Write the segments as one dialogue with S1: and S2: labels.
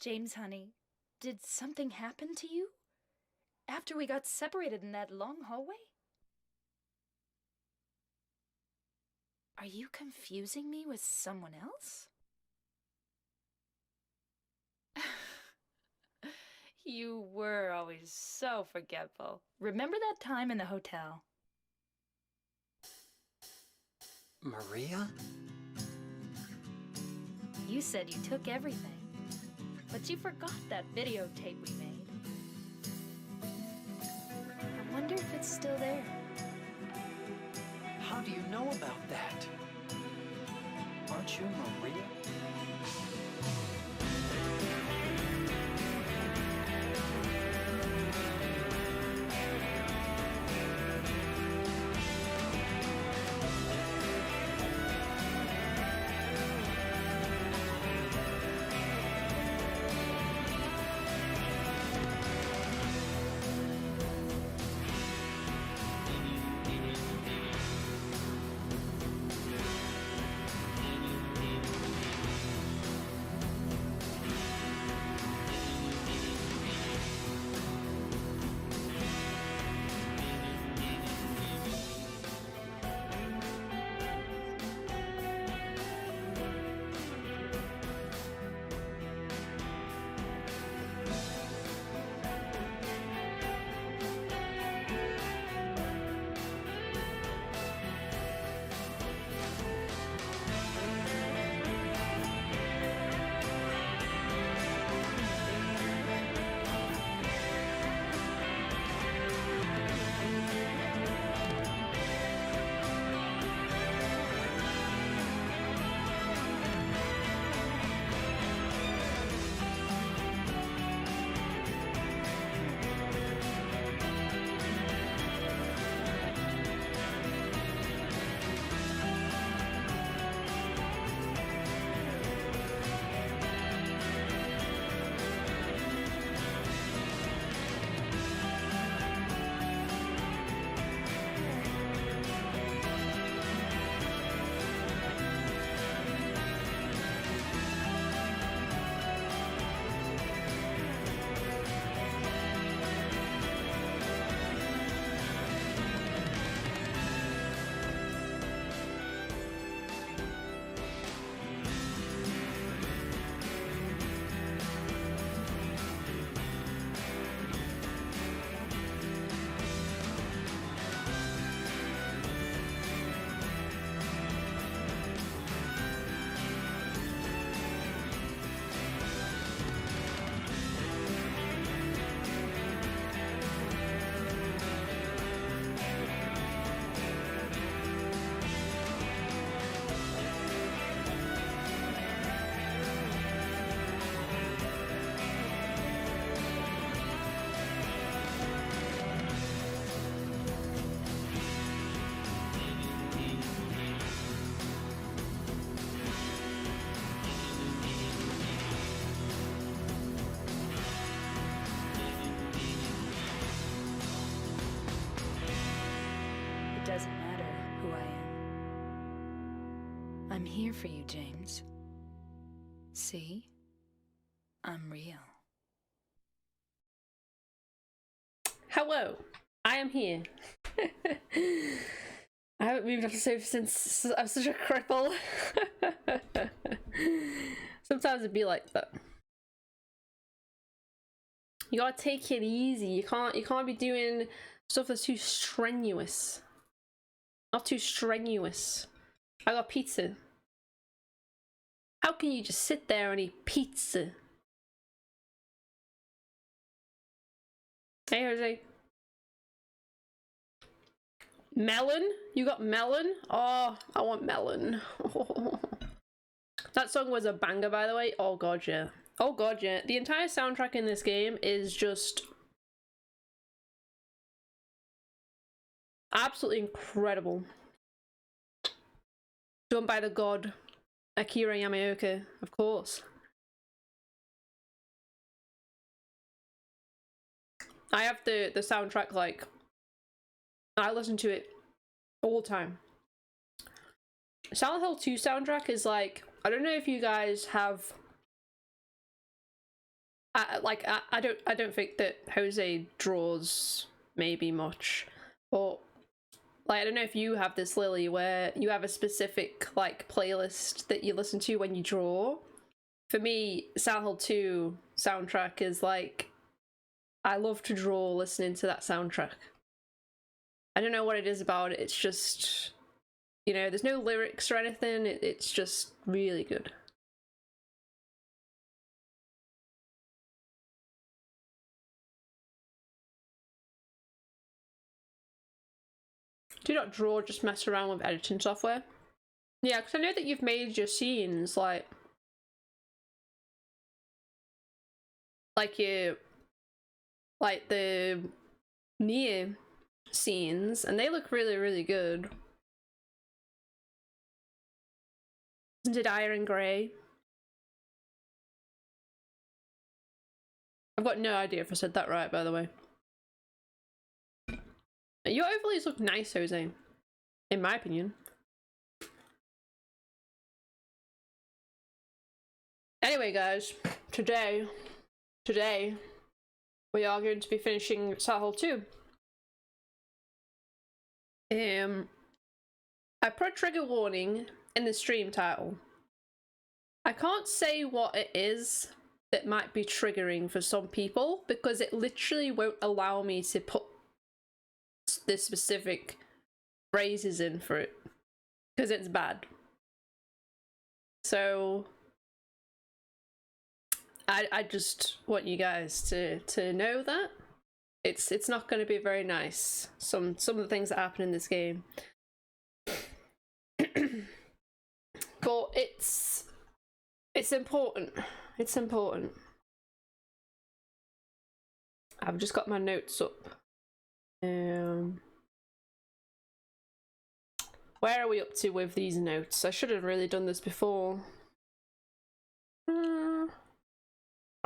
S1: James, honey, did something happen to you? After we got separated in that long hallway? Are you confusing me with someone else? You were always so forgetful. Remember that time in the hotel?
S2: Maria?
S1: You said you took everything, but you forgot that videotape we made. I wonder if it's still there.
S2: How do you know about that? Aren't you Maria?
S1: It doesn't matter who I am. I'm here for you, James. See? I'm real.
S3: Hello, I am here. I haven't moved off the sofa since I'm such a cripple. Sometimes it'd be like that. You gotta take it easy. You can't be doing stuff that's too strenuous. Not too strenuous. I got pizza. How can you just sit there and eat pizza? Hey, Jose. Melon? You got melon? Oh, I want melon. That song was a banger, by the way. Oh god, yeah. Oh god, yeah. The entire soundtrack in this game is just absolutely incredible. Done by the god Akira Yamaoka, of course. I have the soundtrack, like, I listen to it all the time. Silent Hill 2 soundtrack is like, I don't know if you guys have I don't think that Jose draws maybe much, but like I don't know if you have this, Lily, where you have a specific like playlist that you listen to when you draw. For me, Silent Hill 2 soundtrack is like, I love to draw listening to that soundtrack. I don't know what it is about it. It's just, you know, there's no lyrics or anything. It's just really good. Do not draw, just mess around with editing software. Yeah, because I know that you've made your scenes like you, like the near scenes, and they look really, really good. Did Iron Grey? I've got no idea if I said that right, by the way. Your overlays look nice, Jose. In my opinion. Anyway, guys, today we are going to be finishing Silent Hill 2. I put a trigger warning in the stream title. I can't say what it is that might be triggering for some people because it literally won't allow me to put the specific phrases in for it because it's bad. So I just want you guys to know that it's not going to be very nice. Some of the things that happen in this game, but it's important. It's important. I've just got my notes up. Where are we up to with these notes? I should have really done this before.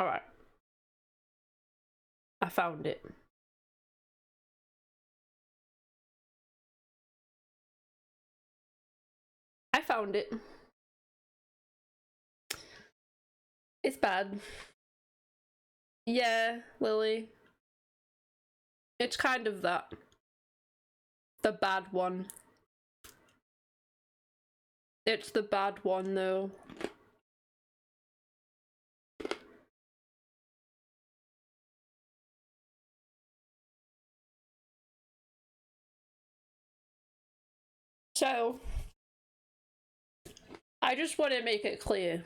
S3: Alright. I found it. I found it. It's bad. Yeah, Lily. It's kind of that. The bad one. It's the bad one, though. So, I just want to make it clear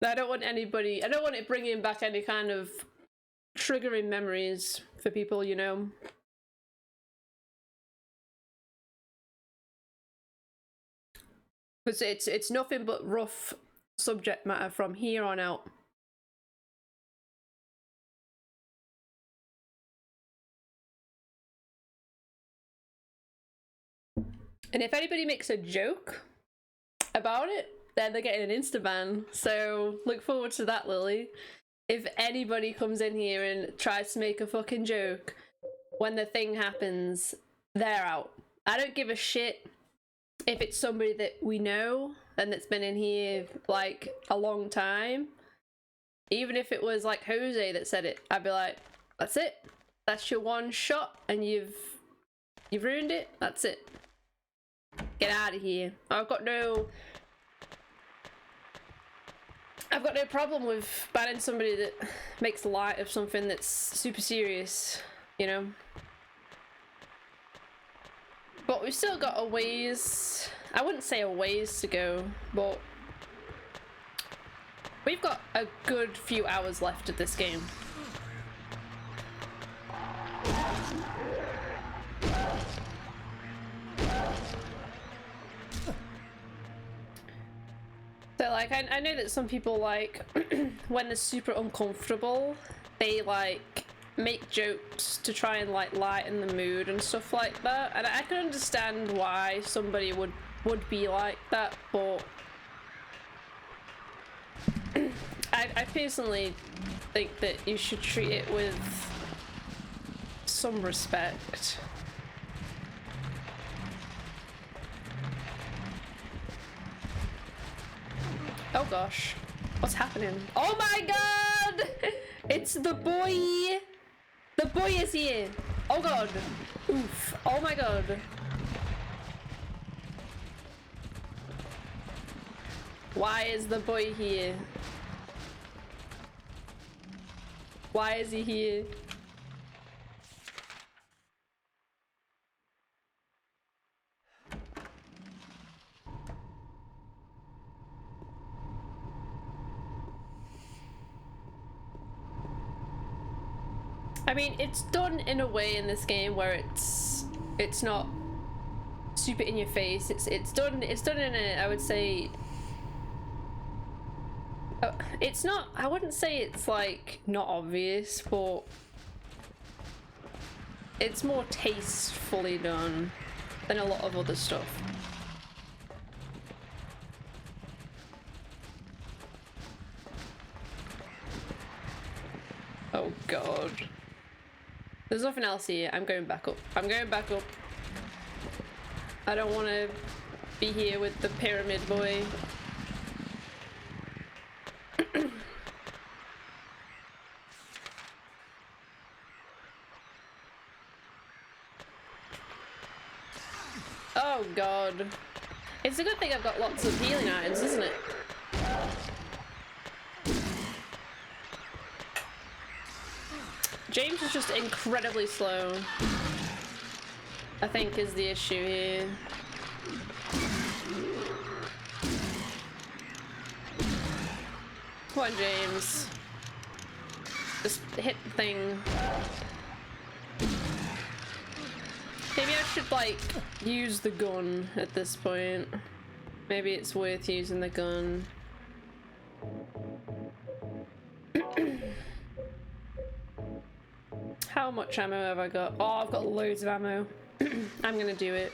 S3: that I don't want it bringing back any kind of triggering memories for people, you know. Because it's nothing but rough subject matter from here on out. And if anybody makes a joke about it, then they're getting an insta ban. So look forward to that, Lily. If anybody comes in here and tries to make a fucking joke when the thing happens, they're out. I don't give a shit if it's somebody that we know and that's been in here like a long time. Even if it was like Jose that said it, I'd be like, that's it. That's your one shot and you've ruined it. That's it. Get out of here. I've got no problem with banning somebody that makes light of something that's super serious, you know? But we've still got a ways, I wouldn't say a ways to go, but we've got a good few hours left of this game. So like, I know that some people like, when they're super uncomfortable, they like make jokes to try and like lighten the mood and stuff like that. And I can understand why somebody would be like that, but I personally think that you should treat it with some respect. Oh gosh, what's happening? Oh my god! It's the boy! The boy is here! Oh god! Oof. Oh my god. Why is the boy here? Why is he here? I mean, it's done in a way in this game where it's not super in your face. It's done in a, I would say, it's not, I wouldn't say it's like not obvious, but it's more tastefully done than a lot of other stuff. Oh god. There's nothing else here. I'm going back up. I'm going back up. I don't want to be here with the pyramid boy. Oh god. It's a good thing I've got lots of healing items, isn't it? James is just incredibly slow, I think, is the issue here. Come on, James. Just hit the thing. Maybe I should, like, use the gun at this point. Maybe it's worth using the gun. How much ammo have I got? Oh, I've got loads of ammo. I'm gonna do it.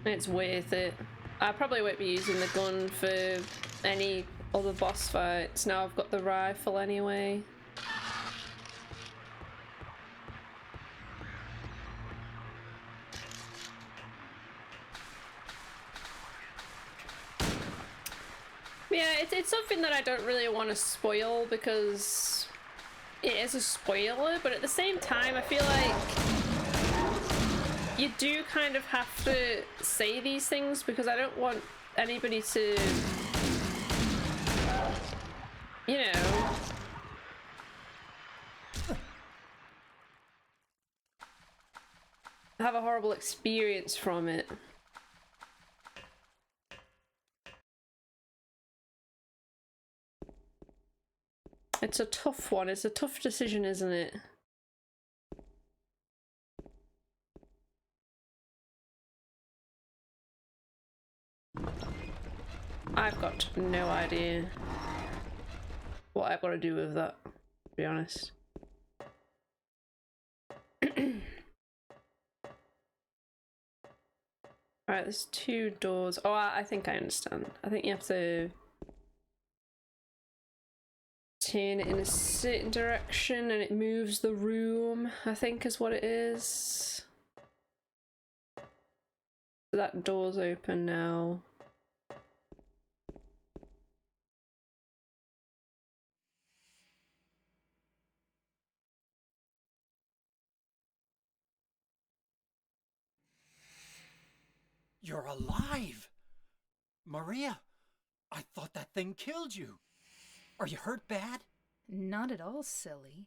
S3: It's worth it. I probably won't be using the gun for any other boss fights. Now I've got the rifle anyway. Yeah, it's something that I don't really want to spoil because it is a spoiler, but at the same time I feel like you do kind of have to say these things because I don't want anybody to, you know, have a horrible experience from it. It's a tough one. It's a tough decision, isn't it? I've got no idea what I've got to do with that, to be honest. Alright, there's two doors. Oh, I think I understand. I think you have to turn it in a certain direction and it moves the room, I think is what it is. So that door's open now.
S2: You're alive! Maria, I thought that thing killed you. Are you hurt bad?
S1: Not at all, silly.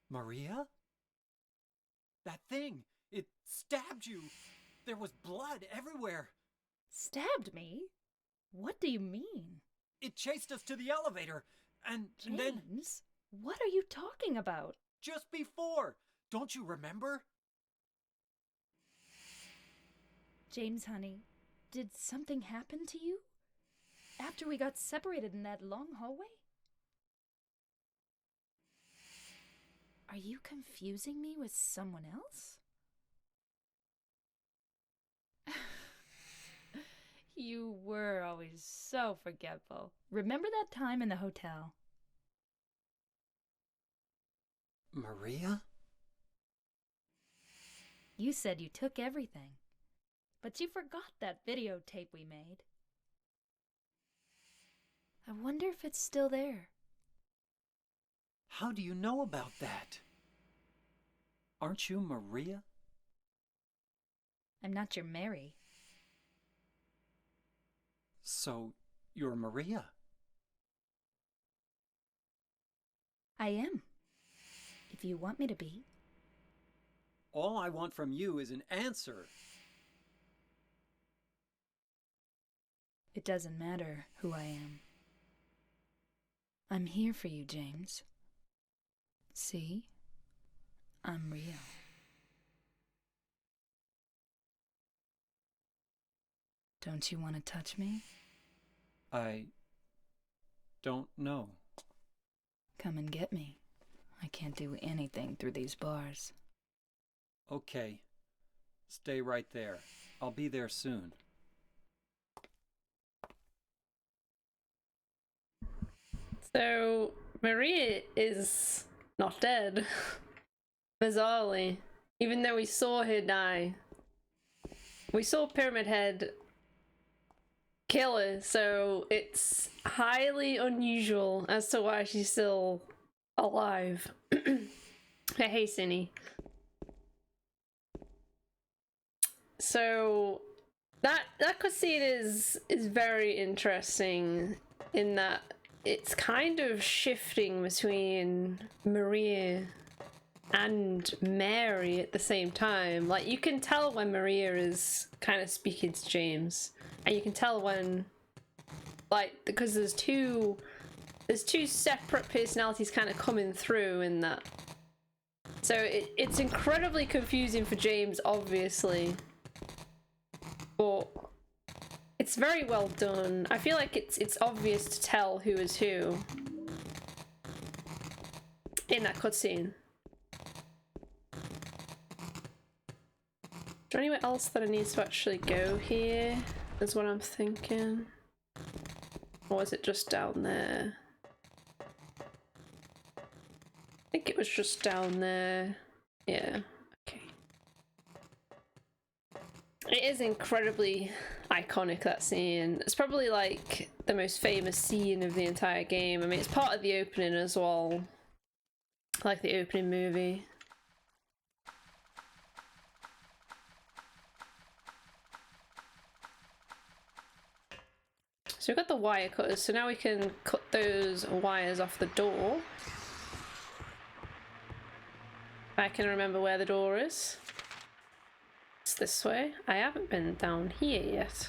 S2: Maria? That thing, it stabbed you. There was blood everywhere.
S1: Stabbed me? What do you mean?
S2: It chased us to the elevator, and then
S1: James, what are you talking about?
S2: just before, don't you remember?
S1: James, honey, did something happen to you? After we got separated in that long hallway? Are you confusing me with someone else? You were always so forgetful. Remember that time in the hotel?
S2: Maria?
S1: You said you took everything, but you forgot that videotape we made. I wonder if it's still there.
S2: How do you know about that? Aren't you Maria?
S1: I'm not your Mary.
S2: So, you're Maria?
S1: I am. If you want me to be.
S2: All I want from you is an answer.
S1: It doesn't matter who I am. I'm here for you, James. See? I'm real. Don't you want to touch me?
S2: I don't know.
S1: Come and get me. I can't do anything through these bars.
S2: Okay. Stay right there. I'll be there soon.
S3: So, Maria is not dead. Bizarrely. Even though we saw her die. We saw Pyramid Head kill her, so it's highly unusual as to why she's still alive. Hey, Cindy. So that cutscene is very interesting in that it's kind of shifting between Maria and Mary at the same time. Like, you can tell when Maria is kind of speaking to James, and you can tell when, like, because there's two separate personalities kind of coming through in that. So it's incredibly confusing for James, obviously, but it's very well done. I feel like it's obvious to tell who is who in that cutscene. Is there anywhere else that I need to actually go here? Is what I'm thinking. Or is it just down there? I think it was just down there. Yeah, okay. It is incredibly iconic, that scene. It's probably like the most famous scene of the entire game. I mean, it's part of the opening as well. Like the opening movie. So we've got the wire cutters, so now we can cut those wires off the door. If I can remember where the door is. It's this way. I haven't been down here yet.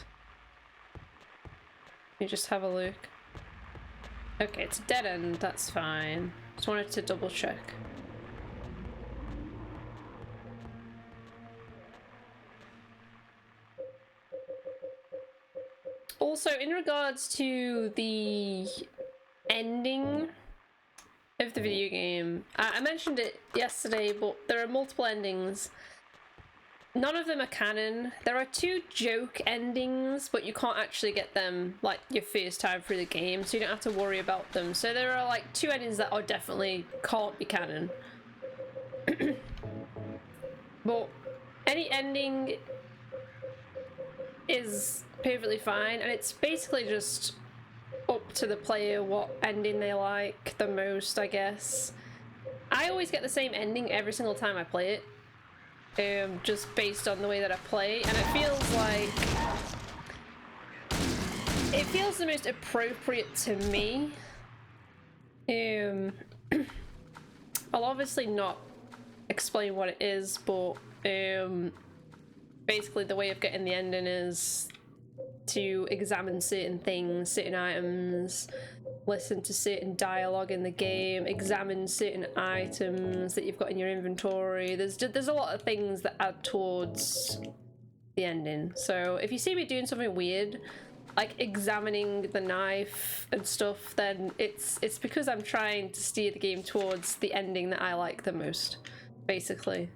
S3: Let me just have a look. Okay, it's a dead end, that's fine. Just wanted to double check. Also, in regards to the ending of the video game, I mentioned it yesterday, but there are multiple endings. None of them are canon. There are 2 joke endings, but you can't actually get them like your first time through the game, so you don't have to worry about them. So there are like 2 endings that are definitely can't be canon. But any ending is perfectly fine, and it's basically just up to the player what ending they like the most, I guess. I always get the same ending every single time I play it, just based on the way that I play, and it feels the most appropriate to me. I'll obviously not explain what it is, but basically the way of getting the ending is to examine certain things, certain items, listen to certain dialogue in the game, examine certain items that you've got in your inventory. There's a lot of things that add towards the ending. So if you see me doing something weird, like examining the knife and stuff, then it's because I'm trying to steer the game towards the ending that I like the most, basically.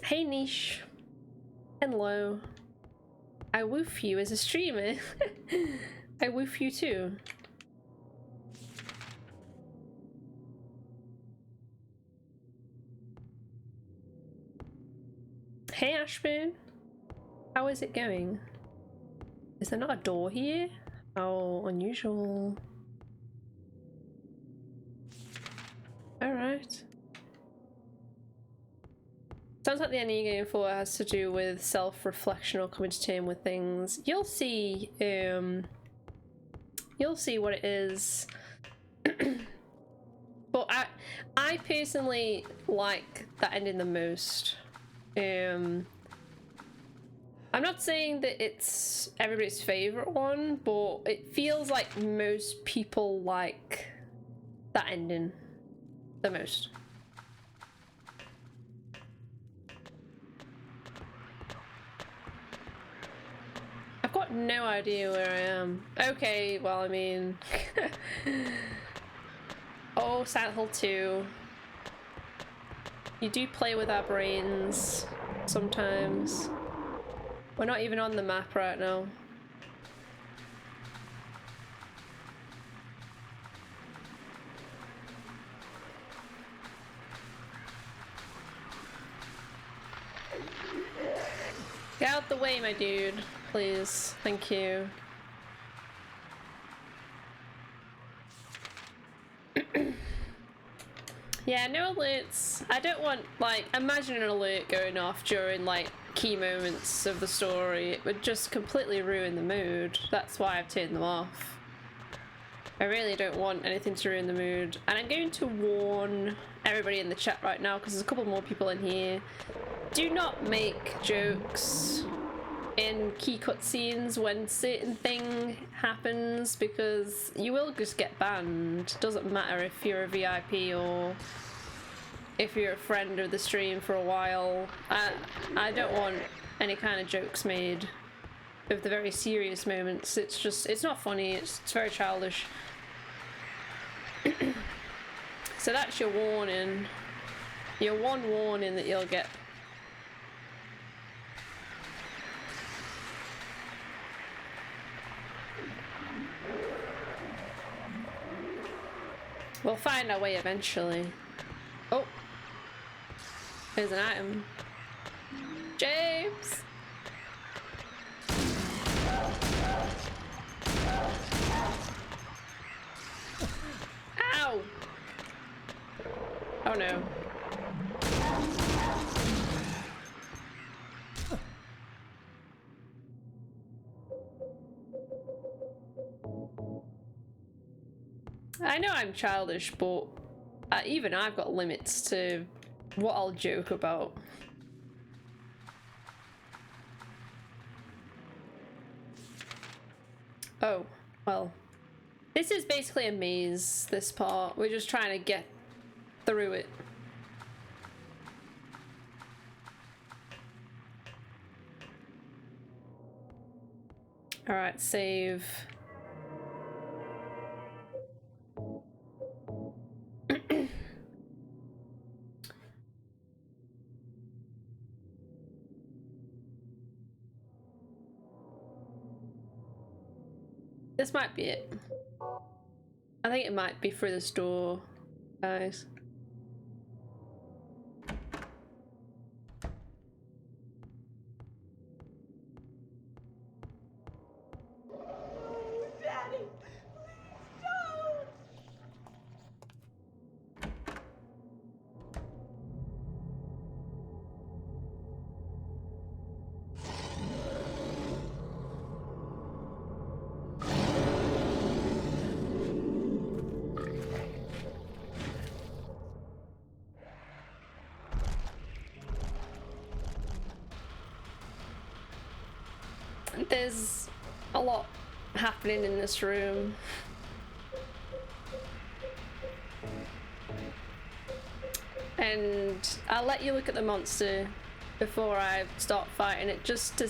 S3: Hey Niche. Hello. I woof you as a streamer. I woof you too. Hey Ashburn. How is it going? Is there not a door here? How unusual. Alright. Sounds like the ending you're going for has to do with self-reflection or coming to terms with things. You'll see what it is. But I personally like that ending the most. I'm not saying that it's everybody's favorite one, but it feels like most people like that ending the most. I've got no idea where I am. Okay, well, I mean... Oh, Silent Hill 2. You do play with our brains sometimes. We're not even on the map right now. Get out the way, my dude. Please. Thank you. Yeah, no alerts. I don't want, like, imagine an alert going off during, like, key moments of the story. It would just completely ruin the mood. That's why I've turned them off. I really don't want anything to ruin the mood. And I'm going to warn everybody in the chat right now, because there's a couple more people in here. Do not make jokes in key cutscenes when certain thing happens, because you will just get banned. Doesn't matter if you're a VIP or if you're a friend of the stream for a while. I don't want any kind of jokes made of the very serious moments. It's just, it's not funny, it's very childish. So that's your warning. Your one warning that you'll get. We'll find our way eventually. Oh, there's an item. James! Ow! Oh no. I know I'm childish, but even I've got limits to what I'll joke about. Oh, well. This is basically a maze, this part. We're just trying to get through it. Alright, save. This might be it. I think it might be through this door, guys.
S4: Daddy, please don't.
S3: There's a lot happening in this room. And I'll let you look at the monster before I start fighting it, just to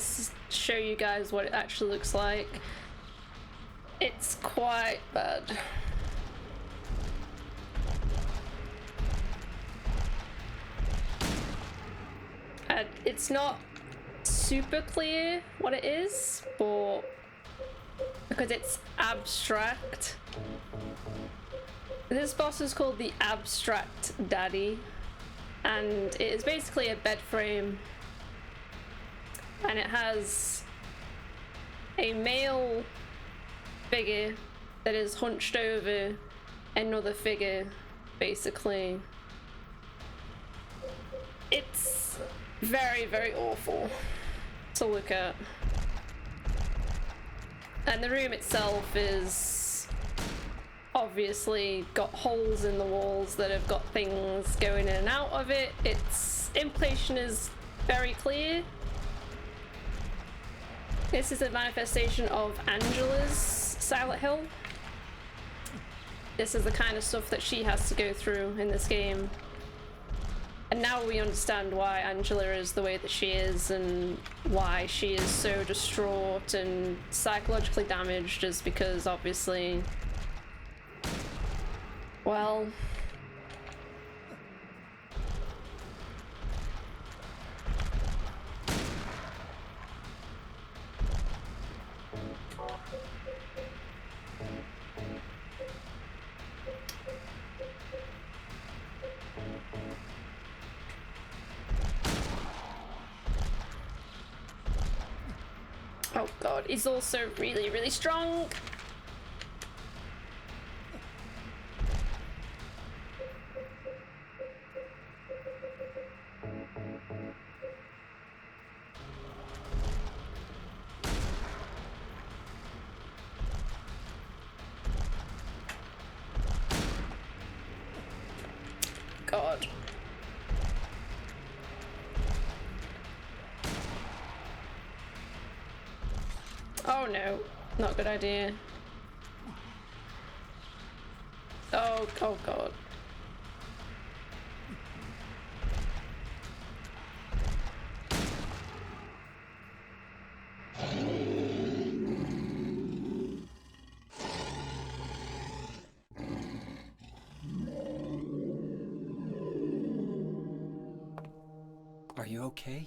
S3: show you guys what it actually looks like. It's quite bad. It's not super clear what it is, but because it's abstract. This boss is called the Abstract Daddy, and it is basically a bed frame, and it has a male figure that is hunched over another figure, basically. It's very, very awful to look at. And the room itself is obviously got holes in the walls that have got things going in and out of it. Its implication is very clear. This is a manifestation of Angela's Silent Hill. This is the kind of stuff that she has to go through in this game. And now we understand why Angela is the way that she is and why she is so distraught and psychologically damaged, is because obviously, well, oh god, he's also really, really strong. God. Oh no, not a good idea. Oh god.
S2: Are you okay?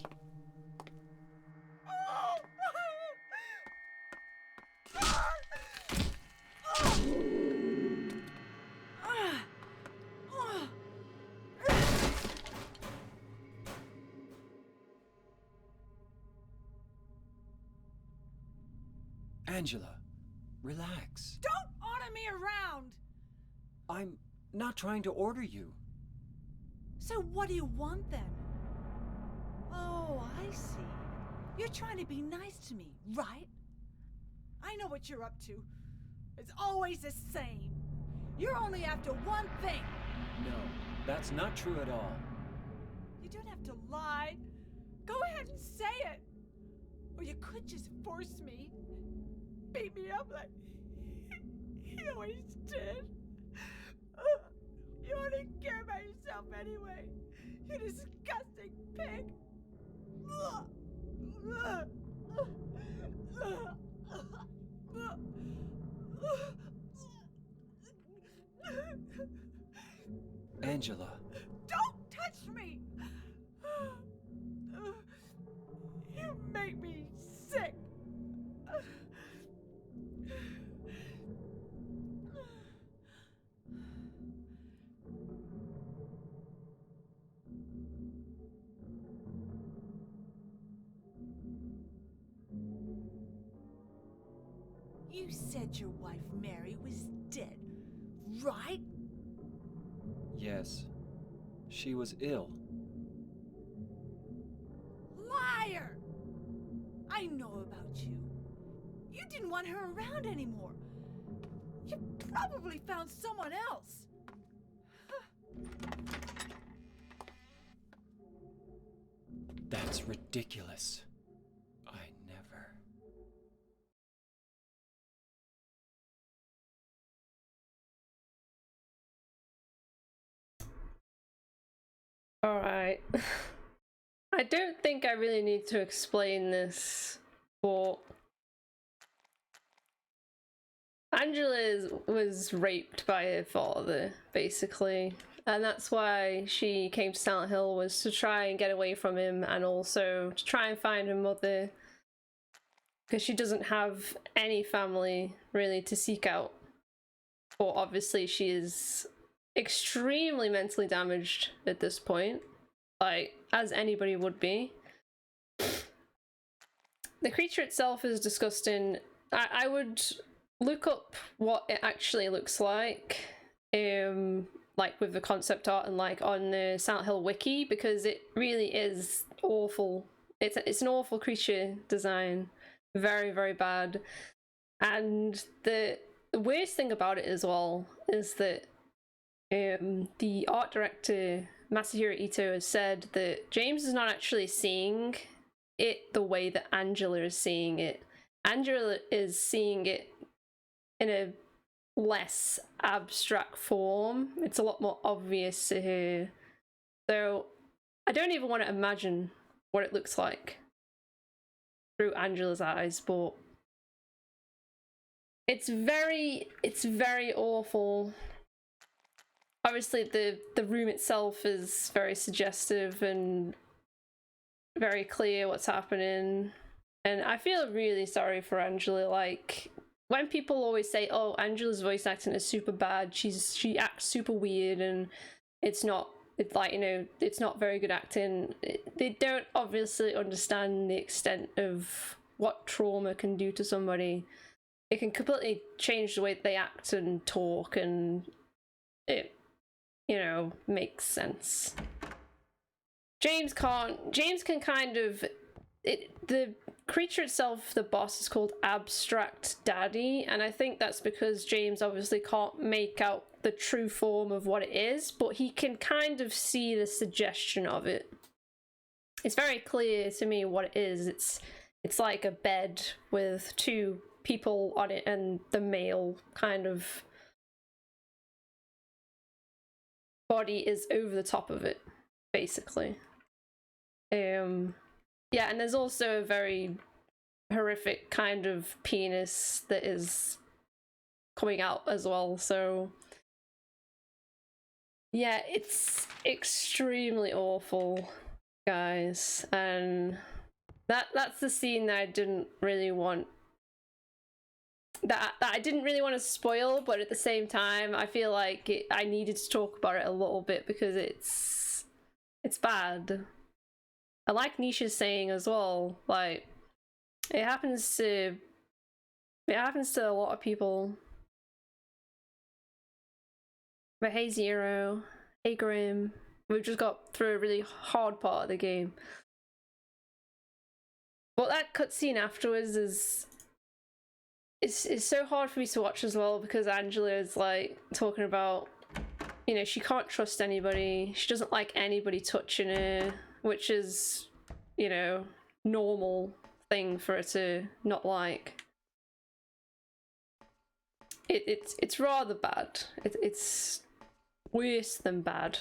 S2: Angela, relax.
S4: Don't order me around!
S2: I'm not trying to order you.
S4: So what do you want then? Oh, I see. You're trying to be nice to me, right? I know what you're up to. It's always the same. You're only after one thing.
S2: No, that's not true at all.
S4: You don't have to lie. Go ahead and say it. Or you could just force me. Beat me up like he always did. You only care about yourself anyway. You disgusting pig.
S2: Angela.
S4: Don't touch me! You make me sick. You said your wife Mary was dead, right?
S2: Yes. She was ill.
S4: Liar! I know about you. You didn't want her around anymore. You probably found someone else.
S2: That's ridiculous. I never.
S3: Alright. I don't think I really need to explain this, but Angela was raped by her father, basically. And that's why she came to Silent Hill, was to try and get away from him and also to try and find her mother. Because she doesn't have any family, really, to seek out. But obviously she is extremely mentally damaged at this point. Like, as anybody would be. the creature itself is disgusting. I would look up what it actually looks like with the concept art and like on the Silent Hill wiki, because it really is awful. It's an awful creature design, very, very bad. And the worst thing about it as well is that the art director Masahiro Ito has said that James is not actually seeing it the way that Angela is seeing it. Angela is seeing it in a less abstract form. It's a lot more obvious to her. So I don't even want to imagine what it looks like through Angela's eyes, but it's very awful. Obviously the room itself is very suggestive and very clear what's happening, and I feel really sorry for Angela. Like, when people always say, oh, Angela's voice acting is super bad, she acts super weird and it's not very good acting, they don't obviously understand the extent of what trauma can do to somebody. It can completely change the way they act and talk, and it, makes sense. James can kind of, the creature itself, the boss, is called Abstract Daddy, and I think that's because James obviously can't make out the true form of what it is, but he can kind of see the suggestion of it. It's very clear to me what it is. It's like a bed with two people on it, and the male kind of body is over the top of it, basically. Yeah, and there's also a very horrific kind of penis that is coming out as well, so yeah, it's extremely awful, guys, and that's the scene that I didn't really want to spoil, but at the same time I feel like I needed to talk about it a little bit because it's bad. I like Nisha's saying as well, like, it happens to a lot of people. But hey Zero, hey Grim, we've just got through a really hard part of the game. But that cutscene afterwards is so hard for me to watch as well, because Angela is like talking about, she can't trust anybody, she doesn't like anybody touching her, which is, normal thing for her to not like. It's rather bad. It's worse than bad.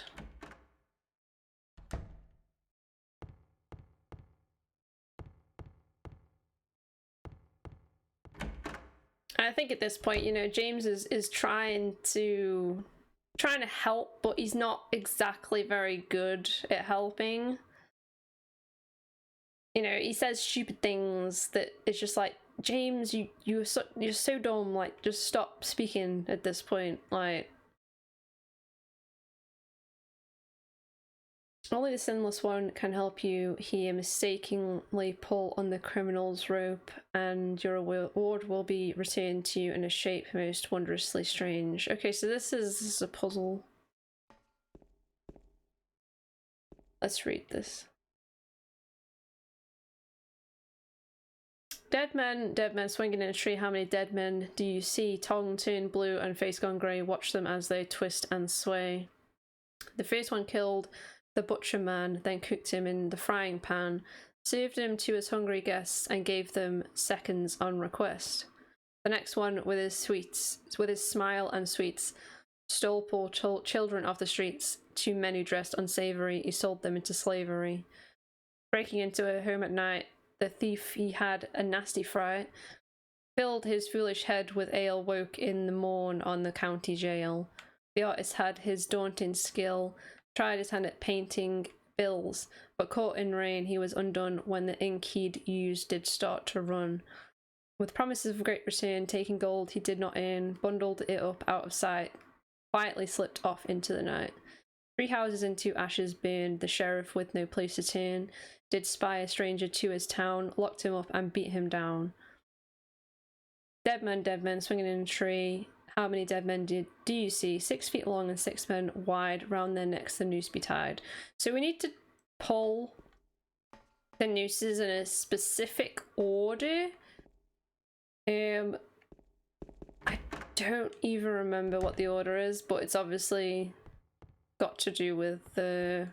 S3: I think at this point, James is trying to help, but he's not exactly very good at helping. He says stupid things that it's just like, James, you're so dumb, like, just stop speaking at this point. Like, only the Sinless One can help you here. Mistakenly pull on the criminal's rope, and your reward will be returned to you in a shape most wondrously strange. Okay, so this is a puzzle. Let's read this. Dead men swinging in a tree. How many dead men do you see? Tongue turned blue and face gone grey. Watch them as they twist and sway. The first one killed the butcher man, then cooked him in the frying pan, served him to his hungry guests, and gave them seconds on request. The next one, with his smile and sweets, stole poor children off the streets. 2 men who dressed unsavory, he sold them into slavery. Breaking into a home at night, the thief, he had a nasty fright, filled his foolish head with ale, woke in the morn on the county jail. The artist had his daunting skill, tried his hand at painting bills, but caught in rain he was undone when the ink he'd used did start to run. With promises of great return, taking gold he did not earn, bundled it up out of sight, quietly slipped off into the night. 3 houses into ashes burned. The sheriff, with no place to turn, did spy a stranger to his town, locked him up and beat him down. Dead men, swinging in a tree. How many dead men do you see? 6 feet long and 6 men wide. Round their necks the noose be tied. So we need to pull the nooses in a specific order. I don't even remember what the order is, but it's obviously got to do with the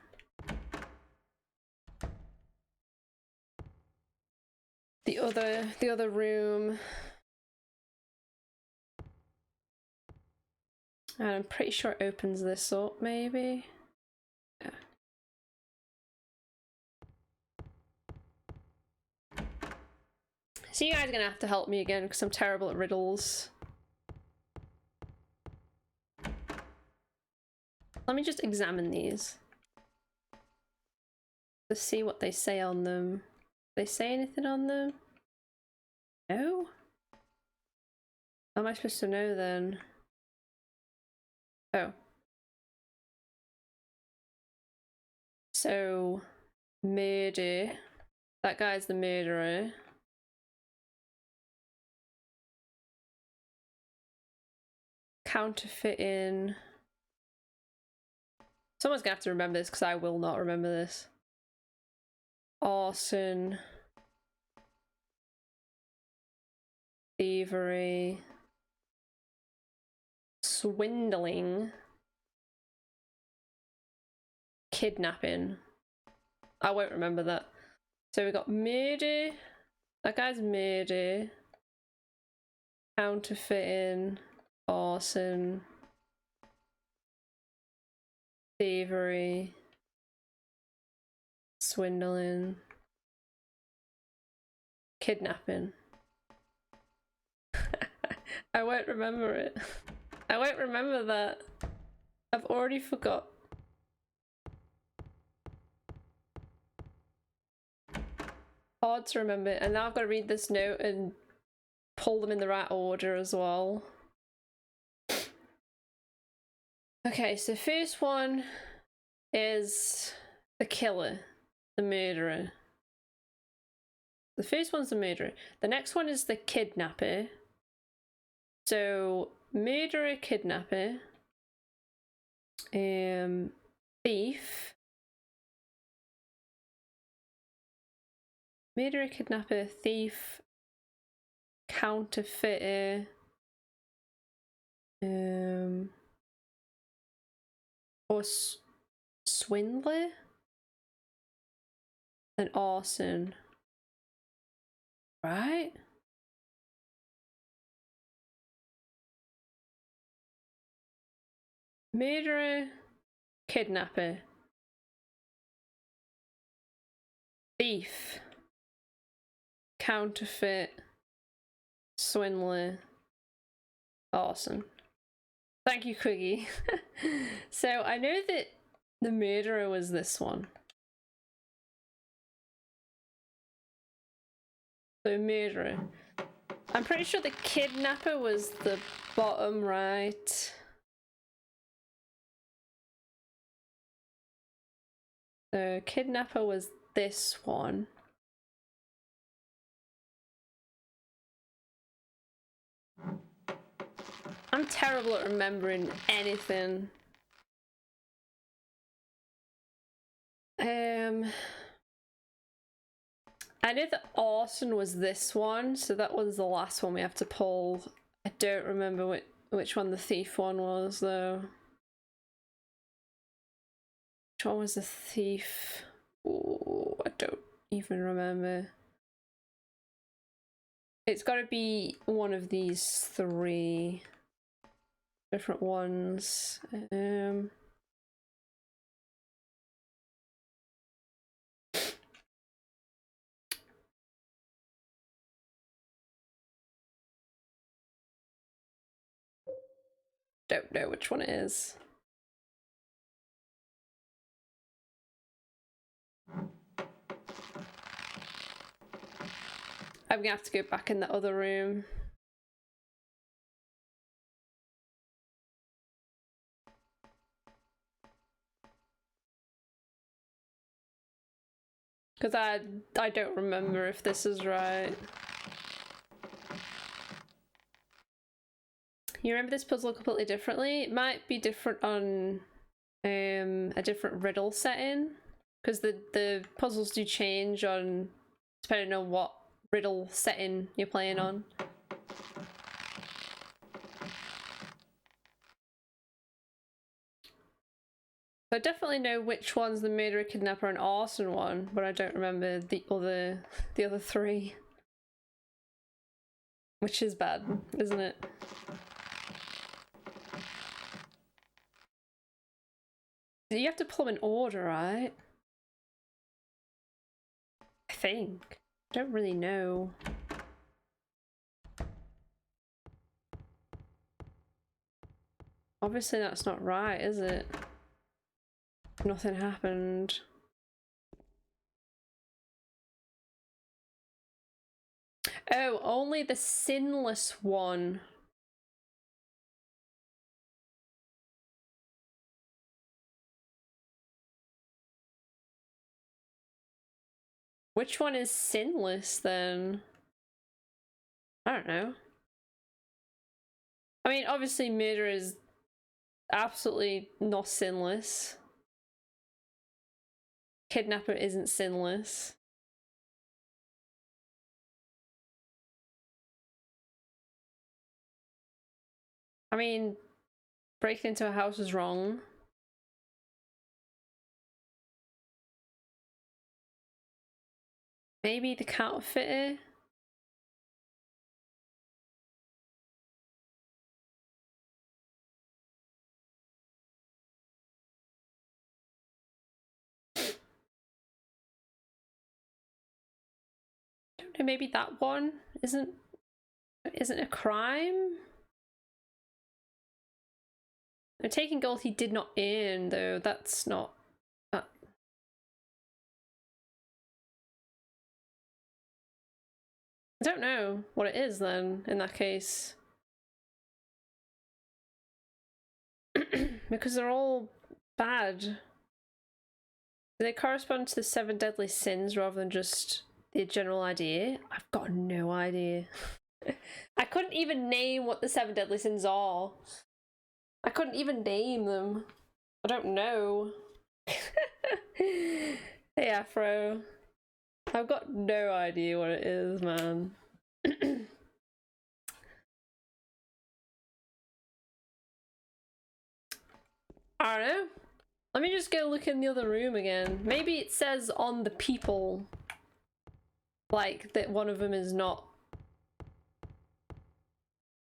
S3: other room. And I'm pretty sure it opens this up, maybe. Yeah. So you guys are gonna have to help me again because I'm terrible at riddles. Let me just examine these. To see what they say on them. They say anything on them? No? How am I supposed to know then? Oh. So, murder. That guy's the murderer. Counterfeiting. Someone's gonna have to remember this because I will not remember this. Arson. Thievery. Swindling. Kidnapping. I won't remember that. So we got murder. That guy's murder. Counterfeiting. Arson. Thievery. Swindling. Kidnapping. I won't remember it. I won't remember that. I've already forgot. Hard to remember, and now I've got to read this note and pull them in the right order as well. Okay, so first one is the killer, the murderer. The first one's the murderer. The next one is the kidnapper. So, murderer, kidnapper, thief, murderer, kidnapper, thief, counterfeiter, or swindler, and arson, right? Murderer, kidnapper, thief, counterfeit, swindler, arson. Thank you, Quiggy. So I know that the murderer was this one. So murderer. I'm pretty sure the kidnapper was the bottom right. The kidnapper was this one. I'm terrible at remembering anything. I know that arson was this one, so that was the last one we have to pull. I don't remember which one the thief one was, though. Which one was the thief? Oh, I don't even remember. It's got to be one of these 3 different ones. Don't know which one it is. I'm gonna have to go back in the other room. Because I don't remember if this is right. You remember this puzzle completely differently? It might be different on a different riddle setting, because the puzzles do change on depending on what riddle setting you're playing on. I definitely know which one's the murderer, kidnapper, and arson one, but I don't remember the other three. Which is bad, isn't it? You have to pull them in order, right? I think. I don't really know. Obviously that's not right, is it? Nothing happened. Oh, only the sinless one. Which one is sinless then? I don't know. I mean, obviously murder is absolutely not sinless. Kidnapper isn't sinless. I mean, breaking into a house is wrong. Maybe the counterfeiter? I don't know, maybe that one isn't a crime? No, taking gold he did not earn, though. That's not... I don't know what it is then, in that case. Because they're all bad. Do they correspond to the 7 deadly sins rather than just the general idea? I've got no idea. I couldn't even name what the 7 deadly sins are. I couldn't even name them. I don't know. Hey Afro. I've got no idea what it is, man. I don't know. Let me just go look in the other room again. Maybe it says on the people, like, that one of them is not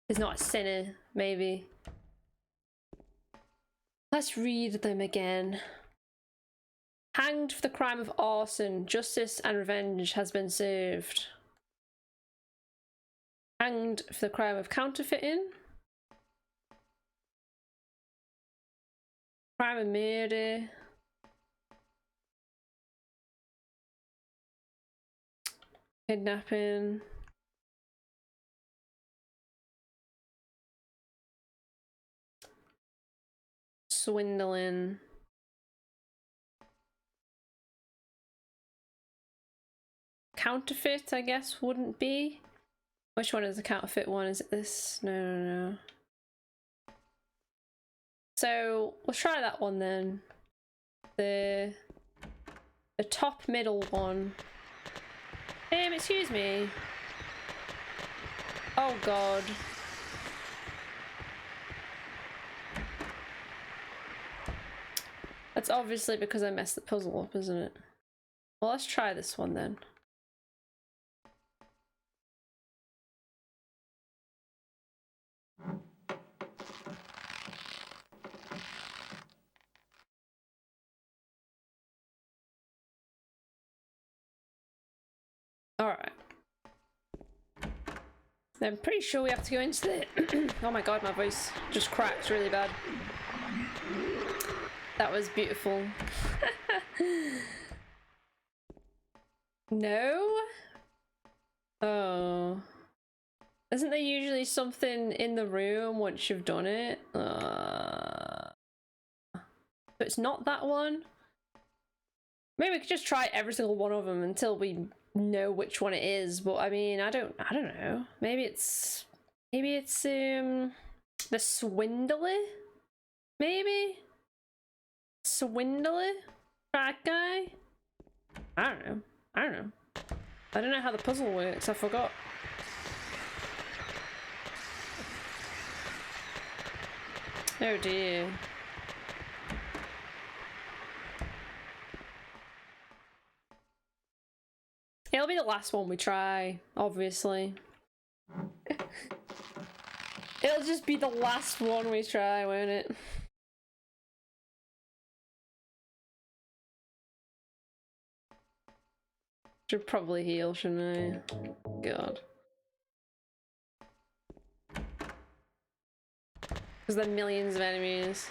S3: a sinner, maybe. Let's read them again. Hanged for the crime of arson, justice and revenge has been served. Hanged for the crime of counterfeiting. Crime of murder. Kidnapping. Swindling. Counterfeit, I guess, wouldn't be. Which one is the counterfeit one? Is it this? No. So we'll try that one then. The top middle one. Excuse me. Oh god. That's obviously because I messed the puzzle up, isn't it? Well, let's try this one then. Alright. I'm pretty sure we have to go into the... Oh my god, my voice just cracked really bad. That was beautiful. No? Oh. Isn't there usually something in the room once you've done it? So it's not that one? Maybe we could just try every single one of them until we know which one it is. But I mean, I don't know. Maybe it's the Swindler. Maybe Swindler, fat guy. I don't know. I don't know how the puzzle works. I forgot. Oh dear. It'll be the last one we try, obviously. It'll just be the last one we try, won't it? Should probably heal, shouldn't I? God. Because there are millions of enemies.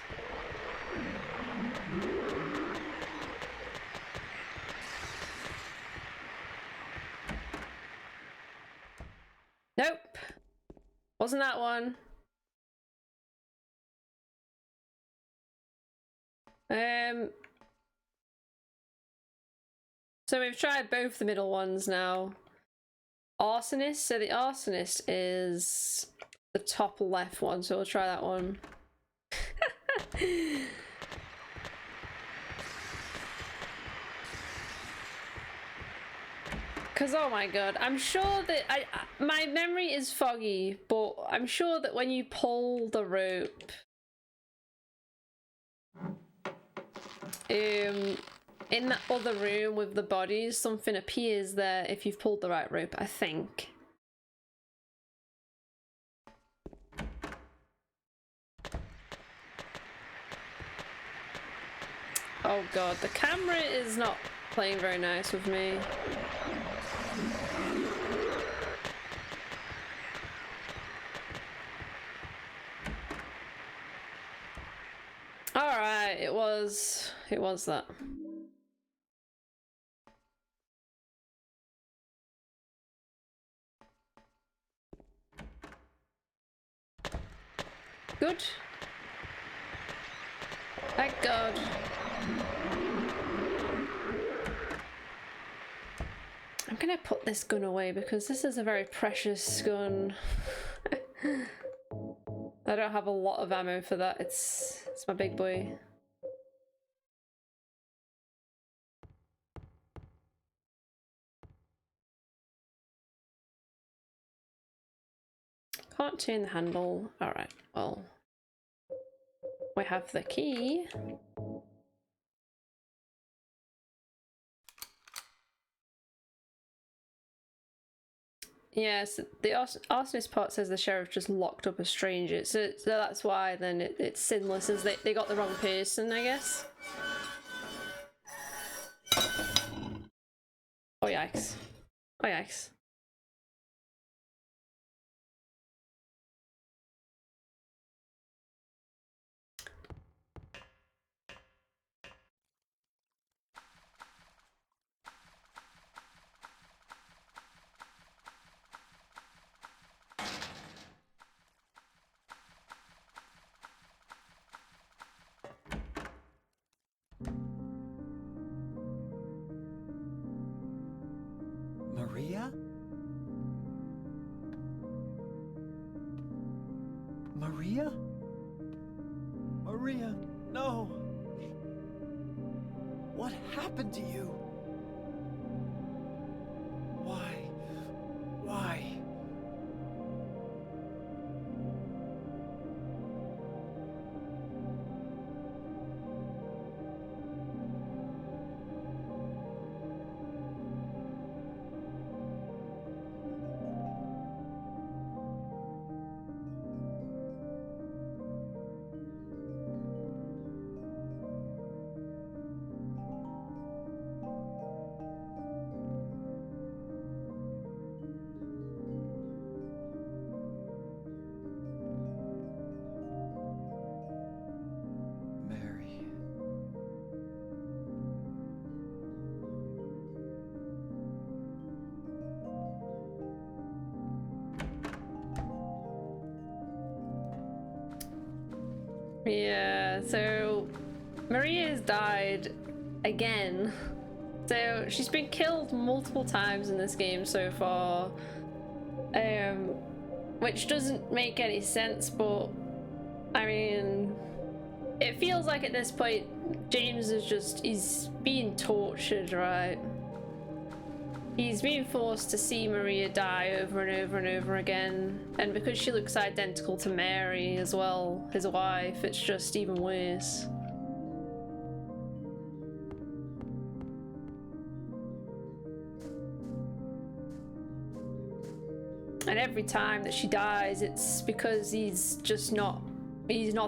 S3: Nope. Wasn't that one. So we've tried both the middle ones now. Arsonist. So the arsonist is the top left one, so we'll try that one. Because, oh my god, I'm sure that my memory is foggy, but I'm sure that when you pull the rope, in that other room with the bodies, something appears there if you've pulled the right rope, I think. Oh god, the camera is not playing very nice with me. Alright, it was that. Good. Thank God. I'm gonna put this gun away because this is a very precious gun. I don't have a lot of ammo for that. It's my big boy. Can't turn the handle. Alright, well. We have the key. Yes, the arsonist part says the sheriff just locked up a stranger, so that's why then it's sinless, as they got the wrong person, I guess. Oh yikes. Oh yikes.
S2: Maria? Maria? Maria, no! What happened to you? Why? Why? Mary.
S3: Yeah, so Maria has died again. So she's been killed multiple times in this game so far, which doesn't make any sense, but I mean, it feels like at this point James is he's being tortured, right? He's being forced to see Maria die over and over and over again, and because she looks identical to Mary as well, his wife, it's just even worse. And every time that she dies, it's because he's not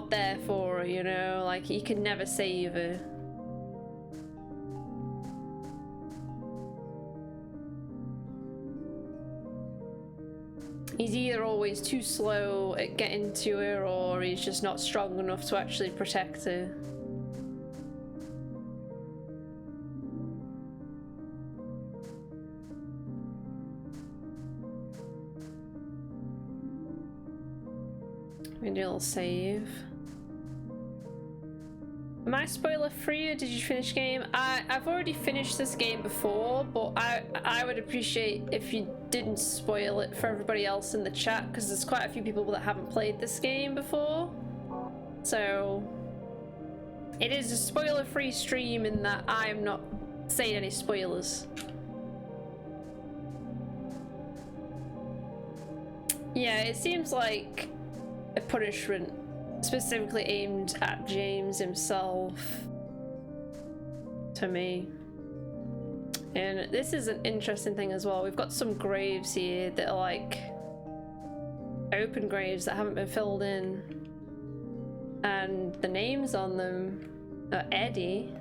S3: there for her, you know? Like, he can never save her. He's either always too slow at getting to her, or he's just not strong enough to actually protect her. Maybe a little save. Am I spoiler free, or did you finish the game? I've already finished this game before, but I would appreciate if you didn't spoil it for everybody else in the chat, because there's quite a few people that haven't played this game before. So it is a spoiler free stream in that I'm not saying any spoilers. Yeah, it seems like a punishment specifically aimed at James himself to me. And this is an interesting thing as well. We've got some graves here that are like open graves that haven't been filled in, and the names on them are Eddie,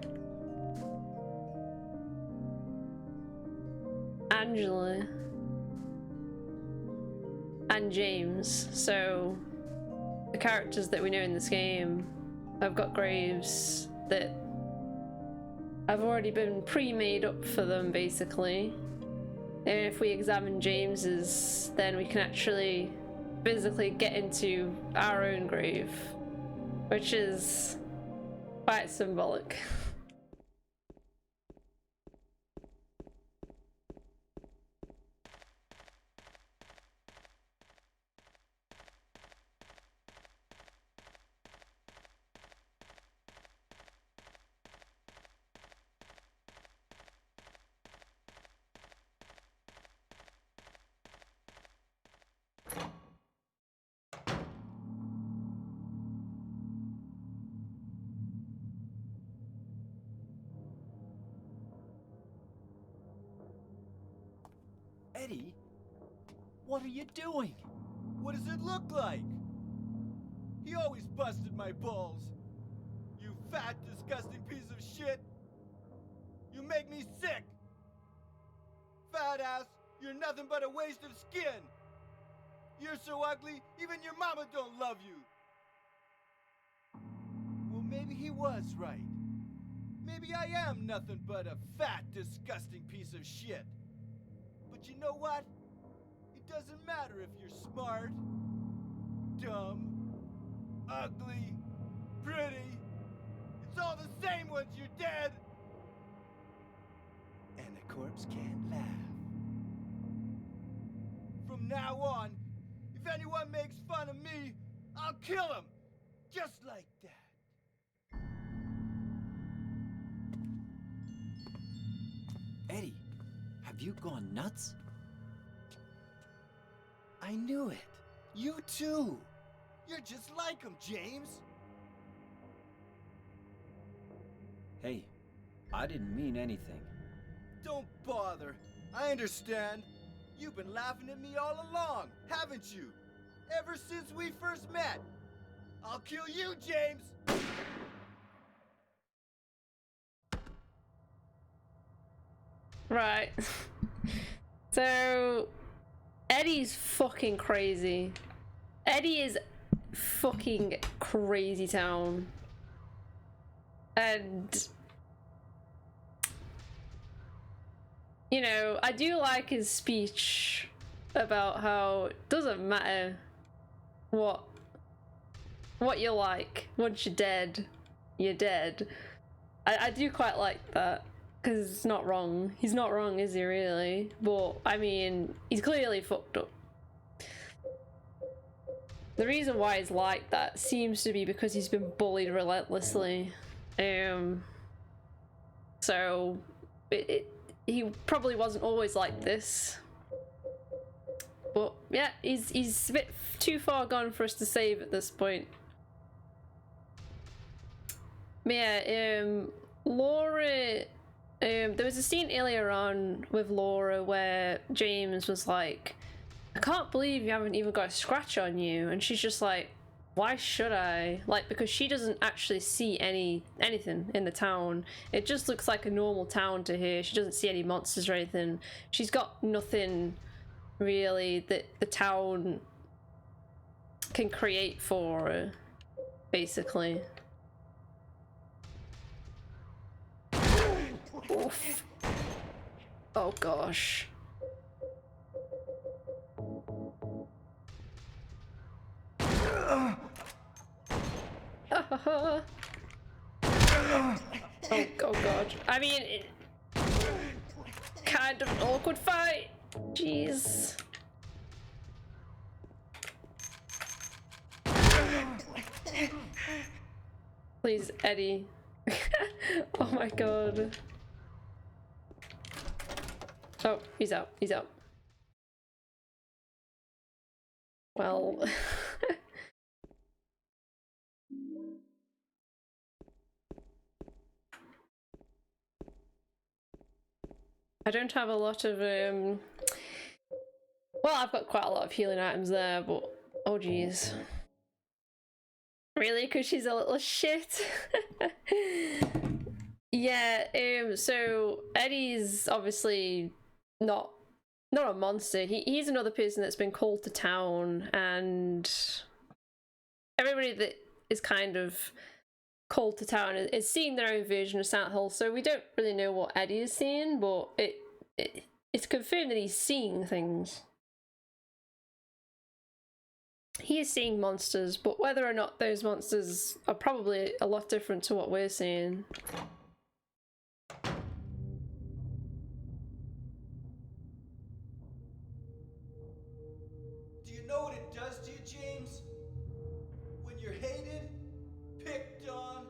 S3: Angela, and James. So the characters that we know in this game have got graves that have already been pre-made up for them, basically. And if we examine James's, then we can actually physically get into our own grave, which is quite symbolic.
S2: Eddie, what are you doing?
S5: What does it look like? He always busted my balls. You fat, disgusting piece of shit. You make me sick. Fat ass, you're nothing but a waste of skin. You're so ugly, even your mama don't love you. Well, maybe he was right. Maybe I am nothing but a fat, disgusting piece of shit. But you know what? It doesn't matter if you're smart, dumb, ugly, pretty. It's all the same once you're dead. And a corpse can't laugh. From now on, if anyone makes fun of me, I'll kill him. Just like that.
S2: Eddie, have you gone nuts? I knew it.
S5: You too. You're just like him, James.
S2: Hey, I didn't mean anything.
S5: Don't bother. I understand. You've been laughing at me all along, haven't you? Ever since we first met. I'll kill you, James!
S3: Right. So Eddie's fucking crazy. Eddie is fucking crazy town. And you know, I do like his speech about how it doesn't matter what you're like. Once you're dead, you're dead. I do quite like that, because it's not wrong. He's not wrong, is he really? But, I mean, he's clearly fucked up. The reason why he's like that seems to be because he's been bullied relentlessly. So, he probably wasn't always like this. But, yeah, he's a bit too far gone for us to save at this point. Yeah, Laura... there was a scene earlier on with Laura where James was like, I can't believe you haven't even got a scratch on you, and she's just like, why should I? Like, because she doesn't actually see anything in the town. It just looks like a normal town to her. She doesn't see any monsters or anything. She's got nothing really that the town can create for her, basically. Oof. Oh gosh. Oh, oh god. I mean, kind of an awkward fight. Jeez. Please, Eddie. Oh my god. Oh, he's out. He's out. Well... I don't have a lot of, well, I've got quite a lot of healing items there, but... Oh, jeez. Really? Because she's a little shit? Yeah, so Eddie's obviously not a monster. He's another person that's been called to town, and everybody that is kind of called to town is seeing their own version of Silent Hill, so we don't really know what Eddie is seeing, but it's confirmed that he's seeing things. He is seeing monsters, but whether or not those monsters are probably a lot different to what we're seeing.
S5: Do you know what it does to you, James? When you're hated, picked on,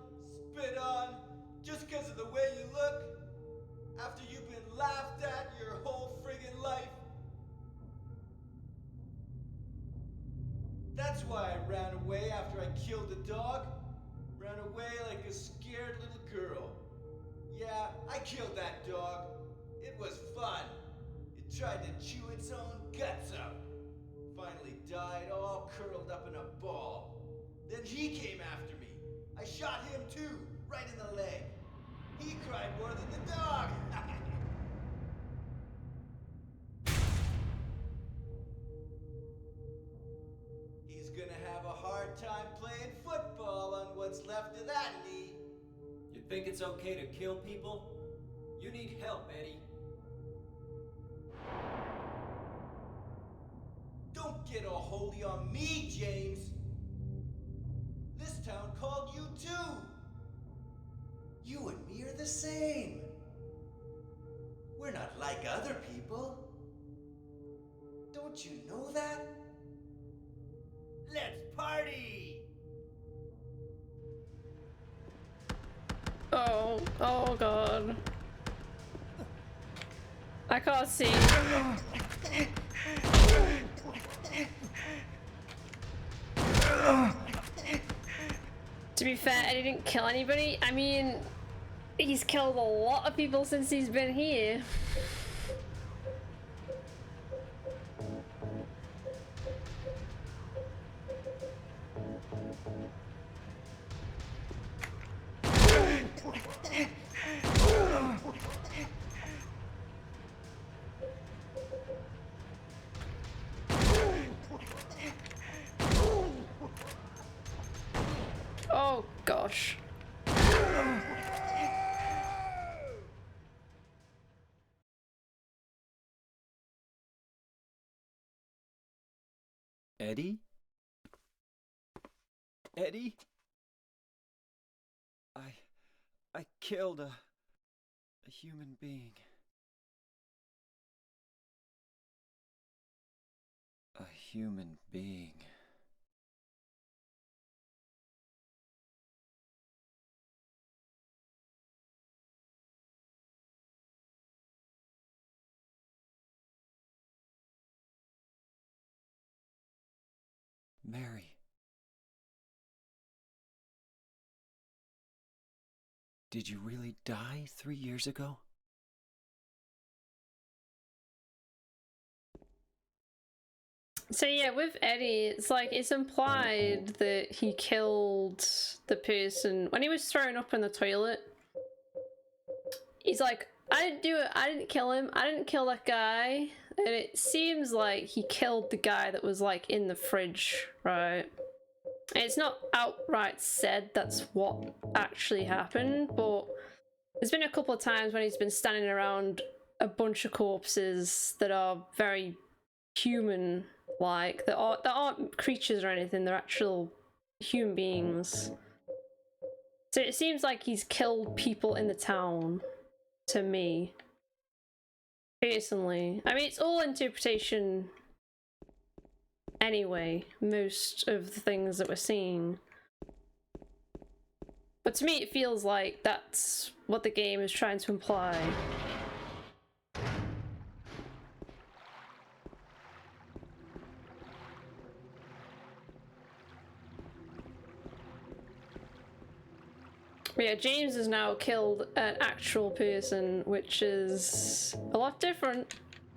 S5: spit on, just because of the way you look? After you've been laughed at your whole friggin' life? That's why I ran away after I killed the dog. Ran away like a scared little girl. Yeah, I killed that dog. It was fun. It tried to chew its own guts out. Finally died all curled up in a ball. Then he came after me. I shot him too, right in the leg. He cried more than the dog. He's gonna have a hard time playing football on what's left of that knee.
S2: You think it's okay to kill people? You need help, Eddie.
S5: Don't get all holy on me, James. This town called you too. You and me are the same. We're not like other people. Don't you know that? Let's party!
S3: Oh god. I can't see. To be fair, Eddie didn't kill anybody. I mean, he's killed a lot of people since he's been here. Oh gosh.
S2: Eddie? Eddie? I killed a a human being. A human being. Mary. Did you really die 3 years ago?
S3: So yeah, with Eddie, it's like it's implied that he killed the person when he was thrown up in the toilet. He's like, I didn't do it, I didn't kill him, I didn't kill that guy. And it seems like he killed the guy that was like in the fridge, right? And it's not outright said that's what actually happened, but there's been a couple of times when he's been standing around a bunch of corpses that are very human like, that aren't creatures or anything, they're actual human beings. So it seems like he's killed people in the town, to me. Personally. I mean, it's all interpretation anyway, most of the things that we're seeing. But to me it feels like that's what the game is trying to imply. But yeah, James has now killed an actual person, which is a lot different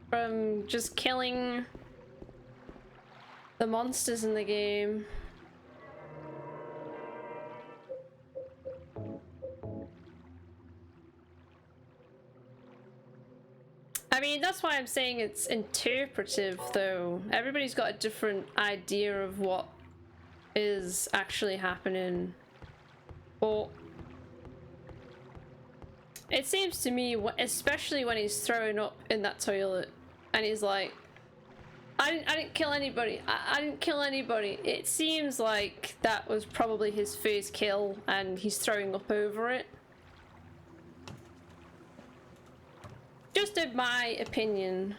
S3: from just killing the monsters in the game. I mean, that's why I'm saying it's interpretive, though. Everybody's got a different idea of what is actually happening. But it seems to me, especially when he's throwing up in that toilet, and he's like, I didn't kill anybody. I didn't kill anybody. It seems like that was probably his first kill, and he's throwing up over it. Just in my opinion.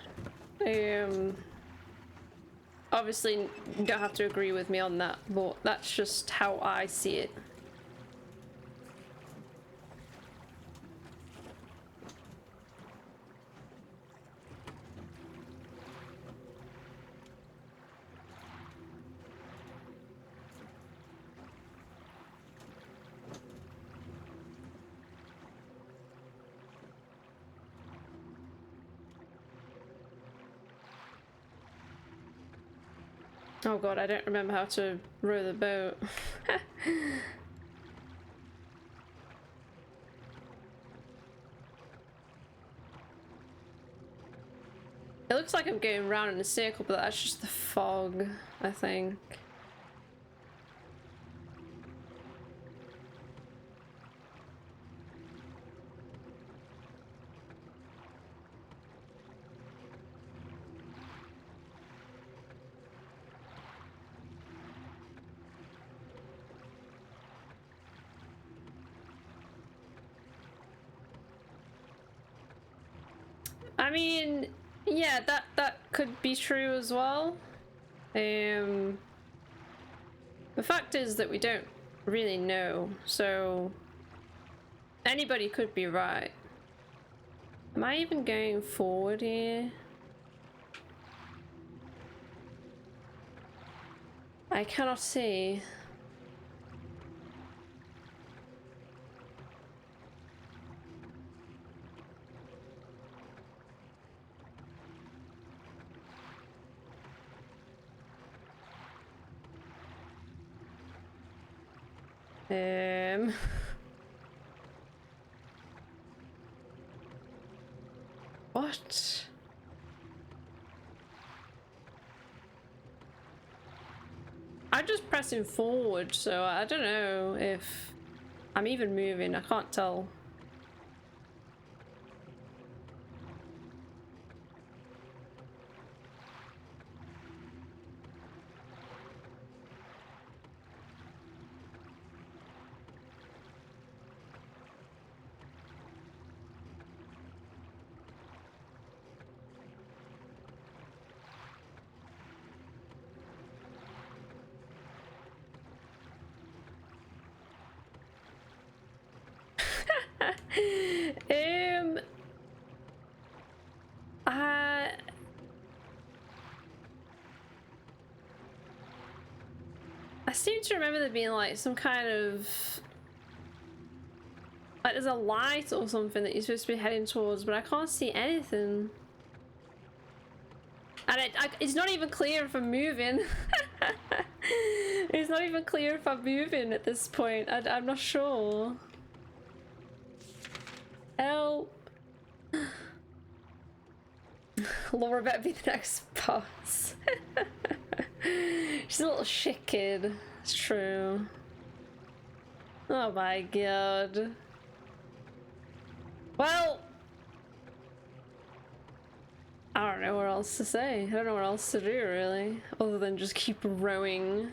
S3: Obviously, you don't have to agree with me on that, but that's just how I see it. Oh god, I don't remember how to row the boat. It looks like I'm going round in a circle, but that's just the fog, I think. I mean, yeah, that could be true as well. The fact is that we don't really know, so anybody could be right. Am I even going forward here? I cannot see. What? I'm just pressing forward, so I don't know if I'm even moving. I can't tell. Uh, I seem to remember there being like some kind of like there's a light or something that you're supposed to be heading towards, but I can't see anything. And it's not even clear if I'm moving. It's not even clear if I'm moving at this point. I'm not sure. Help. Laura better be the next boss. She's a little shit kid. It's true. Oh my god. Well, I don't know what else to say. I don't know what else to do really, other than just keep rowing.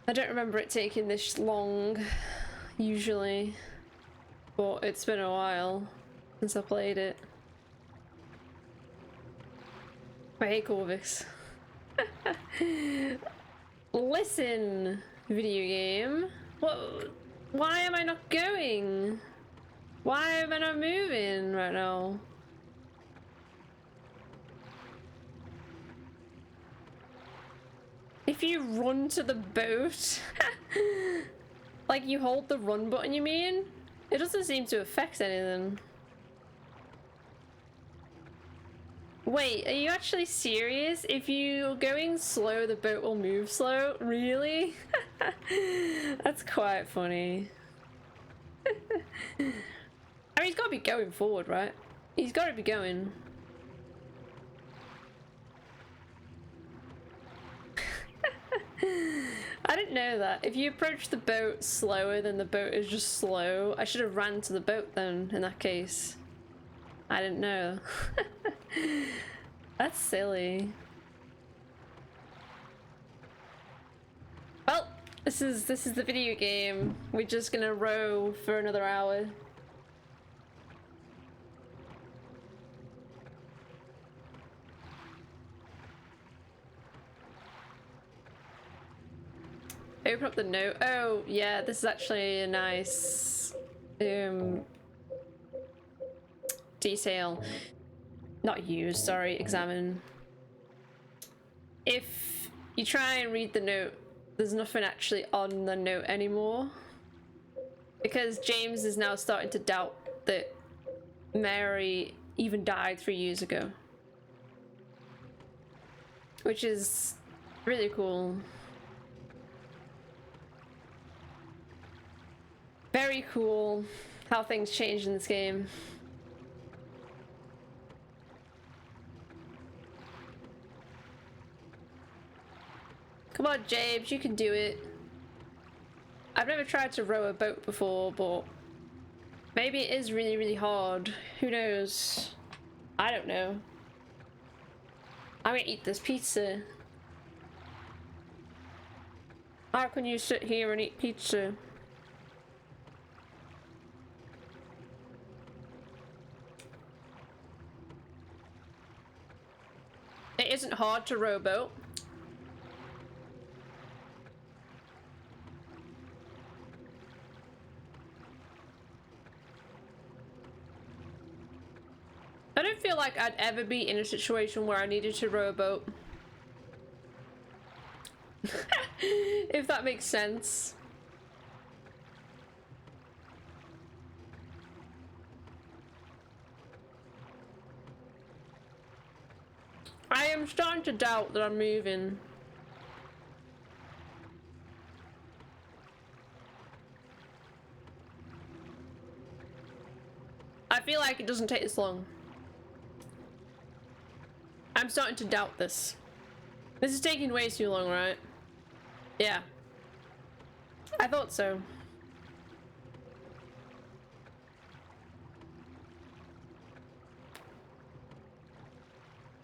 S3: I don't remember it taking this long, usually, but it's been a while since I played it. I hate Corvix. Listen, video game. What? Why am I not going? Why am I not moving right now? If you run to the boat, like you hold the run button, you mean? It doesn't seem to affect anything. Wait, are you actually serious? If you're going slow, the boat will move slow? Really? That's quite funny. I mean, he's got to be going forward, right? He's got to be going. I didn't know that. If you approach the boat slower than the boat is just slow, I should have ran to the boat then, in that case. I didn't know. That's silly. Well, this is the video game. We're just gonna row for another hour. Open up the note. Oh, yeah, this is actually a nice detail. Not use, sorry, examine. If you try and read the note, there's nothing actually on the note anymore. Because James is now starting to doubt that Mary even died 3 years ago. Which is really cool. Very cool how things changed in this game. Come on, James, you can do it. I've never tried to row a boat before, but maybe it is really, really hard. Who knows? I don't know. I'm gonna eat this pizza. How can you sit here and eat pizza? It isn't hard to row a boat. I don't feel like I'd ever be in a situation where I needed to row a boat. If that makes sense. I am starting to doubt that I'm moving. I feel like it doesn't take this long. I'm starting to doubt this. This is taking way too long, right? Yeah. I thought so.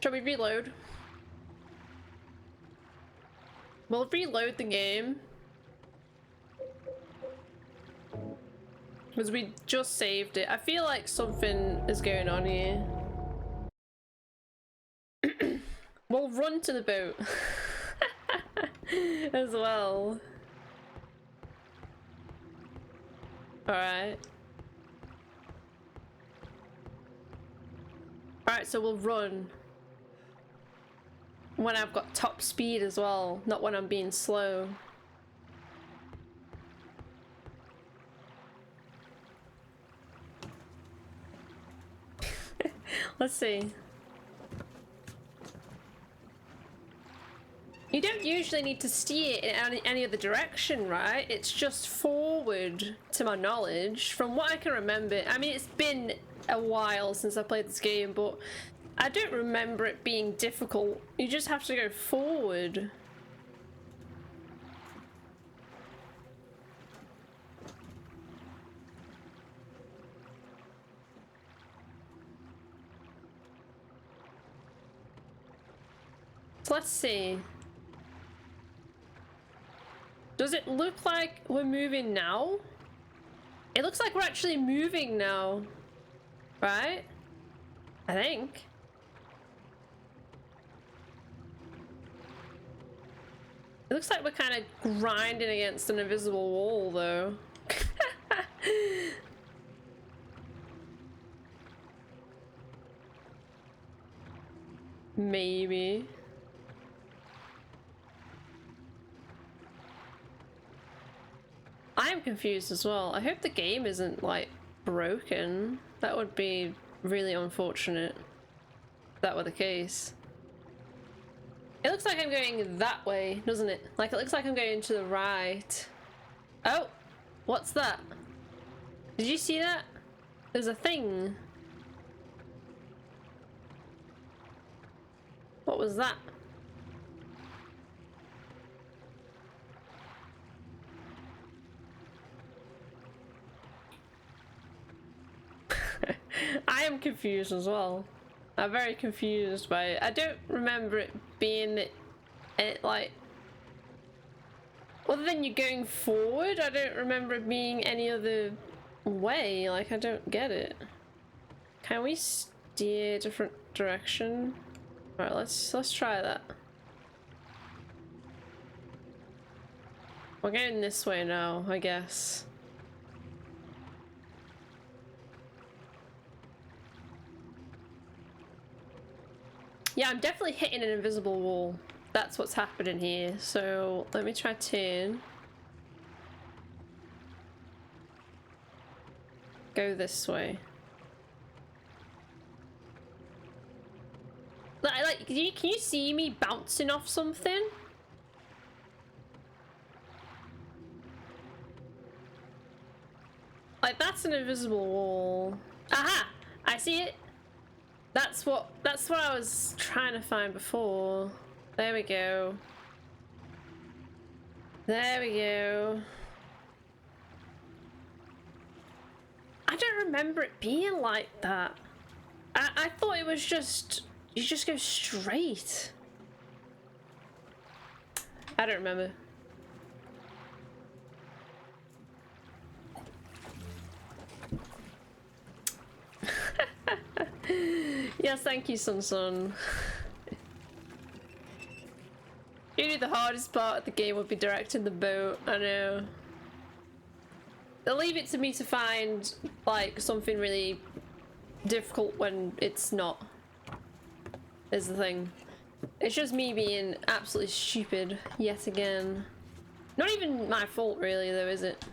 S3: Shall we reload? We'll reload the game. Because we just saved it. I feel like something is going on here. We'll run to the boat. As well. Alright. Alright, so we'll run. When I've got top speed as well, not when I'm being slow. Let's see. You don't usually need to steer in any other direction, right? It's just forward, to my knowledge, from what I can remember. I mean, it's been a while since I played this game, but I don't remember it being difficult. You just have to go forward. So let's see. Does it look like we're moving now? It looks like we're actually moving now. Right? I think. It looks like we're kind of grinding against an invisible wall, though. Maybe. I am confused as well. I hope the game isn't, like, broken. That would be really unfortunate if that were the case. It looks like I'm going that way, doesn't it? Like, it looks like I'm going to the right. Oh! What's that? Did you see that? There's a thing. What was that? I am confused as well. I'm very confused by it. I don't remember it being it like, other than you going forward, I don't remember it being any other way. Like, I don't get it. Can we steer a different direction? All right, let's try that. We're going this way now, I guess. Yeah, I'm definitely hitting an invisible wall. That's what's happening here. So let me try turn. Go this way. Like, can you see me bouncing off something? Like, that's an invisible wall. Aha! I see it. That's what I was trying to find before. There we go. There we go. I don't remember it being like that. I thought it was just, you just go straight. I don't remember. Yes, thank you, Sun. You knew the hardest part of the game would be directing the boat. I know. They'll leave it to me to find, like, something really difficult when it's not. Is the thing. It's just me being absolutely stupid yet again. Not even my fault, really, though, is it?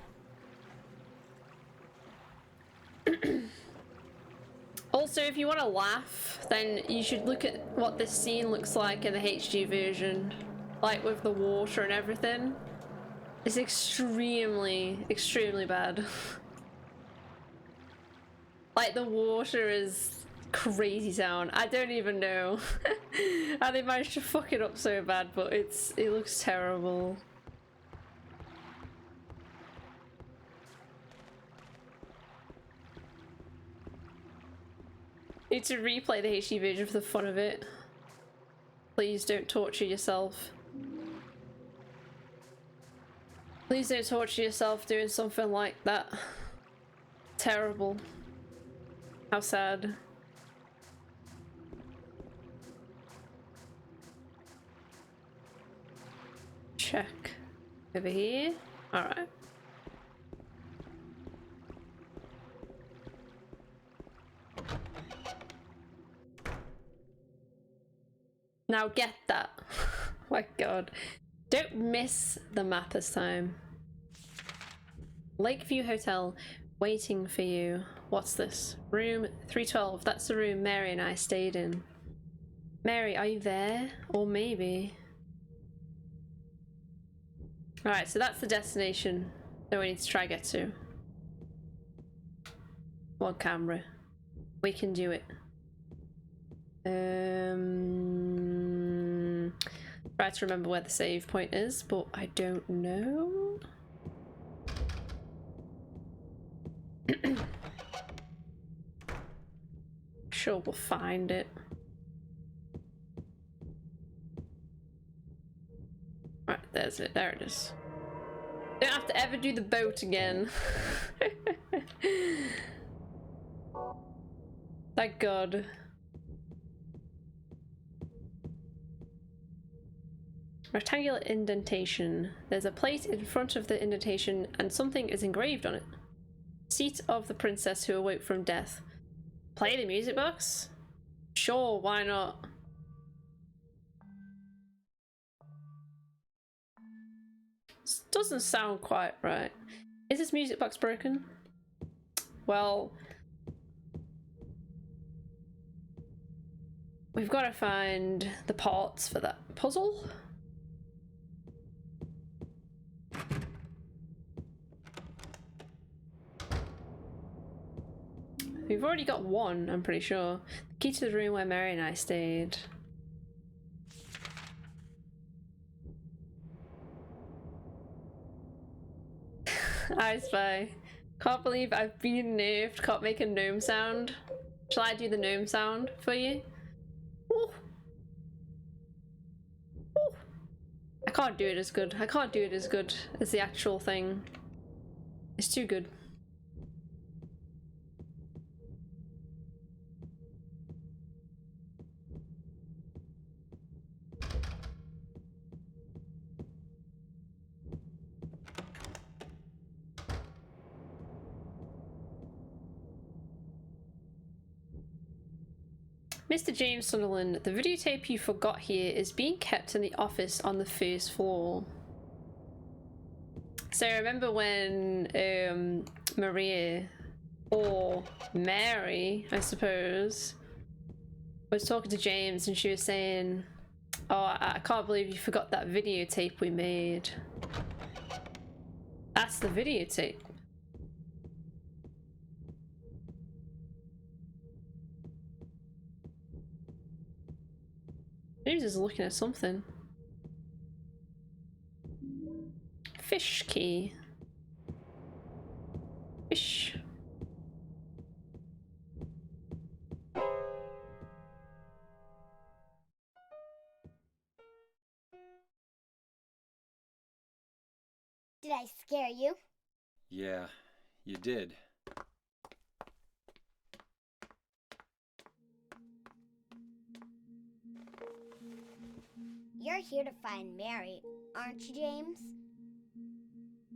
S3: Also, if you want to laugh, then you should look at what this scene looks like in the HD version. Like, with the water and everything. It's extremely, extremely bad. Like, the water is crazy sound. I don't even know how they managed to fuck it up so bad, but it looks terrible. Need to replay the HD version for the fun of it. Please don't torture yourself. Please don't torture yourself doing something like that. Terrible. How sad. Check. Over here. Alright. Now get that. My god. Don't miss the map this time. Lakeview Hotel, waiting for you. What's this? Room 312. That's the room Mary and I stayed in. Mary, are you there? Or maybe... Alright, so that's the destination that we need to try get to. Come on, camera. We can do it. Try to remember where the save point is, but I don't know. Sure, we'll find it. Right, there's it. There it is. Don't have to ever do the boat again. Thank God. Rectangular indentation. There's a plate in front of the indentation and something is engraved on it. Seat of the princess who awoke from death. Play the music box? Sure, why not? This doesn't sound quite right. Is this music box broken? Well, we've got to find the parts for that puzzle. We've already got one, I'm pretty sure. The key to the room where Mary and I stayed. I spy. Can't believe I've been nerfed. Can't make a gnome sound. Shall I do the gnome sound for you? Ooh. Ooh. I can't do it as good. I can't do it as good as the actual thing. It's too good. Mr. James Sunderland, the videotape you forgot here is being kept in the office on the first floor. So I remember when Maria, or Mary, I suppose, was talking to James and she was saying, oh, I can't believe you forgot that videotape we made. That's the videotape. James is looking at something. Fish key. Fish.
S6: Did I scare you?
S2: Yeah, you did.
S6: You're here to find Mary, aren't you, James?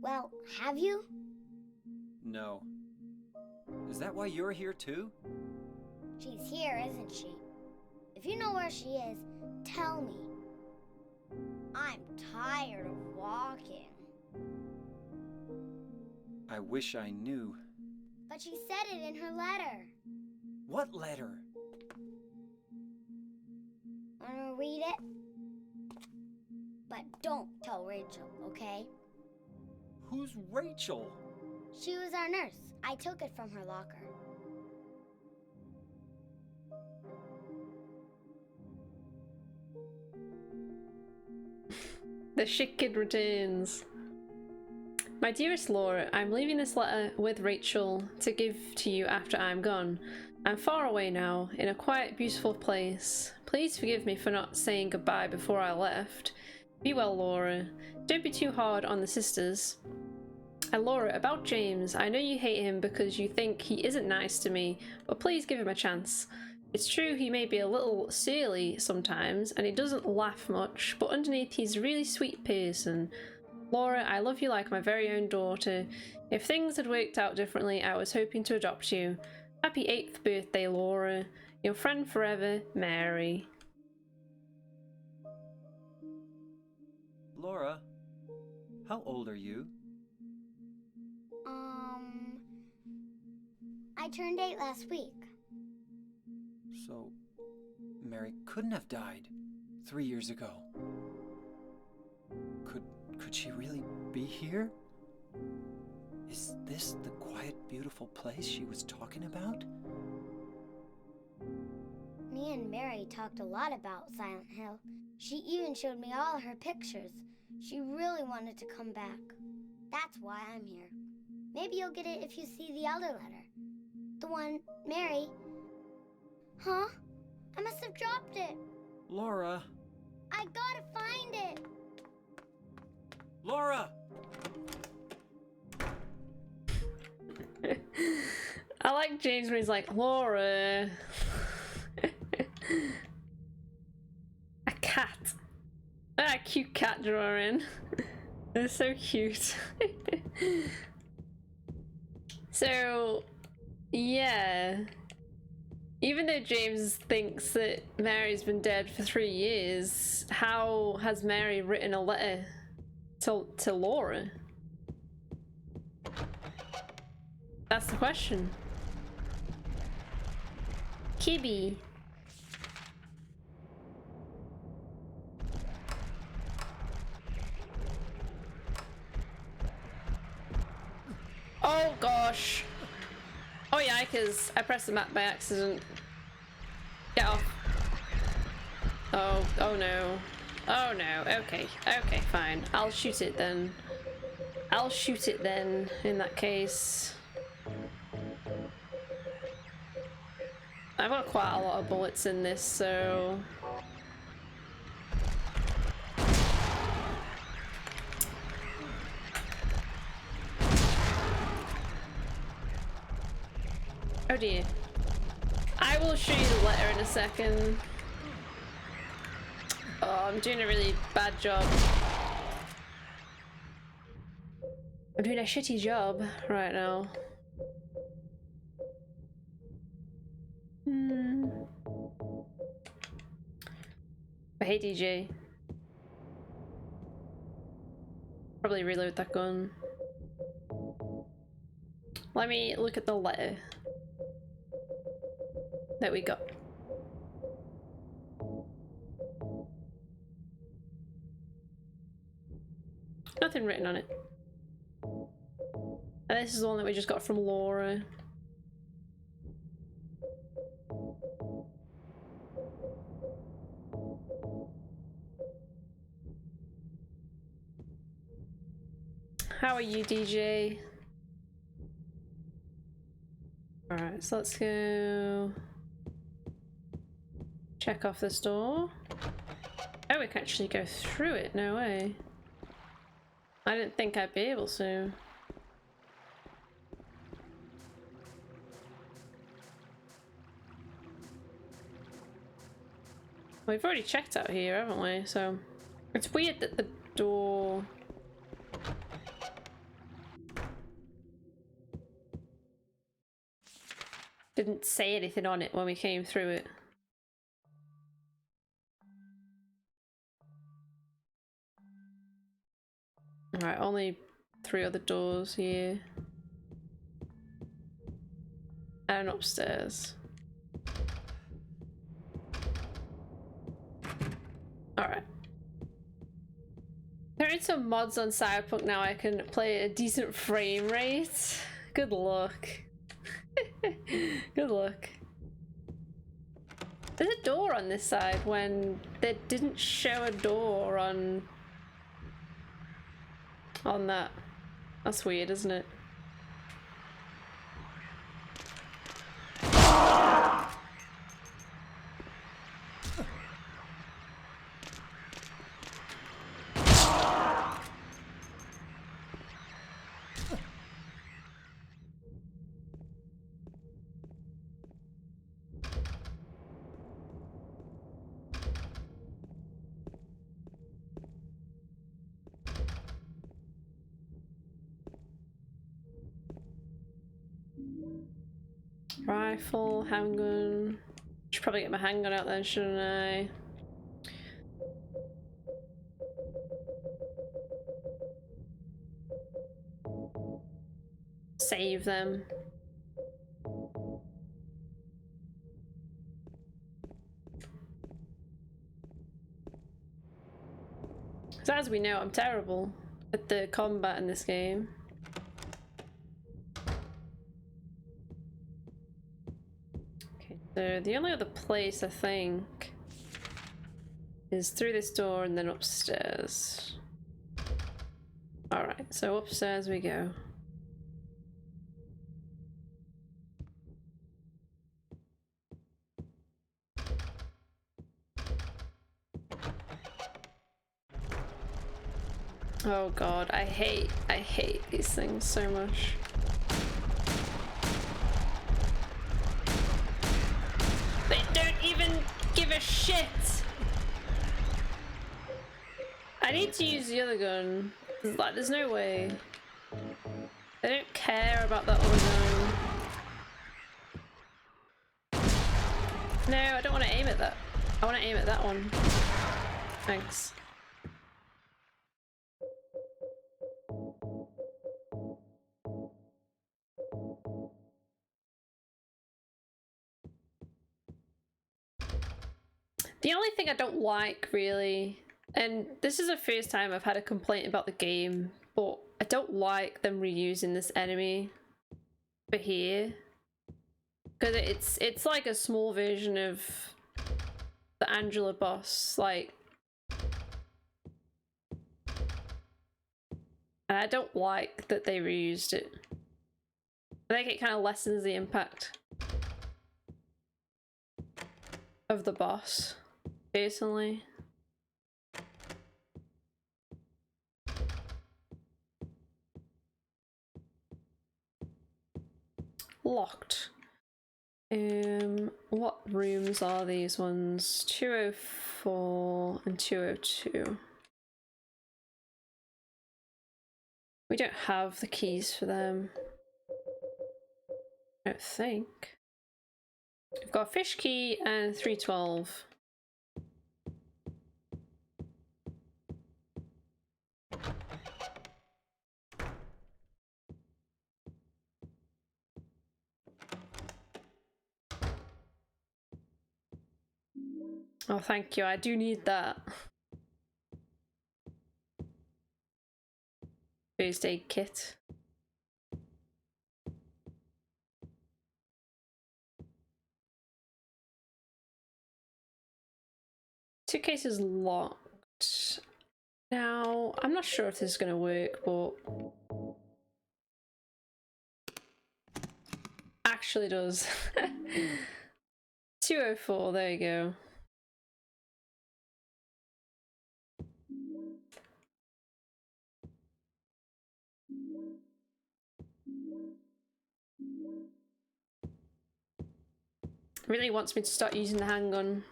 S6: Well, have you?
S2: No. Is that why you're here too?
S6: She's here, isn't she? If you know where she is, tell me. I'm tired of walking.
S2: I wish I knew.
S6: But she said it in her letter.
S2: What letter?
S6: Wanna read it? But don't tell Rachel, okay?
S2: Who's Rachel?
S6: She was our nurse. I took it from her locker.
S3: The shit kid returns. My dearest Laura, I'm leaving this letter with Rachel to give to you after I'm gone. I'm far away now, in a quiet, beautiful place. Please forgive me for not saying goodbye before I left. Be well, Laura. Don't be too hard on the sisters. And Laura, about James, I know you hate him because you think he isn't nice to me, but please give him a chance. It's true he may be a little surly sometimes, and he doesn't laugh much, but underneath he's a really sweet person. Laura, I love you like my very own daughter. If things had worked out differently, I was hoping to adopt you. Happy 8th birthday, Laura. Your friend forever, Mary.
S2: Laura, how old are you?
S6: I turned 8 last week.
S2: So, Mary couldn't have died 3 years ago. Could she really be here? Is this the quiet, beautiful place she was talking about?
S6: Me and Mary talked a lot about Silent Hill. She even showed me all her pictures. She really wanted to come back. That's why I'm here. Maybe you'll get it if you see the elder letter. The one Mary... Huh? I must have dropped it.
S2: Laura!
S6: I gotta find it.
S2: Laura!
S3: I like James when he's like, Laura. A cat. A cute cat drawing. They're so cute. So, yeah. Even though James thinks that Mary's been dead for 3 years, how has Mary written a letter to Laura? That's the question. Kibby. Oh gosh. Oh yeah, because I pressed the map by accident. Get off. Oh no. Oh no. Okay. Okay, fine. I'll shoot it then. I'll shoot it then, in that case. I've got quite a lot of bullets in this, so... Oh dear. I will show you the letter in a second. Oh, I'm doing a really bad job. I'm doing a shitty job right now. But hey DJ. Probably reload that gun. Let me look at the letter that we got. Nothing written on it. And this is the one that we just got from Laura. How are you, DJ? Alright, so let's go check off this door. Oh, we can actually go through it, no way. I didn't think I'd be able to. We've already checked out here, haven't we? So it's weird that the door... didn't say anything on it when we came through it. Alright, only 3 other doors here. And upstairs. Alright. There are some mods on Cyberpunk now I can play at a decent frame rate. Good luck. Good luck. There's a door on this side when they didn't show a door on that. That's weird, isn't it? Rifle, handgun. Should probably get my handgun out then, shouldn't I? save them. So as we know, I'm terrible at the combat in this game. Okay, so the only other place I think is through this door and then upstairs. Alright, so upstairs we go. Oh god, I hate these things so much. They don't even give a shit! I need to use the other gun. Like, there's no way. They don't care about that other gun. No, I don't want to aim at that. I want to aim at that one. Thanks. The only thing I don't like, really, and this is the first time I've had a complaint about the game, but I don't like them reusing this enemy for here. Because it's like a small version of the Angela boss, like... And I don't like that they reused it. I think it kind of lessens the impact of the boss, personally. Locked. What rooms are these ones? 204 and 202. We don't have the keys for them. I don't think. We've got a fish key and 312. Oh, thank you. I do need that. First aid kit. Suitcase is locked. Now, I'm not sure if this is going to work, but... Actually does. 204, there you go. Really wants me to start using the handgun.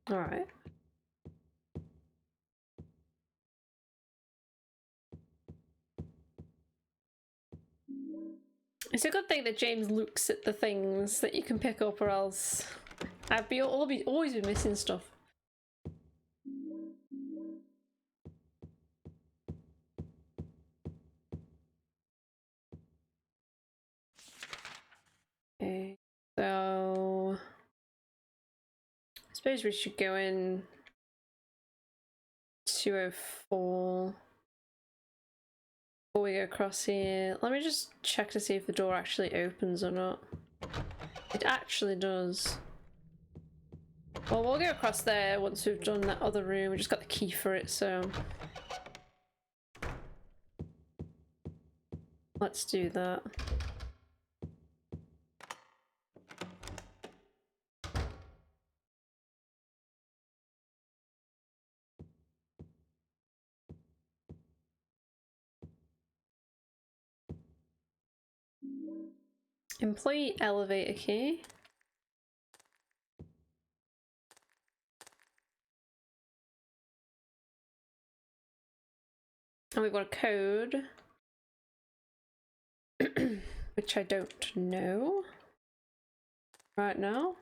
S3: All right. It's a good thing that James looks at the things that you can pick up, or else I'd be always be missing stuff. Okay, so I suppose we should go in 204 before we go across here. Let me just check to see if the door actually opens or not. It actually does. Well, we'll go across there once we've done that other room. We just got the key for it, so let's do that. Employee elevator key. And we've got a code. Which I don't know right now.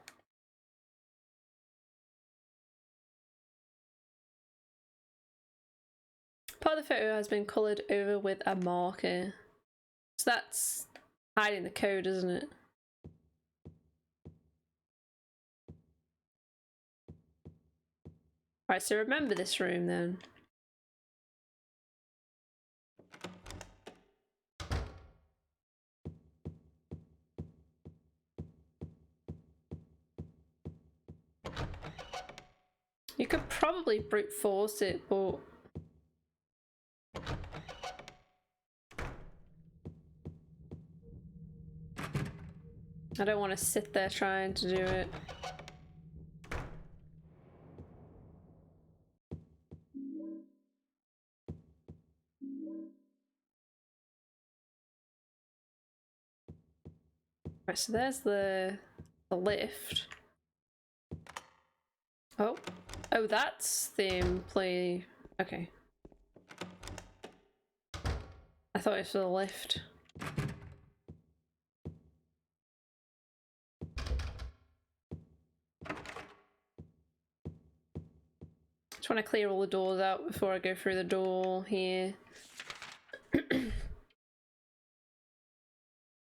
S3: Part of the photo has been coloured over with a marker. So that's hiding the code, isn't it? Right, so remember this room then. You could probably brute force it, but I don't want to sit there trying to do it. Right, so there's the lift. Oh. Oh, that's the employee. Okay. I thought it was for the lift. Just want to clear all the doors out before I go through the door here.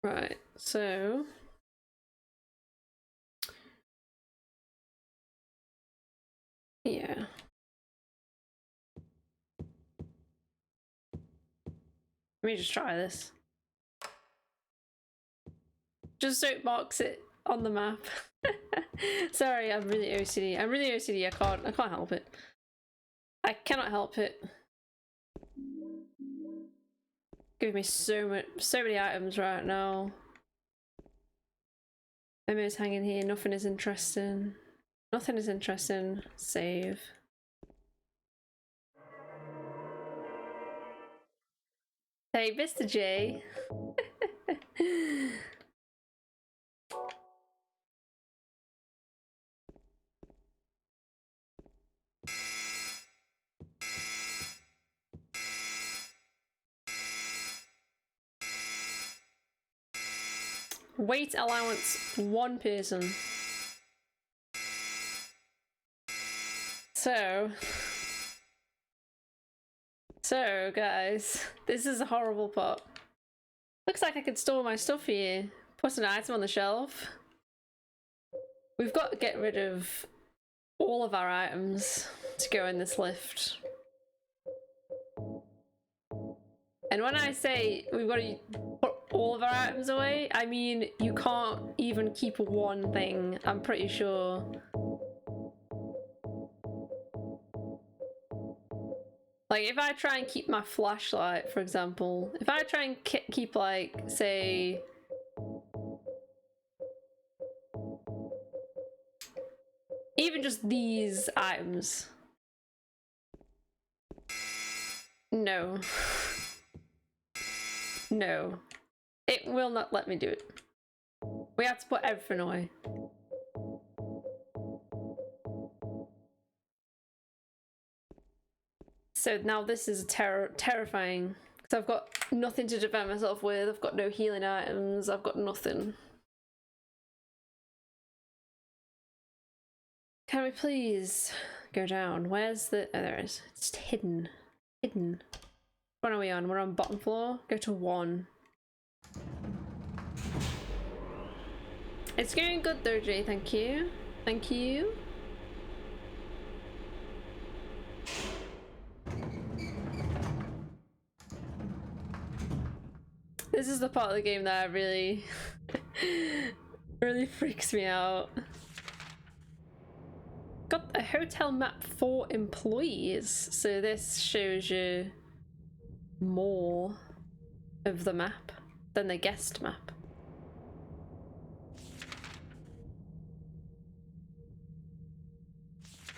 S3: Right, so yeah. Let me just try this. Just don't box it on the map. Sorry, I'm really OCD. I'm really OCD. I can't help it. I cannot help it. Give me so many items right now. Memo's hanging here. Nothing is interesting. Nothing is interesting. Save. Hey, Mr. J. Weight allowance, 1 person. So guys, this is a horrible part. Looks like I could store my stuff here. Put an item on the shelf. We've got to get rid of all of our items to go in this lift. And when I say we've got to put all of our items away, I mean you can't even keep one thing, I'm pretty sure. Like, if I try and keep my flashlight, for example, if I try and keep, like, say... even just these items. No. No. It will not let me do it. We have to put everything away. So now this is terrifying. Because I've got nothing to defend myself with, I've got no healing items, I've got nothing. Can we please go down? Where's the... oh, there it is. It's hidden. Hidden. What are we on? We're on bottom floor. Go to 1. It's going good though, Jay. Thank you. Thank you. This is the part of the game that really really freaks me out. Got a hotel map for employees, so this shows you more of the map than the guest map.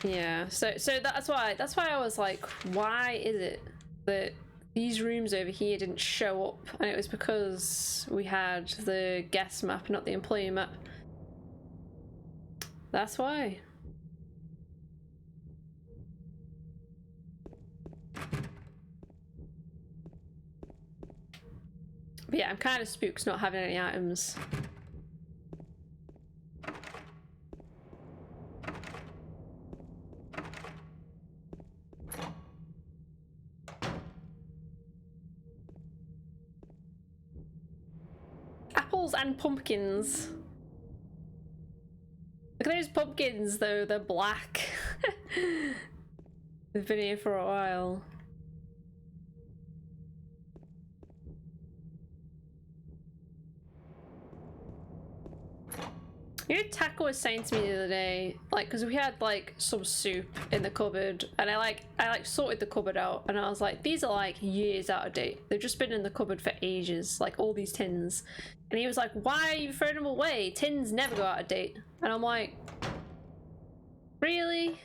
S3: Yeah, so that's why I was like, why is it that these rooms over here didn't show up, and it was because we had the guest map, not the employee map. That's why. But yeah, I'm kind of spooked not having any items. Apples and pumpkins. Look at those pumpkins though, they're black. They've been here for a while. You know, Taco was saying to me the other day, like, because we had like some soup in the cupboard, and I sorted the cupboard out, and I was like, these are like years out of date. They've just been in the cupboard for ages, like all these tins. And he was like, why are you throwing them away? Tins never go out of date. And I'm like, really?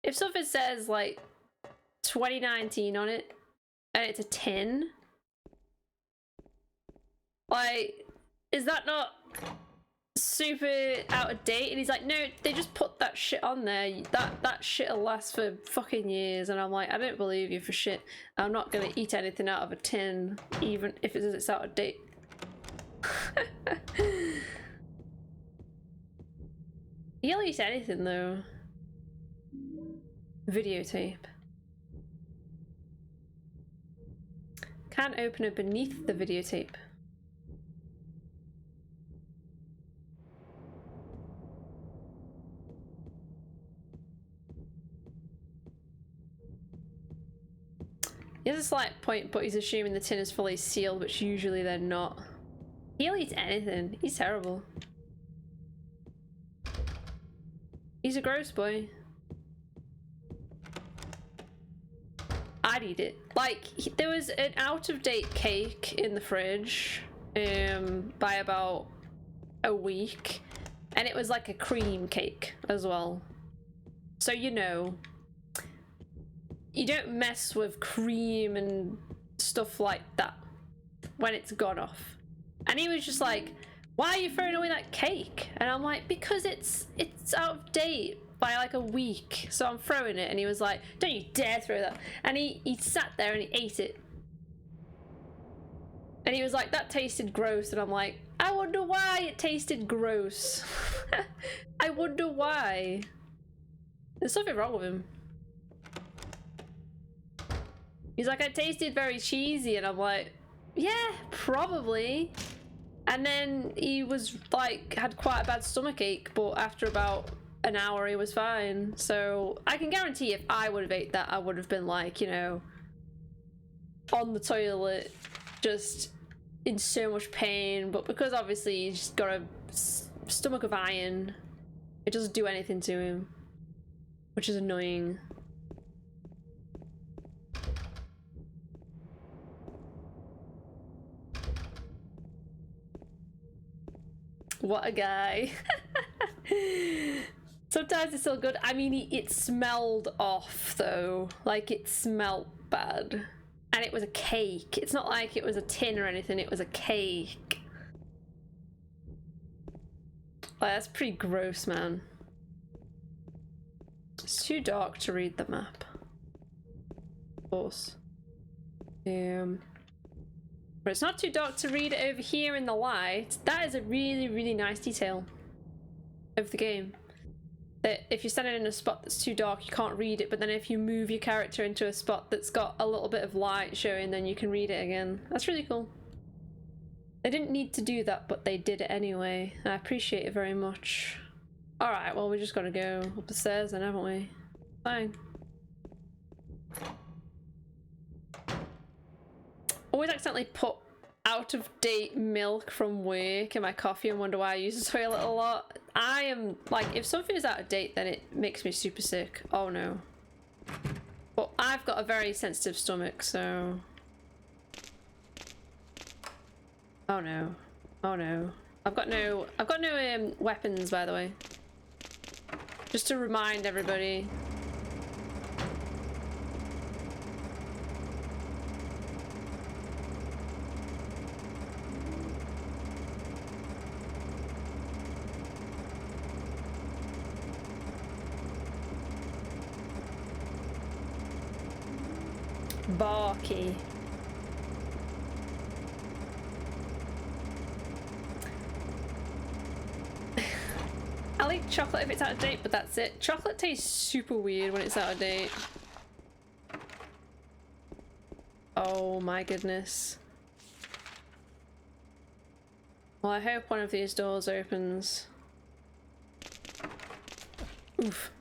S3: If something says like 2019 on it, and it's a tin, like, is that not super out of date? And he's like, no, they just put that shit on there, that shit'll last for fucking years. And I'm like, I don't believe you for shit. I'm not gonna eat anything out of a tin even if it says it's out of date. He'll eat anything though. Videotape. Can't open it beneath the videotape. He has a slight point, but he's assuming the tin is fully sealed, which usually they're not. He'll eat anything. He's terrible. He's a gross boy. I'd eat it. Like, there was an out-of-date cake in the fridge by about a week, and it was like a cream cake as well. So you know, you don't mess with cream and stuff like that when it's gone off. And he was just like, why are you throwing away that cake? And I'm like, because it's out of date by like a week, so I'm throwing it. And he was like, don't you dare throw that. And he sat there and he ate it. And he was like, that tasted gross. And I'm like, I wonder why it tasted gross. I wonder why. There's something wrong with him. He's like, I tasted very cheesy. And I'm like, yeah, probably. And then he was like, had quite a bad stomachache, but after about an hour he was fine. So I can guarantee if I would have ate that, I would have been like, you know, on the toilet, just in so much pain. But because obviously he's just got a stomach of iron, it doesn't do anything to him, which is annoying. What a guy. Sometimes it's still good. I mean, it smelled off though. Like, it smelled bad. And it was a cake. It's not like it was a tin or anything, it was a cake. Like, that's pretty gross, man. It's too dark to read the map. Of course. But it's not too dark to read it over here in the light. That is a really, really nice detail of the game. That if you're standing in a spot that's too dark, you can't read it, but then if you move your character into a spot that's got a little bit of light showing, then you can read it again. That's really cool. They didn't need to do that, but they did it anyway. I appreciate it very much. Alright, well, we just gotta go up the stairs then, haven't we? Fine. Always accidentally put out-of-date milk from work in my coffee and wonder why I use the toilet a lot. I am like, if something is out of date, then it makes me super sick. Oh no. But I've got a very sensitive stomach, so... Oh no. Oh no. I've got no weapons, by the way. Just to remind everybody. Barky. I like chocolate if it's out of date, but that's it. Chocolate tastes super weird when it's out of date. Oh my goodness. Well, I hope one of these doors opens. Oof.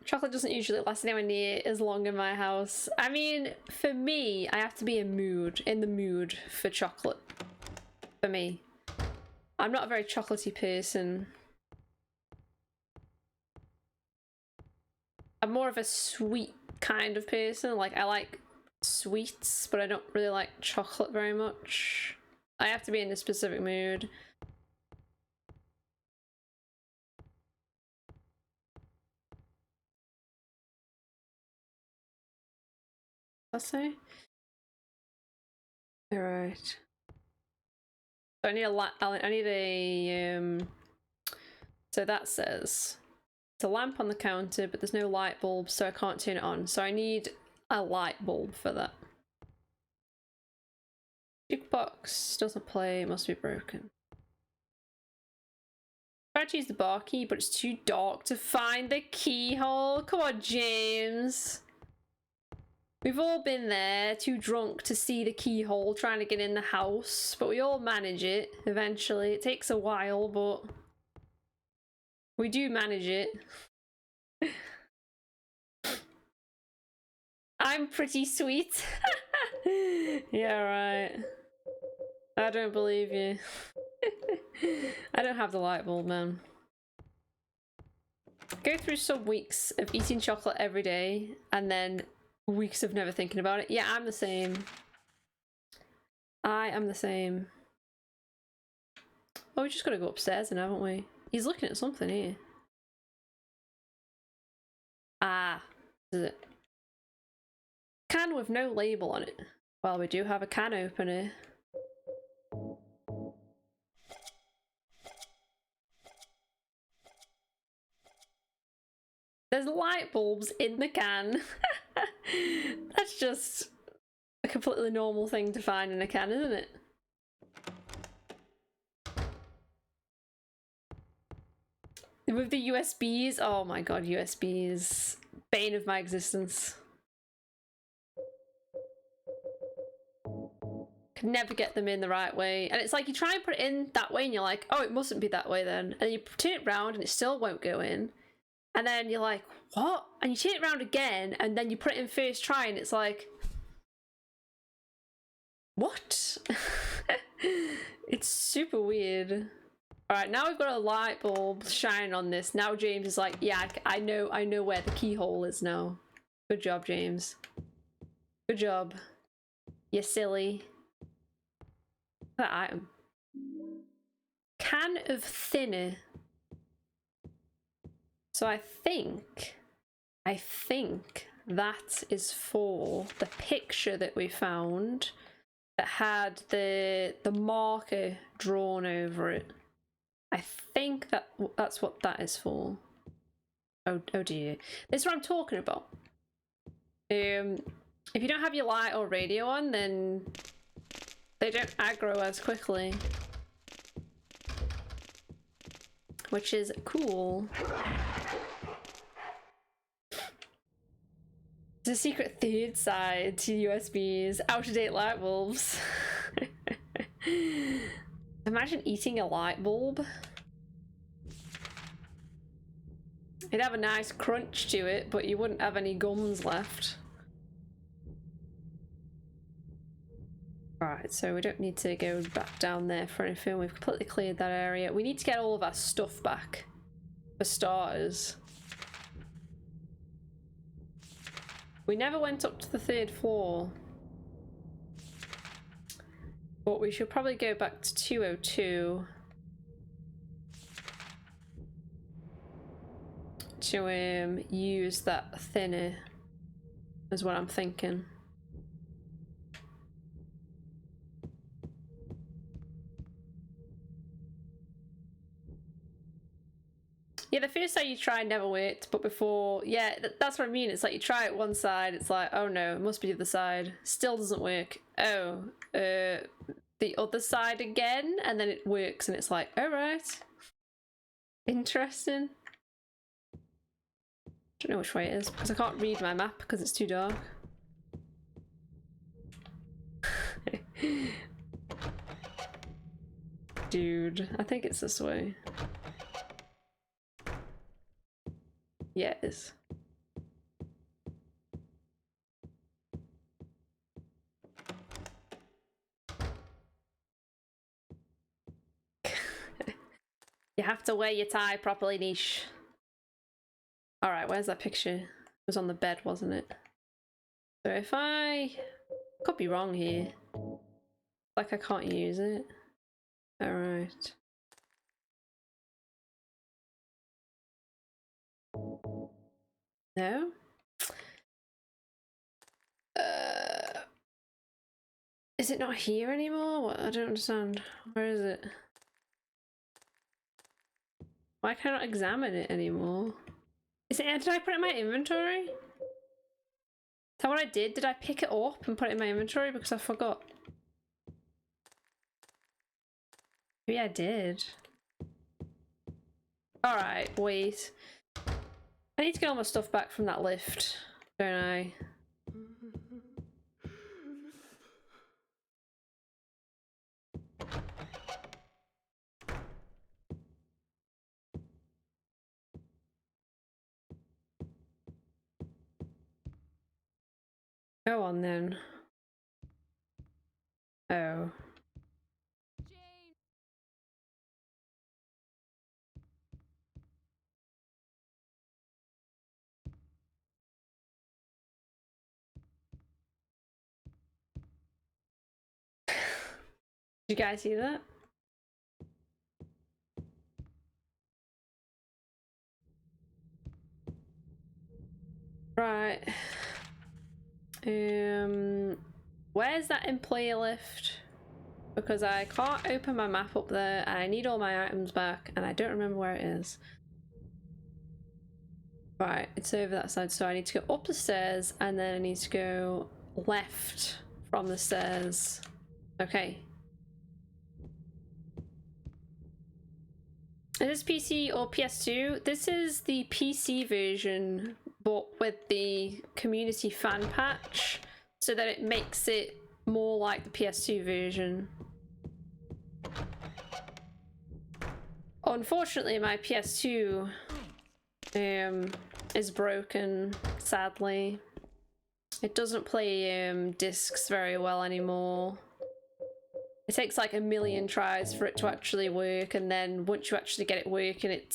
S3: Chocolate doesn't usually last anywhere near as long in my house. I mean, for me, I have to be in the mood for chocolate. For me. I'm not a very chocolatey person. I'm more of a sweet kind of person. Like, I like sweets, but I don't really like chocolate very much. I have to be in a specific mood. I'll say. Alright. So I need so that says it's a lamp on the counter, but there's no light bulb, so I can't turn it on. So I need a light bulb for that. Jukebox doesn't play, it must be broken. I tried to use the bar key, but it's too dark to find the keyhole. Come on, James. We've all been there, too drunk to see the keyhole, trying to get in the house, but we all manage it eventually. It takes a while, but we do manage it. I'm pretty sweet. Yeah, right. I don't believe you. I don't have the light bulb, man. Go through some weeks of eating chocolate every day, and then weeks of never thinking about it. Yeah, I'm the same. I am the same. Oh, we just gotta go upstairs then, haven't we? He's looking at something here. Ah, this is it. Can with no label on it. Well, we do have a can opener. There's light bulbs in the can. That's just a completely normal thing to find in a can, isn't it? With the USBs, oh my god, USBs. Bane of my existence. Could never get them in the right way. And it's like you try and put it in that way and you're like, oh, it mustn't be that way then. And you turn it round and it still won't go in. And then you're like, what? And you turn it round again and then you put it in first try and it's like, what? It's super weird. Alright, now we've got a light bulb shining on this. Now James is like, yeah, I know where the keyhole is now. Good job, James. Good job. You silly. That item. Can of thinner. So I think that is for the picture that we found that had the marker drawn over it. I think that's what that is for. Oh dear. This is what I'm talking about. If you don't have your light or radio on, then they don't aggro as quickly. Which is cool. There's a secret third side to USBs. Out-of-date light bulbs. Imagine eating a light bulb. It'd have a nice crunch to it, but you wouldn't have any gums left. Right, so we don't need to go back down there for anything. We've completely cleared that area. We need to get all of our stuff back, for starters. We never went up to the 3rd floor. But we should probably go back to 202. To use that thinner. is what I'm thinking. Yeah, the first time you try never worked, but before, yeah, that's what I mean. It's like you try it one side, it's like, oh no, it must be the other side. Still doesn't work. Oh, the other side again, and then it works, and it's like, all right, interesting. Don't know which way it is because I can't read my map because it's too dark. Dude, I think it's this way. Yeah, it is. You have to wear your tie properly, niche. Alright, where's that picture? It was on the bed, wasn't it? So if I... Could be wrong here. Like I can't use it. Alright. No? Is it not here anymore? What? I don't understand. Where is it? Why can I not examine it anymore? Is it? Did I put it in my inventory? Is that what I did? Did I pick it up and put it in my inventory because I forgot? Maybe I did. Alright, wait. I need to get all my stuff back from that lift, don't I? Go on then. Oh. Did you guys see that? Right. Where's that employee lift? Because I can't open my map up there and I need all my items back and I don't remember where it is. Right, it's over that side, so I need to go up the stairs and then I need to go left from the stairs. Okay. Is this PC or PS2? This is the PC version, but with the community fan patch, so that it makes it more like the PS2 version. Unfortunately, my PS2 is broken, sadly. It doesn't play discs very well anymore. It takes like a million tries for it to actually work, and then once you actually get it working, it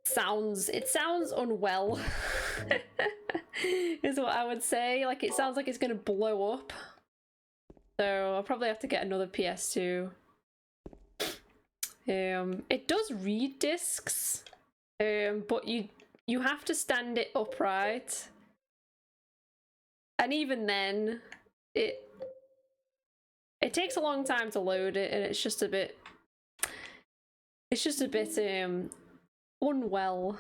S3: sounds unwell. Is what I would say. Like, it sounds like it's gonna blow up. So I'll probably have to get another PS2. It does read discs, but you have to stand it upright, and even then, it takes a long time to load it, and it's just a bit unwell.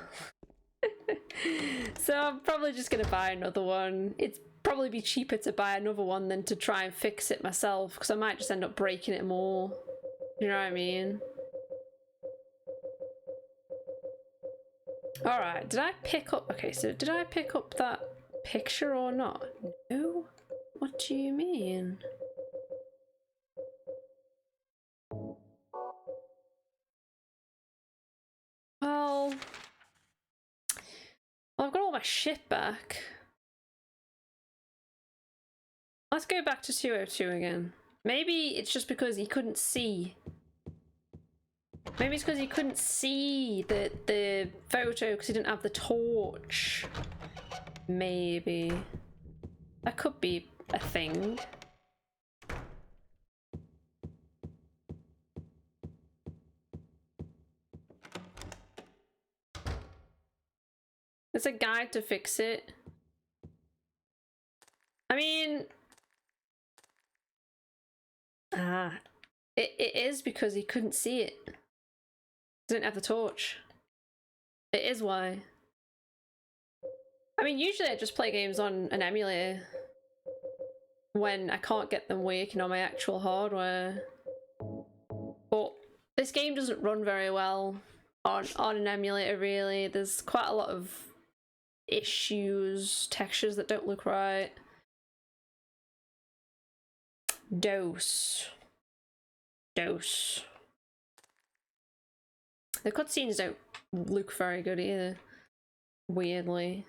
S3: So I'm probably just gonna buy another one. It'd probably be cheaper to buy another one than to try and fix it myself, because I might just end up breaking it more. You know what I mean? Alright, did I pick up... Okay, so did I pick up that picture or not? No? What do you mean? Well, I've got all my shit back. Let's go back to 202 again. Maybe it's just because he couldn't see. Maybe it's because he couldn't see the photo because he didn't have the torch. Maybe. That could be a thing. There's a guide to fix it. I mean... It is because he couldn't see it. He didn't have the torch. It is why. I mean, usually I just play games on an emulator when I can't get them working on my actual hardware. But this game doesn't run very well on an emulator, really. There's quite a lot of issues, textures that don't look right. Dose. The cutscenes don't look very good either, weirdly.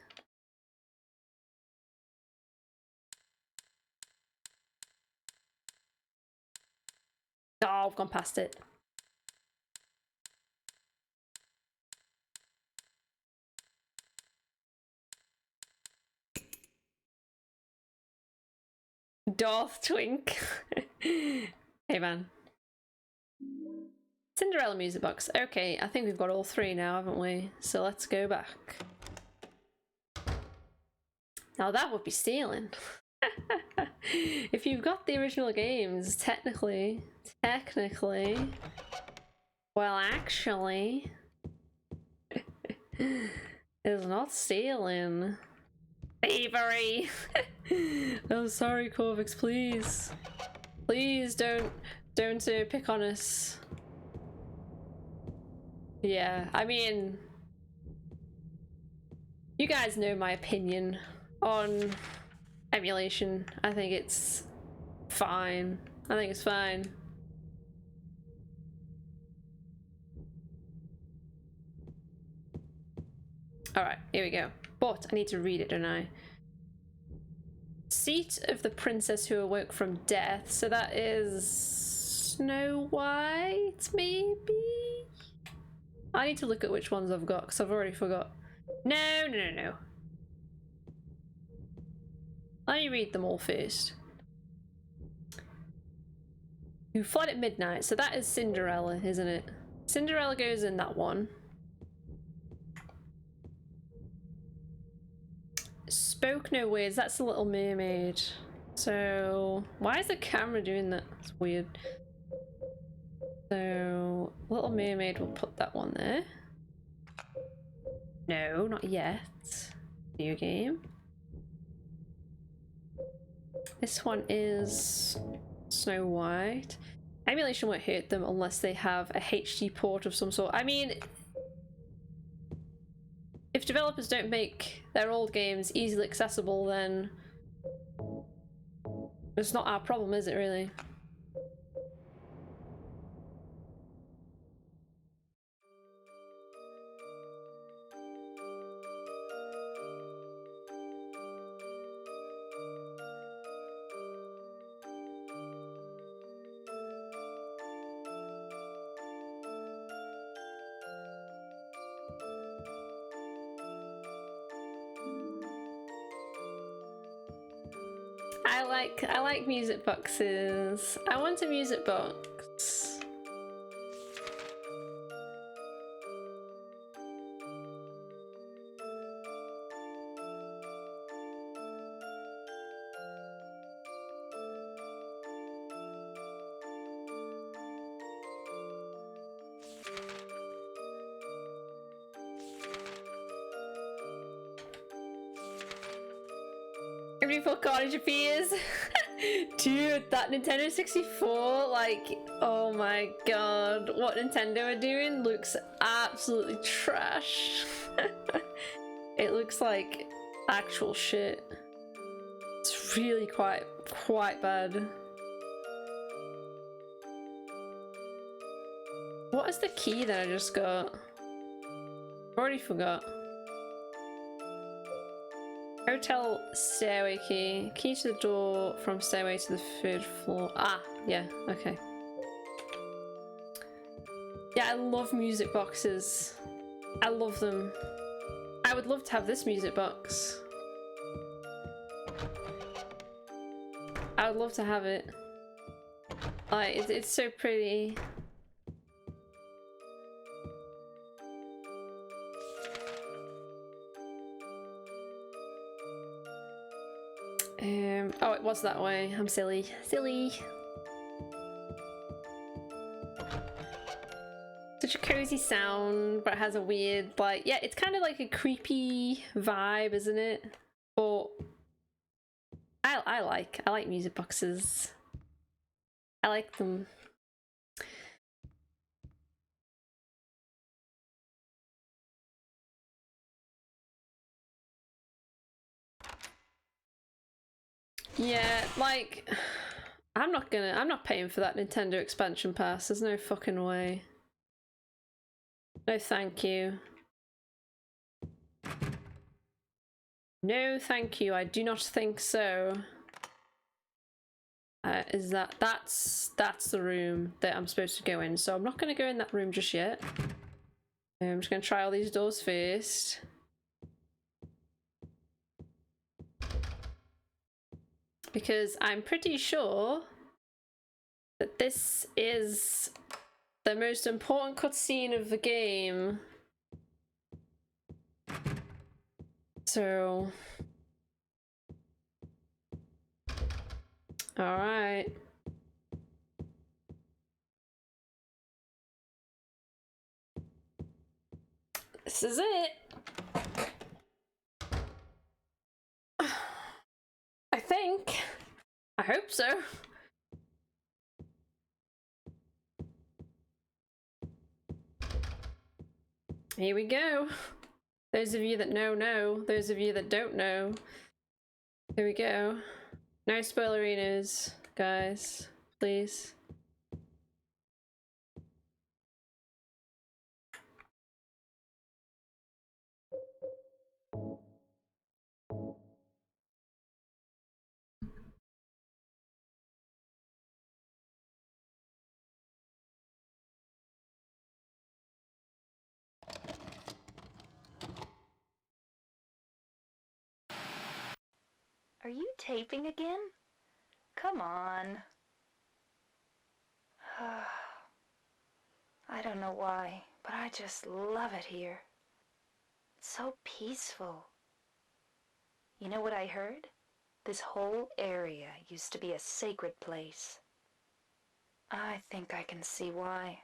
S3: Oh, I've gone past it. Darth Twink. Hey man. Cinderella music box. Okay, I think we've got all three now, haven't we? So let's go back. Now that would be stealing. If you've got the original games, technically, well, actually, it's not stealing. Thievery. Oh, sorry, Corvix, please. Please don't pick on us. Yeah, I mean, you guys know my opinion on emulation. I think it's fine. I think it's fine. Alright, here we go. But I need to read it, don't I? Seat of the princess who awoke from death. So that is Snow White, maybe? I need to look at which ones I've got because I've already forgot. No. Let me read them all first. Who fled at midnight. So that is Cinderella, isn't it? Cinderella goes in that one. Spoke no words. That's the Little Mermaid. So why is the camera doing that? It's weird. So Little Mermaid, will put that one there. No, not yet. New game. This one is Snow White. Emulation won't hurt them unless they have a HD port of some sort. I mean, if developers don't make their old games easily accessible, then it's not our problem, is it really? I like music boxes. I want a music box. Beautiful Cottage appears. Dude, that Nintendo 64, like, oh my god, what Nintendo are doing looks absolutely trash. It looks like actual shit. It's really quite bad. What is the key that I just got? Already forgot. Hotel stairway key. Key to the door from stairway to the 3rd floor. Ah, yeah, okay. Yeah, I love music boxes. I love them. I would love to have this music box. I would love to have it. Like, it's so pretty. Oh, it was that way. I'm silly. Silly. Such a cozy sound, but it has a weird, like, yeah, it's kind of like a creepy vibe, isn't it? But I like music boxes. I like them. Yeah, like, I'm not paying for that Nintendo expansion pass. There's no fucking way. No thank you. No thank you, I do not think so. Is that's the room that I'm supposed to go in, so I'm not going to go in that room just yet. I'm just going to try all these doors first. Because I'm pretty sure that this is the most important cutscene of the game. So... Alright. This is it. I think. I hope so. Here we go. Those of you that know. Those of you that don't know. Here we go. No spoilerinos, guys. Please.
S1: Are you taping again? Come on. I don't know why, but I just love it here. It's so peaceful. You know what I heard? This whole area used to be a sacred place. I think I can see why.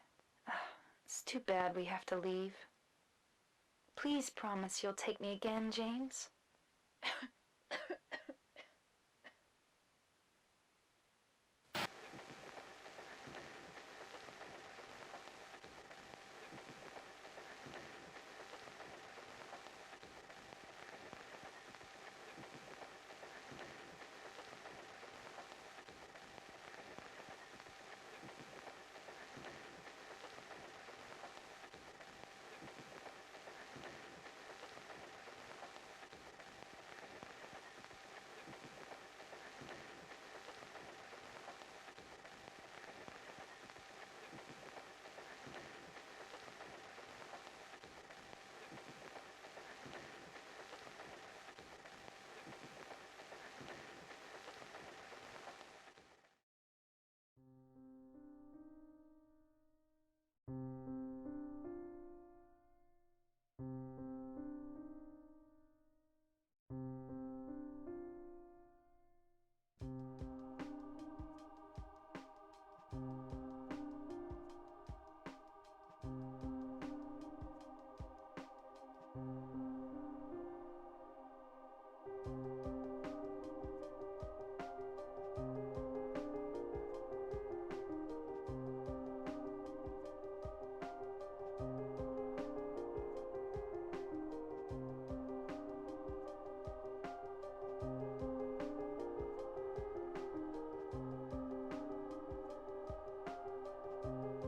S1: It's too bad we have to leave. Please promise you'll take me again, James.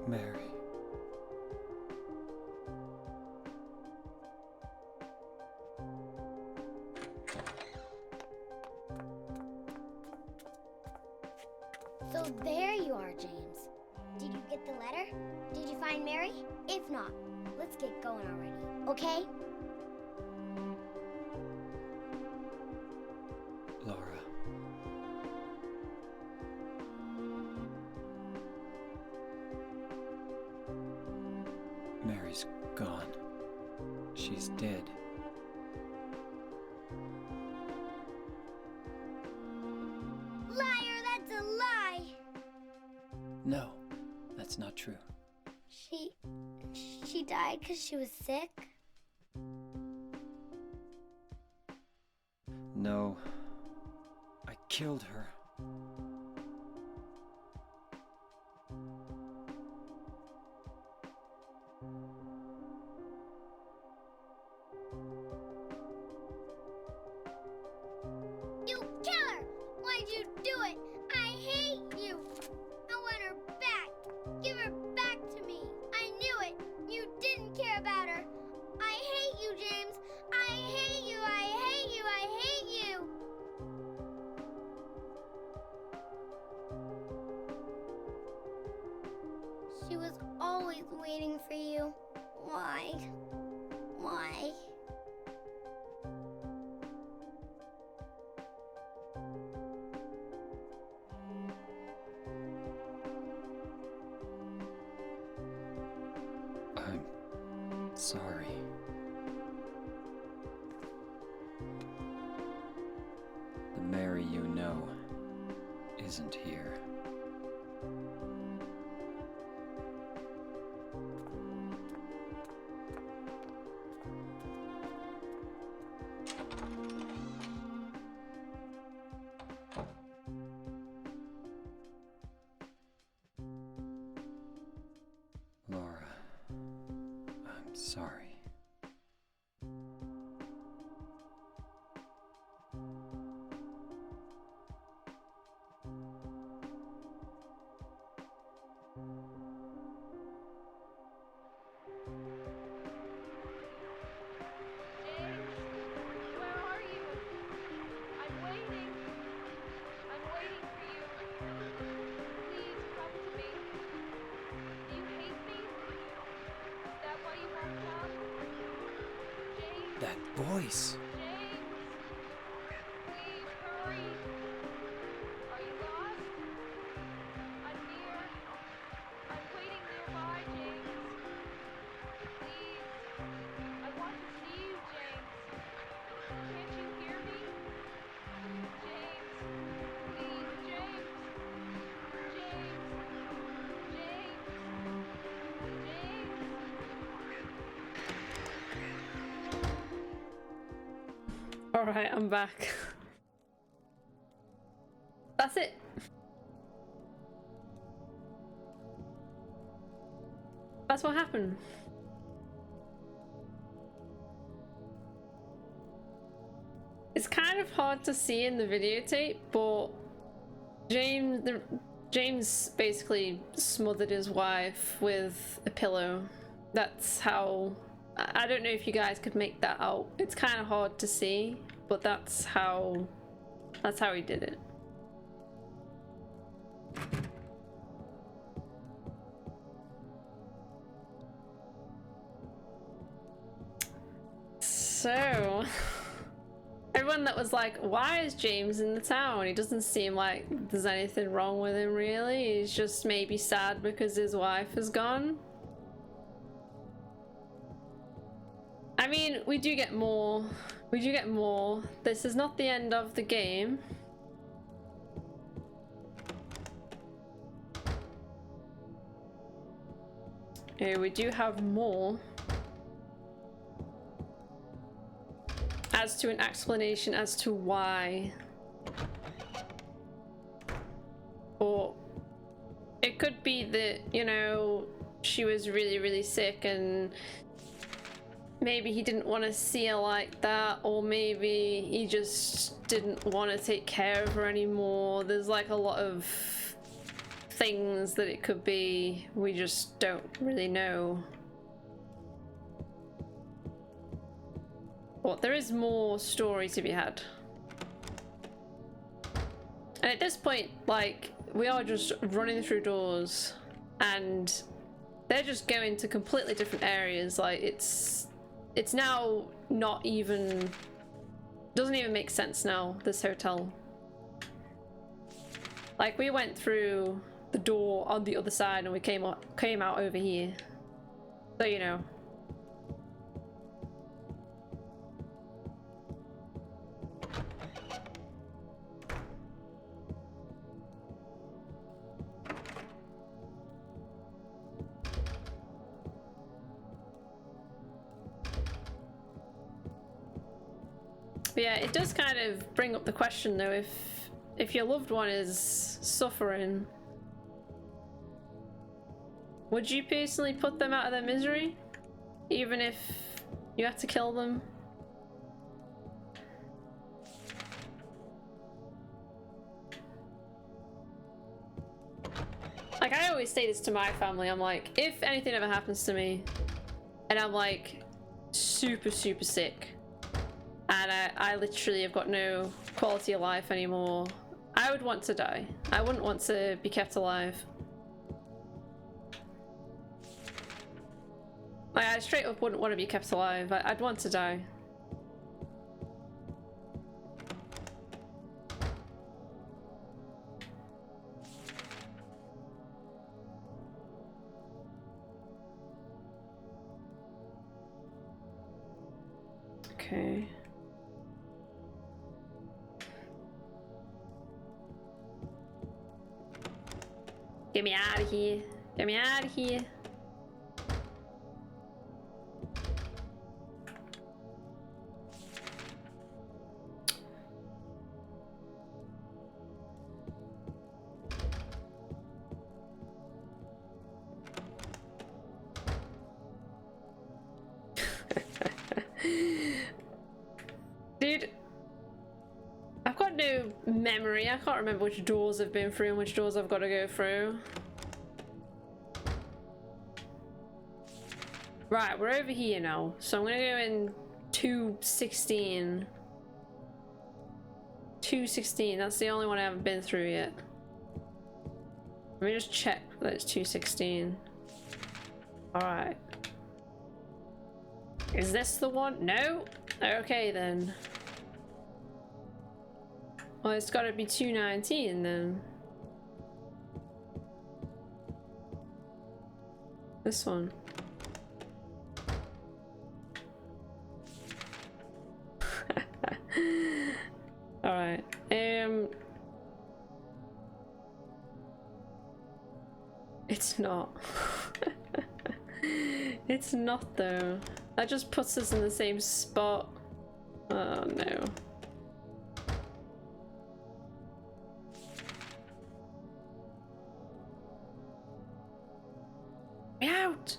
S2: Mary.
S6: So there you are, James. Did you get the letter? Did you find Mary? If not, let's get going already, okay?
S2: Laura. Mary's gone. She's dead. No, that's not true.
S6: She died because she was sick?
S2: No, I killed her.
S6: You killer! Why'd you do it? I hate you! I want her back! Give her back to me! I knew it! You didn't care about her! I hate you, James! I hate you! I hate you! I hate you! She was always waiting for you. Why? Why?
S2: I'm sorry. The Mary you know isn't here. Laura, I'm sorry.
S1: Where are you? I'm waiting. I'm waiting for you. Please come to me. Do you hate me? Is that why you won't come? James?
S2: That voice!
S1: James? Please hurry. Are you lost? I'm near. I'm waiting nearby, James. Please. I want to see you, James. Can't you hear me? James. Please, James. James. James. James.
S3: Alright, I'm back. That's it. That's what happened. It's kind of hard to see in the videotape, but James basically smothered his wife with a pillow. That's how... I don't know if you guys could make that out. It's kind of hard to see, but that's how he did it. So, everyone that was like, why is James in the town? He doesn't seem like there's anything wrong with him, really. He's just maybe sad because his wife is gone. I mean, we do get more. We do get more. This is not the end of the game. Okay, we do have more. As to an explanation as to why. Or it could be that, you know, she was really, really sick and maybe he didn't want to see her like that, or maybe he just didn't want to take care of her anymore. There's like a lot of things that it could be. We just don't really know. But there is more story to be had. And at this point, like, we are just running through doors and they're just going to completely different areas. Like, it's now not even, doesn't even make sense now, this hotel. Like, we went through the door on the other side and we came out over here. So, you know. But yeah, it does kind of bring up the question though, if your loved one is suffering, would you personally put them out of their misery? Even if you had to kill them? Like, I always say this to my family, I'm like, if anything ever happens to me, and I'm like, super sick, and I literally have got no quality of life anymore, I would want to die. I wouldn't want to be kept alive. Like, I straight up wouldn't want to be kept alive. I'd want to die. Okay. Get me out of here. Get me out of here. Dude, I've got no memory. I can't remember which doors I've been through and which doors I've got to go through. Right, we're over here now. So I'm gonna go in 216. 216, that's the only one I haven't been through yet. Let me just check that it's 216. Alright. Is this the one? No? Okay then. Well, it's gotta be 219 then. This one. Alright. It's not. It's not though. That just puts us in the same spot. Oh no. Get out!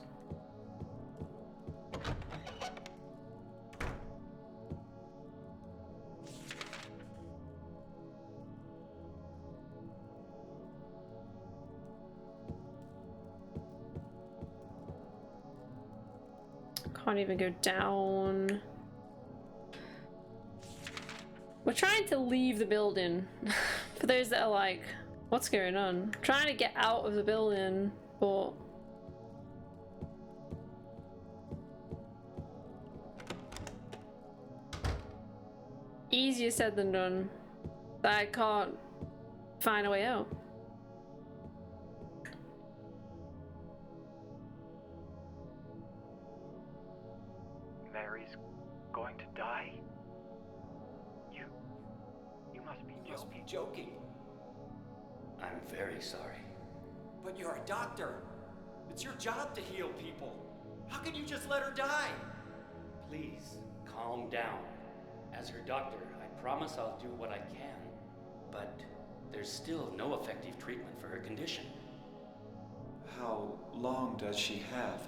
S3: Can't even go down. We're trying to leave the building. For those that are like, what's going on? Trying to get out of the building, but easier said than done. I can't find a way out.
S7: Mary's going to die? You must be
S2: You must be
S7: joking.
S2: joking.
S8: I'm very sorry.
S2: But you're a doctor. It's your job to heal people. How can you just let her die?
S8: Please, calm down. As her doctor, I promise I'll do what I can. But there's still no effective treatment for her condition.
S9: How long does she have?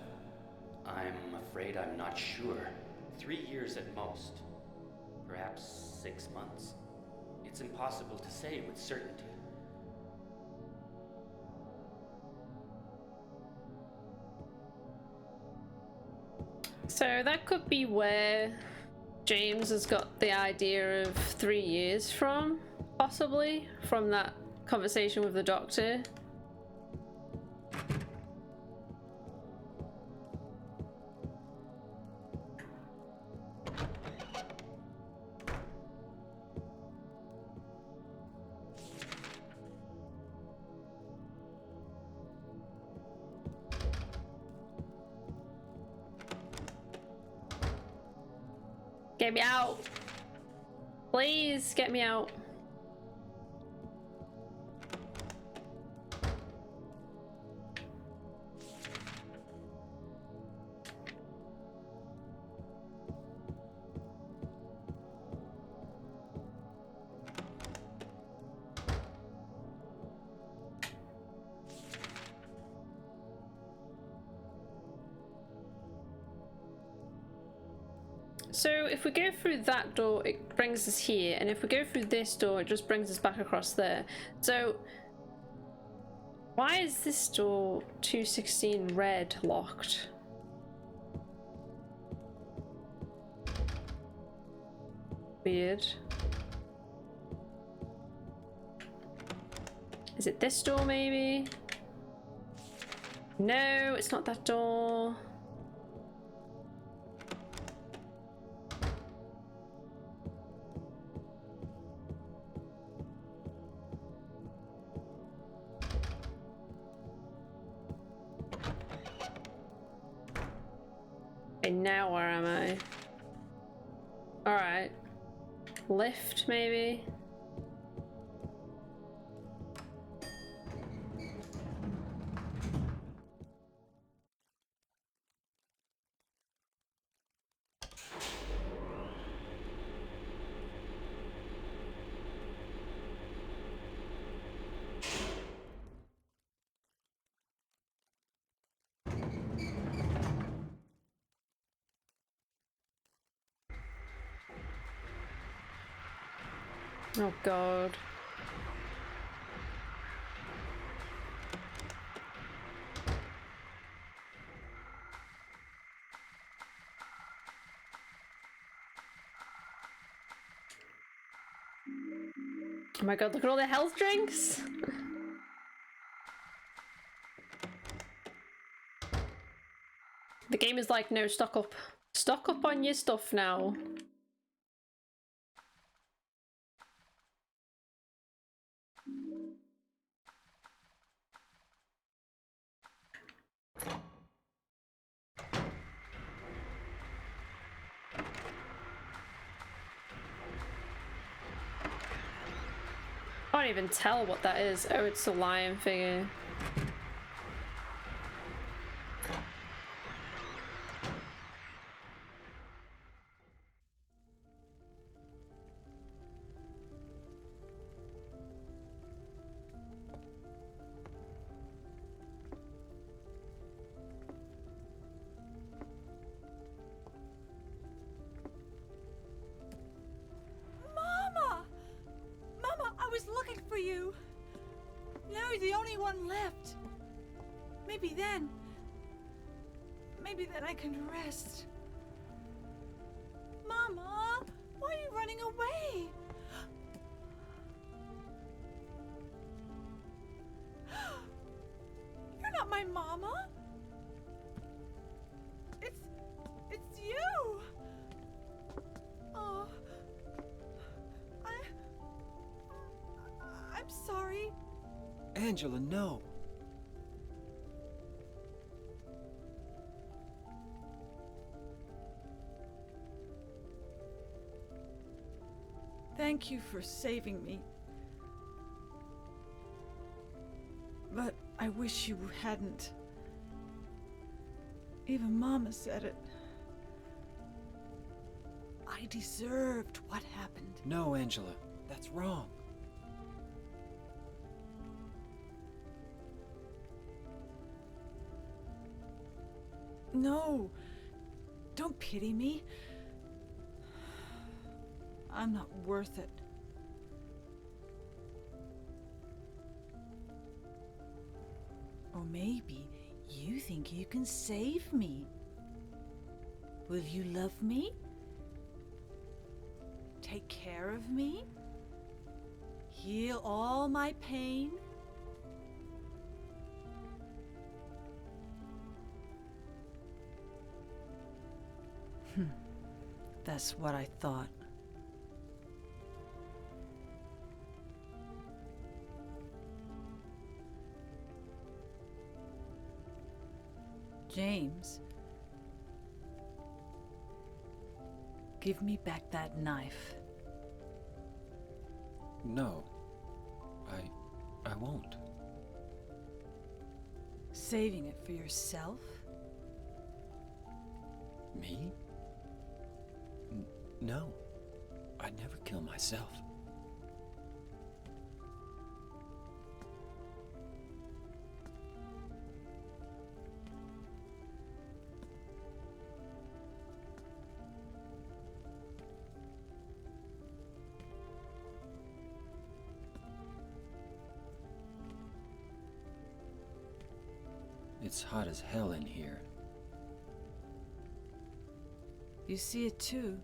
S8: I'm afraid I'm not sure. 3 years at most. Perhaps 6 months. It's impossible to say with certainty.
S3: So that could be where James has got the idea of 3 years from, possibly, from that conversation with the doctor. Get me out. Please get me out. So if we go through that door, it brings us here, and if we go through this door, it just brings us back across there. So why is this door 216 red locked? Weird. Is it this door maybe? No, it's not that door. Okay, now where am I? Alright. Lift, maybe? Oh god. Oh my god, look at all the health drinks! The game is like, no, stock up. Stock up on your stuff now. I can't even tell what that is. Oh, it's a lion figure.
S4: Mama! Mama, I was looking for you. Now you're the only one left. Maybe then I can rest. Mama, why are you running away? You're not my mama. It's you. Oh, I'm sorry.
S2: Angela, no.
S4: Thank you for saving me. But I wish you hadn't. Even Mama said it. I deserved what happened.
S2: No, Angela. That's wrong.
S4: No. Don't pity me. I'm not worth it. Or maybe you think you can save me. Will you love me? Take care of me? Heal all my pain? That's what I thought. James, give me back that knife.
S2: No. I won't.
S4: Saving it for yourself?
S2: Me? No. I'd never kill myself.
S9: It's hot as hell in here.
S4: You see it too.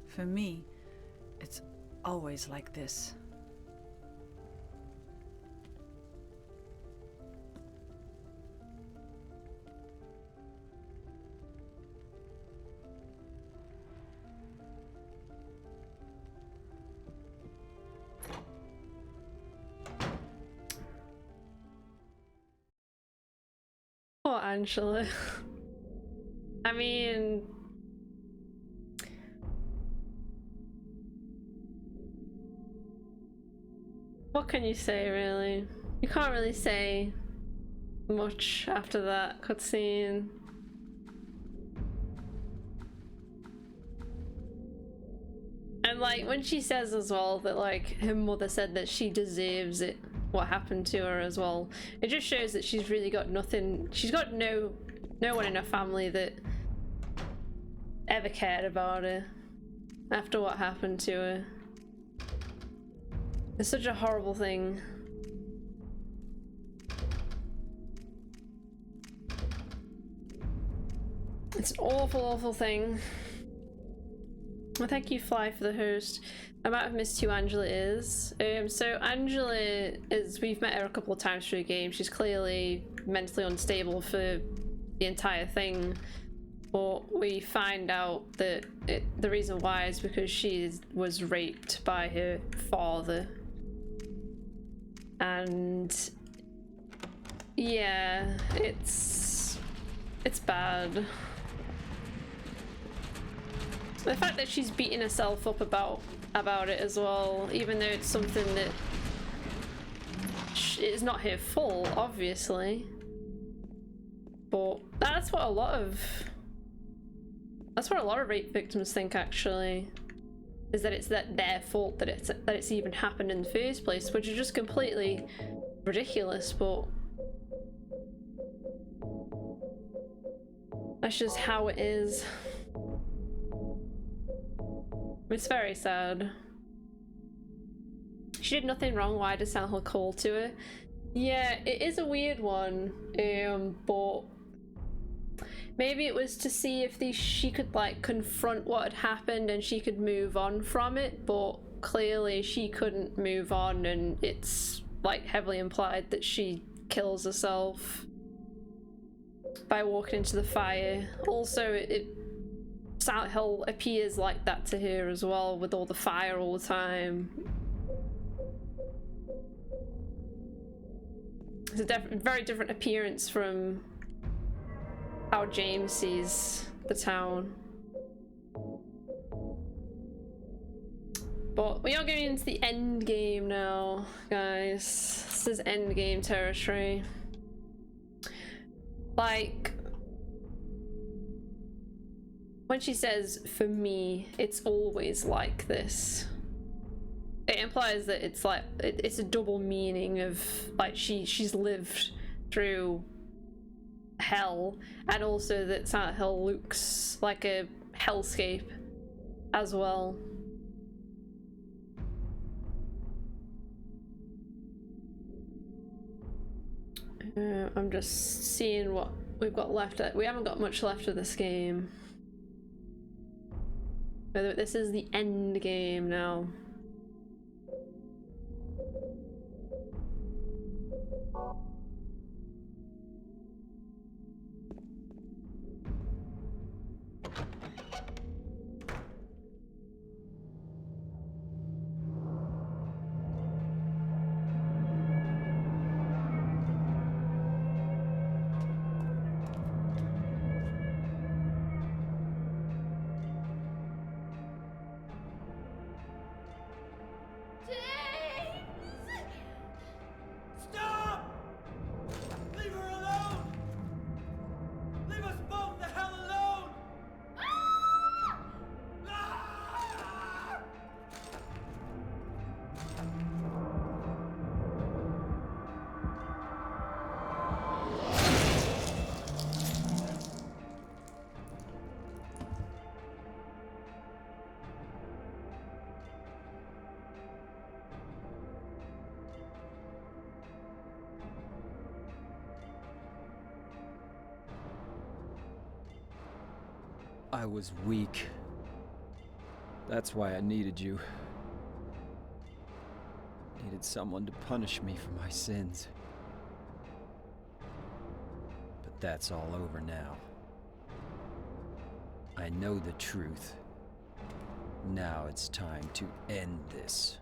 S4: For me, it's always like this.
S3: Poor Angela. I mean, what can you say, really? You can't really say much after that cutscene. And like when she says as well that like her mother said that she deserves it, what happened to her as well, it just shows that she's really got nothing. She's got no one in her family that ever cared about her after what happened to her. It's such a horrible thing. It's an awful, awful thing. Well, thank you, Fly, for the host. I might have missed who Angela is. So Angela is, we've met her a couple of times through the game. She's clearly mentally unstable for the entire thing. But we find out that the reason why is because she was raped by her father. And yeah, it's bad. The fact that she's beating herself up about it as well, even though it's something that is not her fault, obviously. But that's what a lot of rape victims think, actually, is that it's their fault that it's even happened in the first place, which is just completely ridiculous. But that's just how it is. It's very sad. She did nothing wrong. Why does Silent Hill call to her? Yeah, it is a weird one. But maybe it was to see if she could like confront what had happened and she could move on from it. But clearly she couldn't move on, and it's like heavily implied that she kills herself by walking into the fire. Also, Silent Hill appears like that to her as well, with all the fire all the time. It's a very different appearance from how James sees the town. But we are going into the end game now, guys. This is end game territory. Like, when she says, for me, it's always like this, it implies that it's like, it's a double meaning of, like, she's lived through hell, and also that Silent Hill looks like a hellscape as well. I'm just seeing what we've got left. We haven't got much left of this game. This is the end game now.
S5: Stop!
S10: I was weak. That's why I needed you. Needed someone to punish me for my sins. But that's all over now. I know the truth. Now it's time to end this.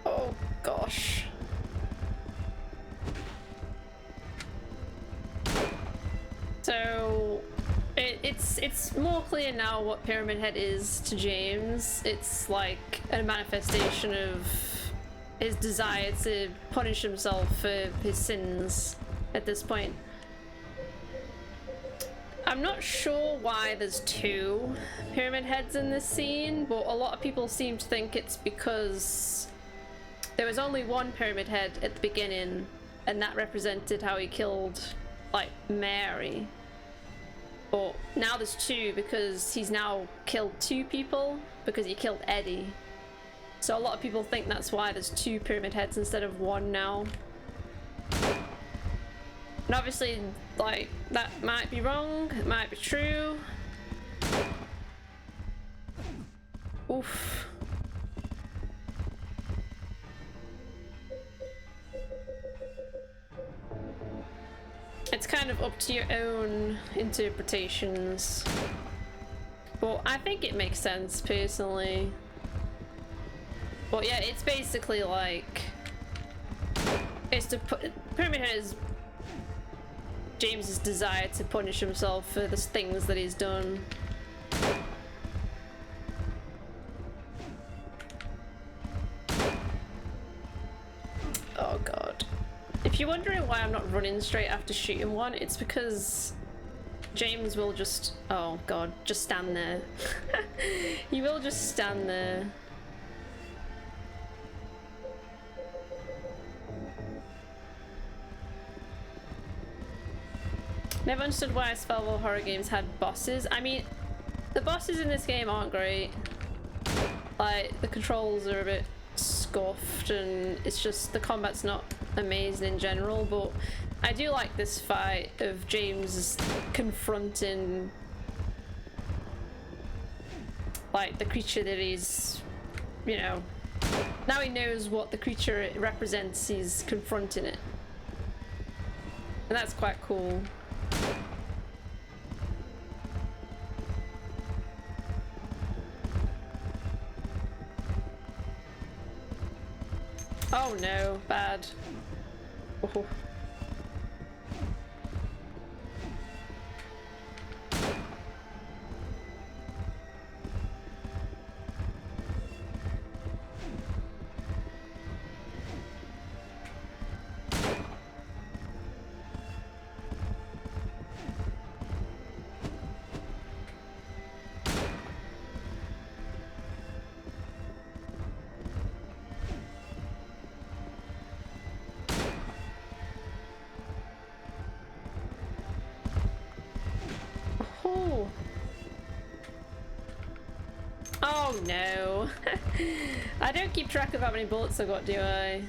S3: Oh gosh. So it's more clear now what Pyramid Head is to James. It's like a manifestation of his desire to punish himself for his sins at this point. I'm not sure why there's two Pyramid Heads in this scene, but a lot of people seem to think it's because there was only one Pyramid Head at the beginning, and that represented how he killed, like, Mary. But now there's two because he's now killed two people because he killed Eddie. So a lot of people think that's why there's two Pyramid Heads instead of one now. And obviously, like, that might be wrong, it might be true. Oof. It's kind of up to your own interpretations. But I think it makes sense, personally. But yeah, it's basically like... It's to put... Pyramid Head is James's desire to punish himself for the things that he's done. Oh god. If you're wondering why I'm not running straight after shooting one, it's because James will just... Oh god, just stand there. He will just stand there. Never understood why survival horror games had bosses. I mean, the bosses in this game aren't great. Like, the controls are a bit scuffed and it's just, the combat's not amazing in general, but I do like this fight of James confronting, like, the creature that he's, you know, now he knows what the creature represents, he's confronting it. And that's quite cool. Oh no, bad. Oh. Oh no. I don't keep track of how many bullets I got, do I?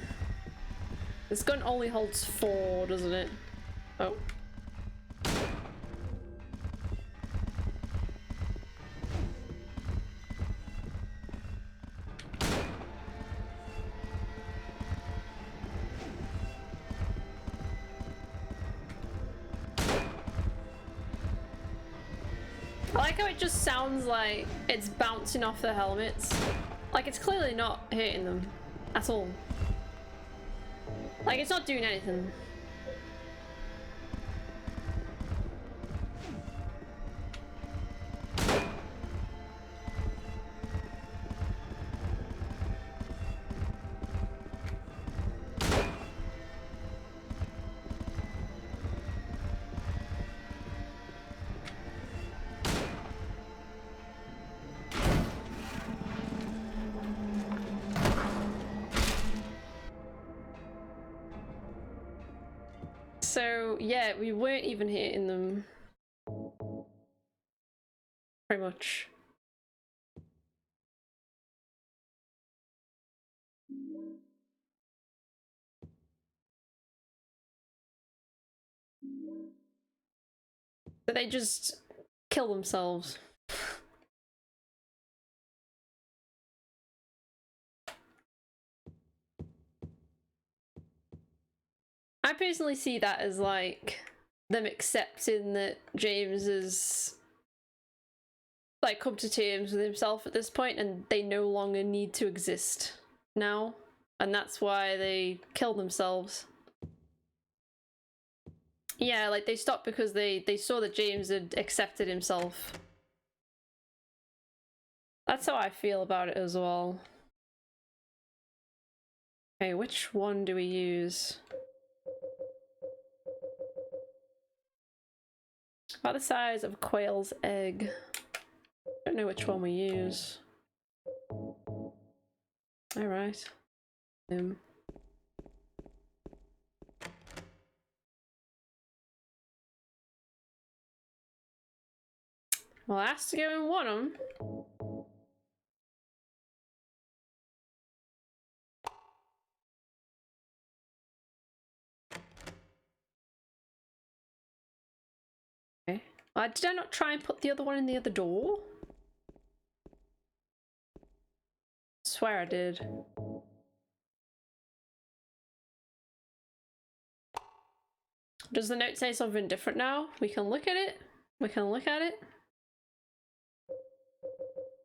S3: This gun only holds 4, doesn't it? Oh. I like how it just sounds like it's bouncing off the helmets. Like, it's clearly not hurting them at all. Like, it's not doing anything. So, yeah, we weren't even hitting them. Pretty much. So they just kill themselves. I personally see that as like them accepting that James is like come to terms with himself at this point and they no longer need to exist now, and that's why they kill themselves. Yeah, like they stopped because they saw that James had accepted himself. That's how I feel about it as well. Okay, which one do we use? About the size of a quail's egg. Don't know which one we use. Alright. Well, it has to go in one of them. Okay. Did I not try and put the other one in the other door? Swear I did. Does the note say something different now? We can look at it. We can look at it.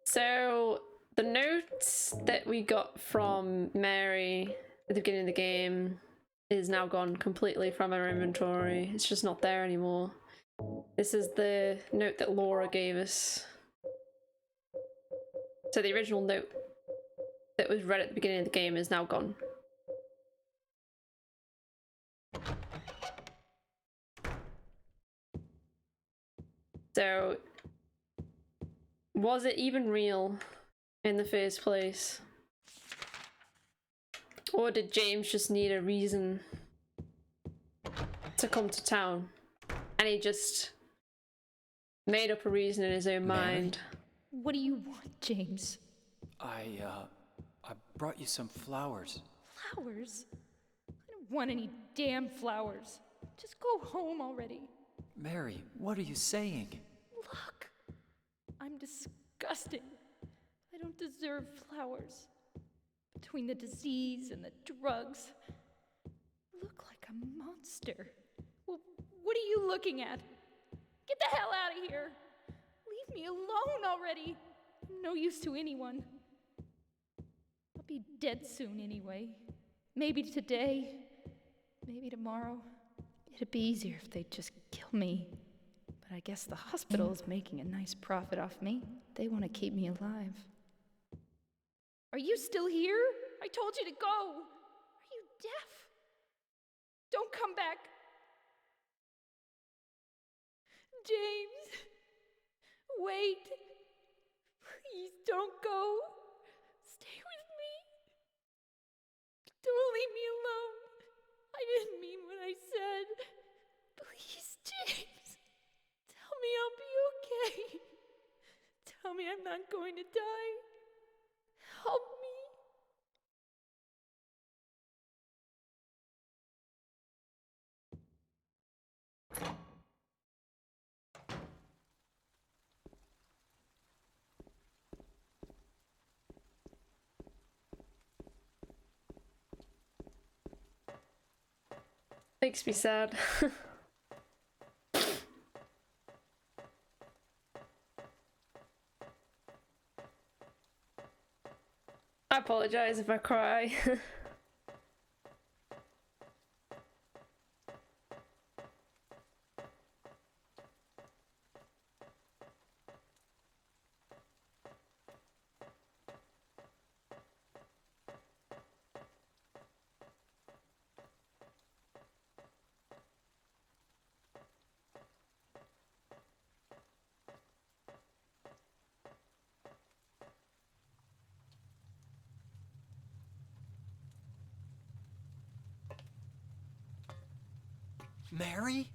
S3: So the notes that we got from Mary at the beginning of the game is now gone completely from our inventory. It's just not there anymore. This is the note that Laura gave us. So the original note that was read at the beginning of the game is now gone. So, was it even real in the first place? Or did James just need a reason to come to town? And he just made up a reason in his own mind.
S11: What do you want, James?
S10: I brought you some flowers.
S11: Flowers? I don't want any damn flowers. Just go home already.
S10: Mary, what are you saying?
S11: Look, I'm disgusting. I don't deserve flowers. Between the disease and the drugs, I look like a monster. Well, what are you looking at? Get the hell out of here! Leave me alone already! I'm no use to anyone. I'll be dead soon anyway. Maybe today, maybe tomorrow. It'd be easier if they'd just kill me. But I guess the hospital is making a nice profit off me. They want to keep me alive. Are you still here? I told you to go. Are you deaf? Don't come back. James, wait. Please don't go. Stay with me. Don't leave me alone. I didn't mean what I said. Please, James. Tell me I'll be okay. Tell me I'm not going to die. Help me.
S3: Makes me sad. I apologize if I cry.
S2: Mary?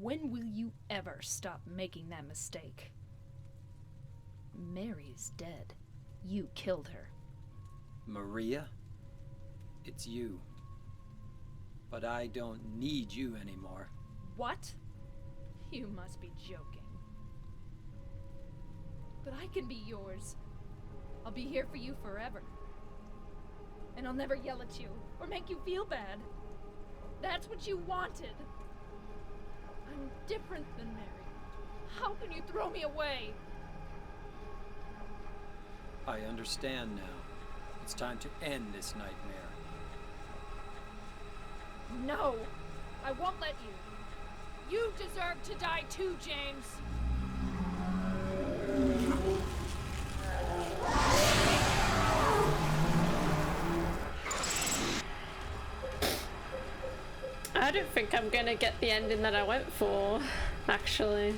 S11: When will you ever stop making that mistake? Mary's dead. You killed her.
S10: Maria?
S2: It's you. But I don't need you anymore.
S11: What? You must be joking. But I can be yours. I'll be here for you forever. And I'll never yell at you or make you feel bad. That's what you wanted. I'm different than Mary. How can you throw me away?
S2: I understand now. It's time to end this nightmare.
S11: No! I won't let you. You deserve to die too, James.
S3: I don't think I'm gonna get the ending that I went for, actually.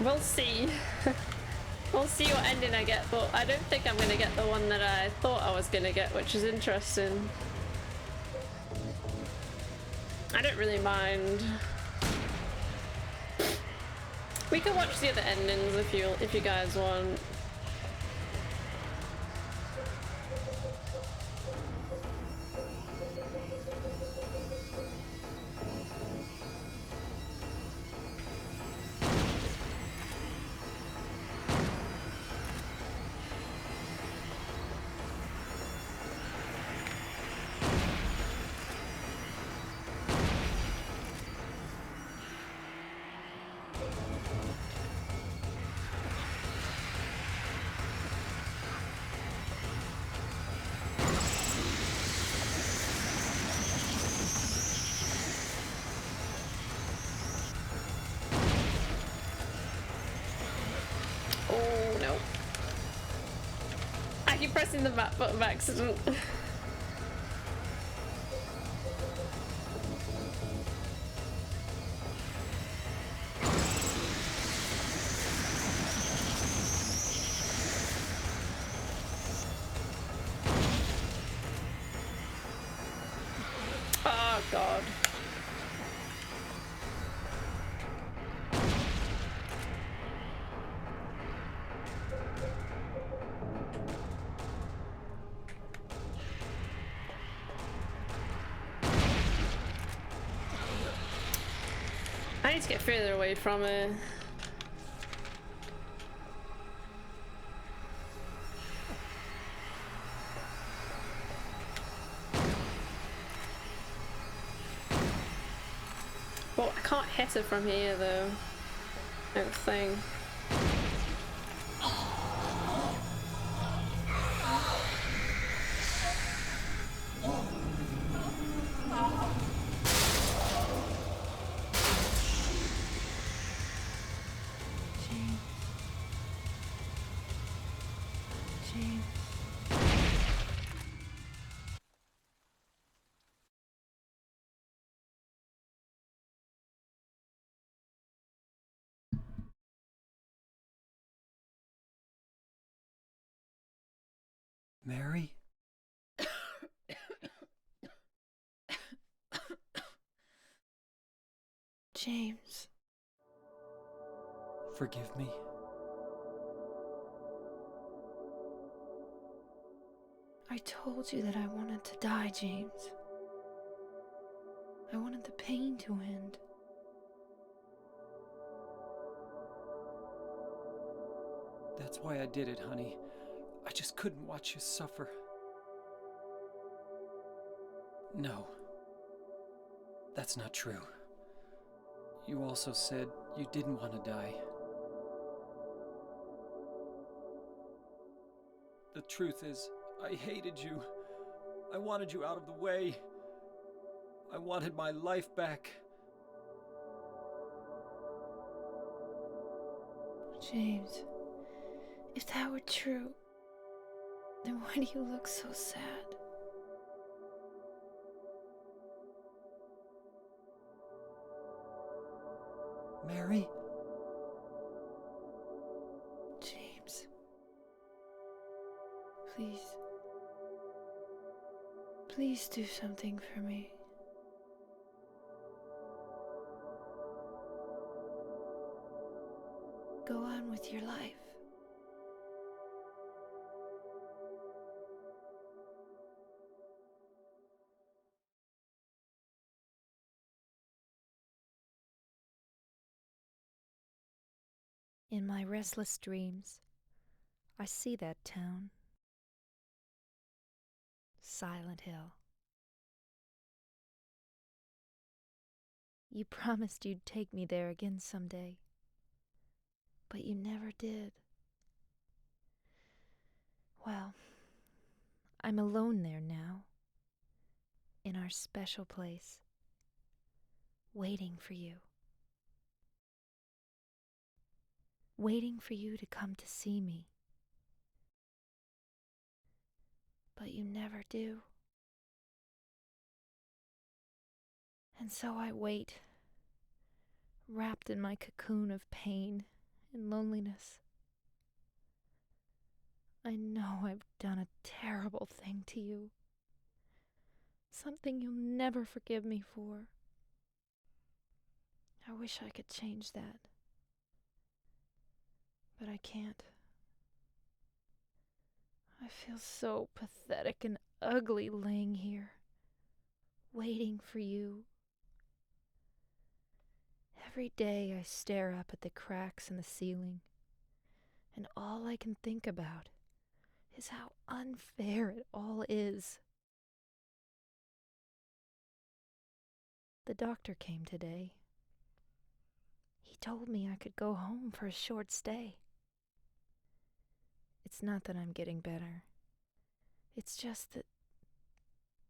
S3: We'll see. We'll see what ending I get, but I don't think I'm gonna get the one that I thought I was gonna get, which is interesting. I don't really mind. We can watch the other endings if you guys want. Oh no. I keep pressing the back button by accident. Oh god. I need to get further away from it. Well, I can't hit her from here though. I don't think.
S2: Mary?
S1: James.
S2: Forgive me.
S1: I told you that I wanted to die, James. I wanted the pain to end.
S2: That's why I did it, honey. I just couldn't watch you suffer. No. That's not true. You also said you didn't want to die. The truth is, I hated you. I wanted you out of the way. I wanted my life back.
S1: James, if that were true, then why do you look so sad?
S2: Mary?
S1: James, Please. Please do something for me. Go on with your life. In my restless dreams, I see that town. Silent Hill. You promised you'd take me there again someday, but you never did. Well, I'm alone there now, in our special place, waiting for you. Waiting for you to come to see me. But you never do. And so I wait, wrapped in my cocoon of pain and loneliness. I know I've done a terrible thing to you. Something you'll never forgive me for. I wish I could change that. But I can't. I feel so pathetic and ugly laying here, waiting for you. Every day I stare up at the cracks in the ceiling, and all I can think about is how unfair it all is. The doctor came today. He told me I could go home for a short stay. It's not that I'm getting better. It's just that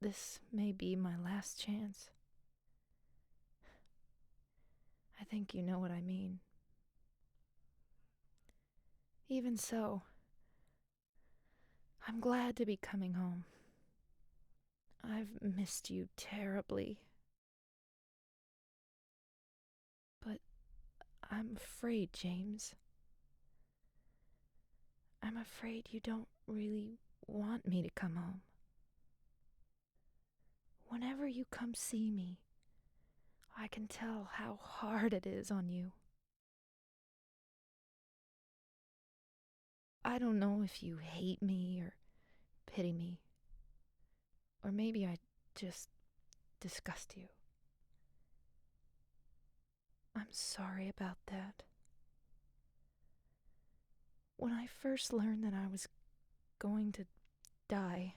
S1: this may be my last chance. I think you know what I mean. Even so, I'm glad to be coming home. I've missed you terribly. But I'm afraid, James. I'm afraid you don't really want me to come home. Whenever you come see me, I can tell how hard it is on you. I don't know if you hate me or pity me. Or maybe I just disgust you. I'm sorry about that. When I first learned that I was going to die,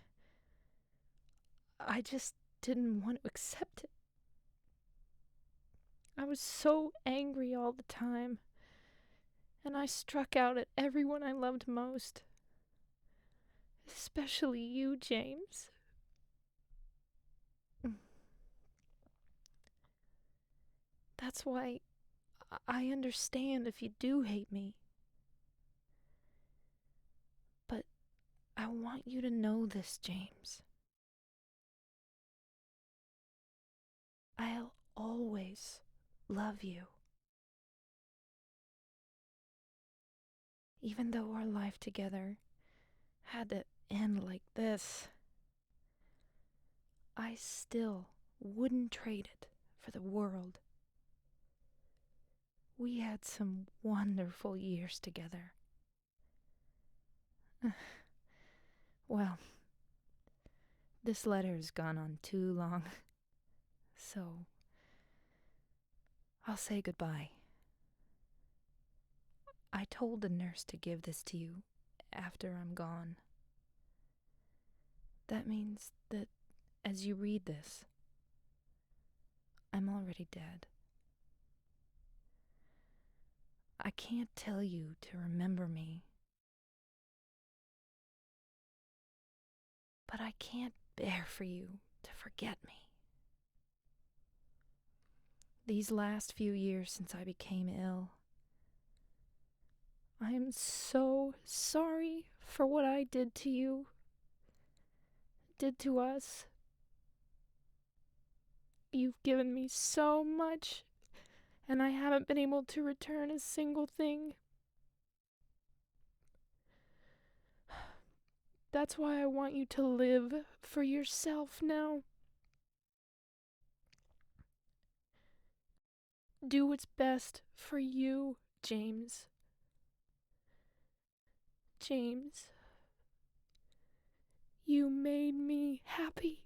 S1: I just didn't want to accept it. I was so angry all the time, and I struck out at everyone I loved most. Especially you, James. That's why I understand if you do hate me. But I want you to know this, James. I'll always love you. Even though our life together had to end like this, I still wouldn't trade it for the world. We had some wonderful years together. Well, this letter has gone on too long, so I'll say goodbye. I told the nurse to give this to you after I'm gone. That means that as you read this, I'm already dead. I can't tell you to remember me, but I can't bear for you to forget me. These last few years since I became ill, I am so sorry for what I did to you, did to us. You've given me so much, and I haven't been able to return a single thing.
S11: That's why I want you to live for yourself now. Do what's best for you, James. James, you made me happy.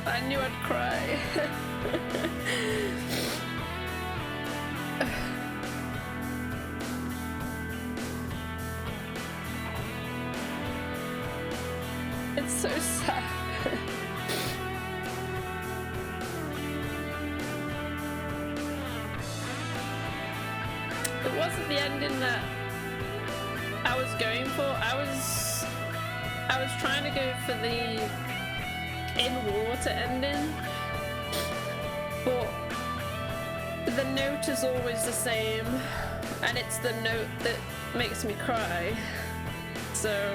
S3: I knew I'd cry. It's so sad. It wasn't the ending that I was going for. I was trying to go for the in water ending, but the note is always the same, and it's the note that makes me cry. So,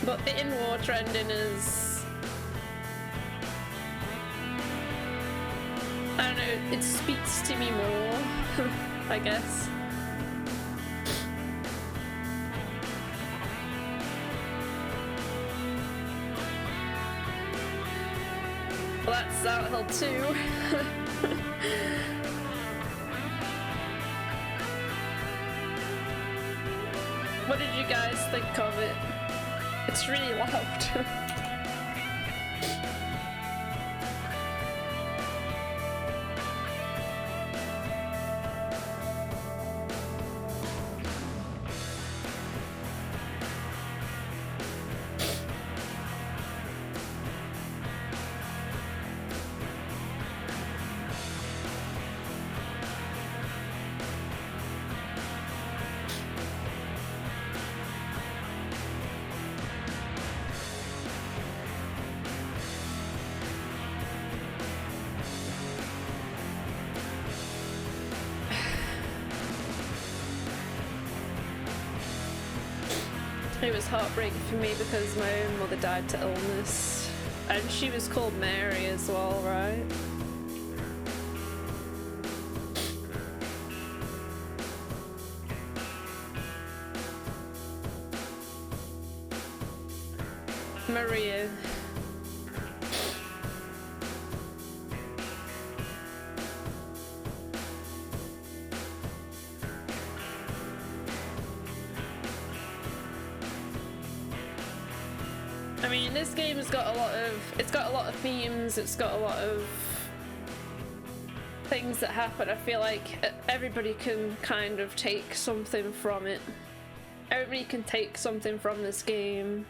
S3: but the in water ending is, I don't know, it speaks to me more, I guess. Well, that's Silent Hill 2. What did you guys think of it? It's really loud. It was heartbreaking for me because my own mother died to illness, and she was called Mary as well, right? Maria. I mean, this game has got it's got a lot of themes, it's got a lot of things that happen. I feel like everybody can kind of take something from it. Everybody can take something from this game.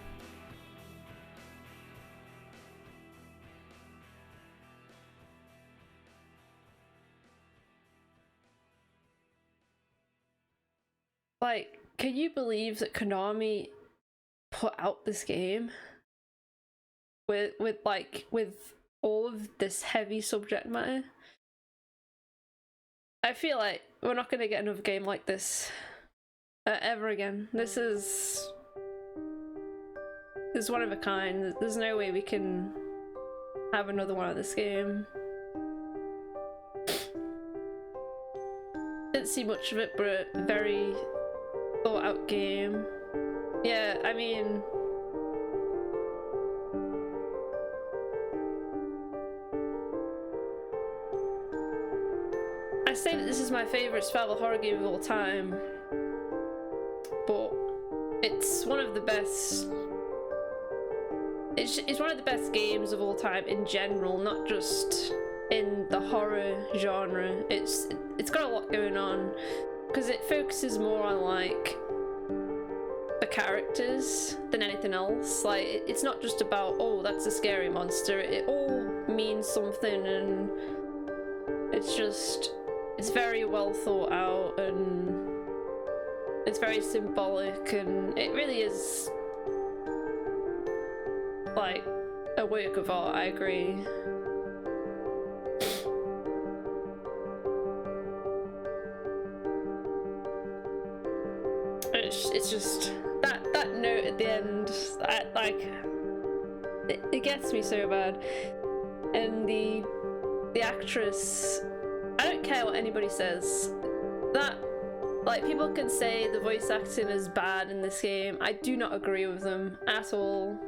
S3: Like, can you believe that Konami put out this game with all of this heavy subject matter? I feel like we're not gonna get another game like this ever again. This is one of a kind. There's no way we can have another one of this game. Didn't see much of it, but a very thought out game. Yeah, I mean, I say that this is my favourite survival horror game of all time, but it's one of the best. It's one of the best games of all time in general, not just in the horror genre. It's got a lot going on because it focuses more on like the characters than anything else. Like it's not just about, oh, that's a scary monster. It all means something, and it's very well thought out, and it's very symbolic, and it really is like a work of art. I agree. It's just that note at the end, it gets me so bad. And the actress, I don't care what anybody says, that like people can say the voice acting is bad in this game. I do not agree with them at all.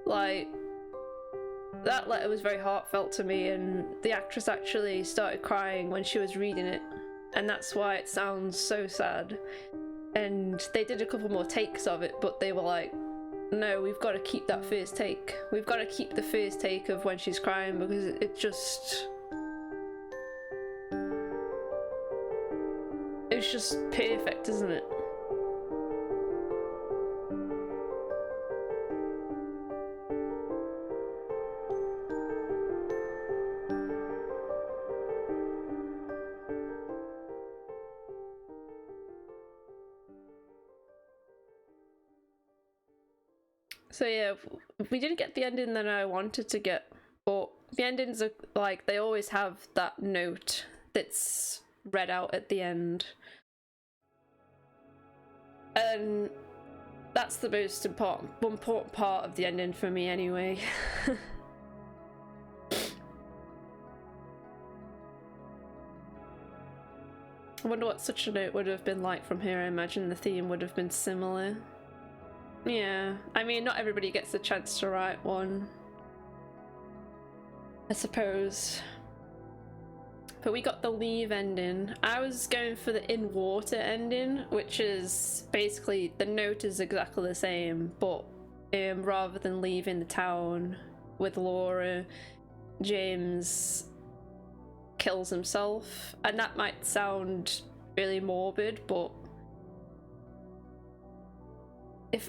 S3: Like, that letter was very heartfelt to me, and the actress actually started crying when she was reading it, and that's why it sounds so sad. And they did a couple more takes of it, but they were like, no, we've got to keep that first take. We've got to keep the first take of when she's crying, because it it's just perfect, isn't it? So yeah, we didn't get the ending that I wanted to get, but the endings are like, they always have that note that's read out at the end. And that's the most important part of the ending for me anyway. I wonder what such a note would have been like from here. I imagine the theme would have been similar. Yeah, I mean, not everybody gets the chance to write one, I suppose. But we got the leave ending. I was going for the in water ending, which is basically the note is exactly the same, but rather than leaving the town with Laura, James kills himself. And that might sound really morbid, but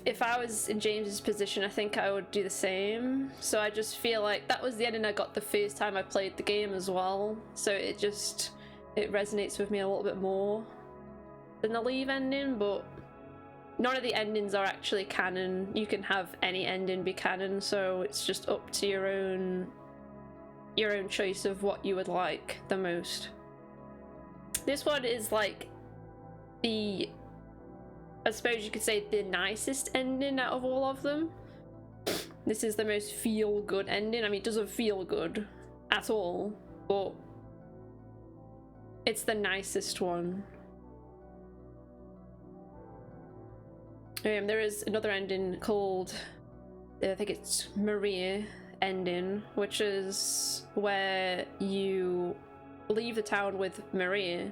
S3: if I was in James's position, I think I would do the same. So I just feel like that was the ending I got the first time I played the game as well. So it resonates with me a little bit more than the leave ending, but none of the endings are actually canon. You can have any ending be canon, so it's just up to your own choice of what you would like the most. This one is like I suppose you could say the nicest ending out of all of them. This is the most feel-good ending. I mean, it doesn't feel good at all, but it's the nicest one. There is another ending called, I think it's Maria ending, which is where you leave the town with Maria,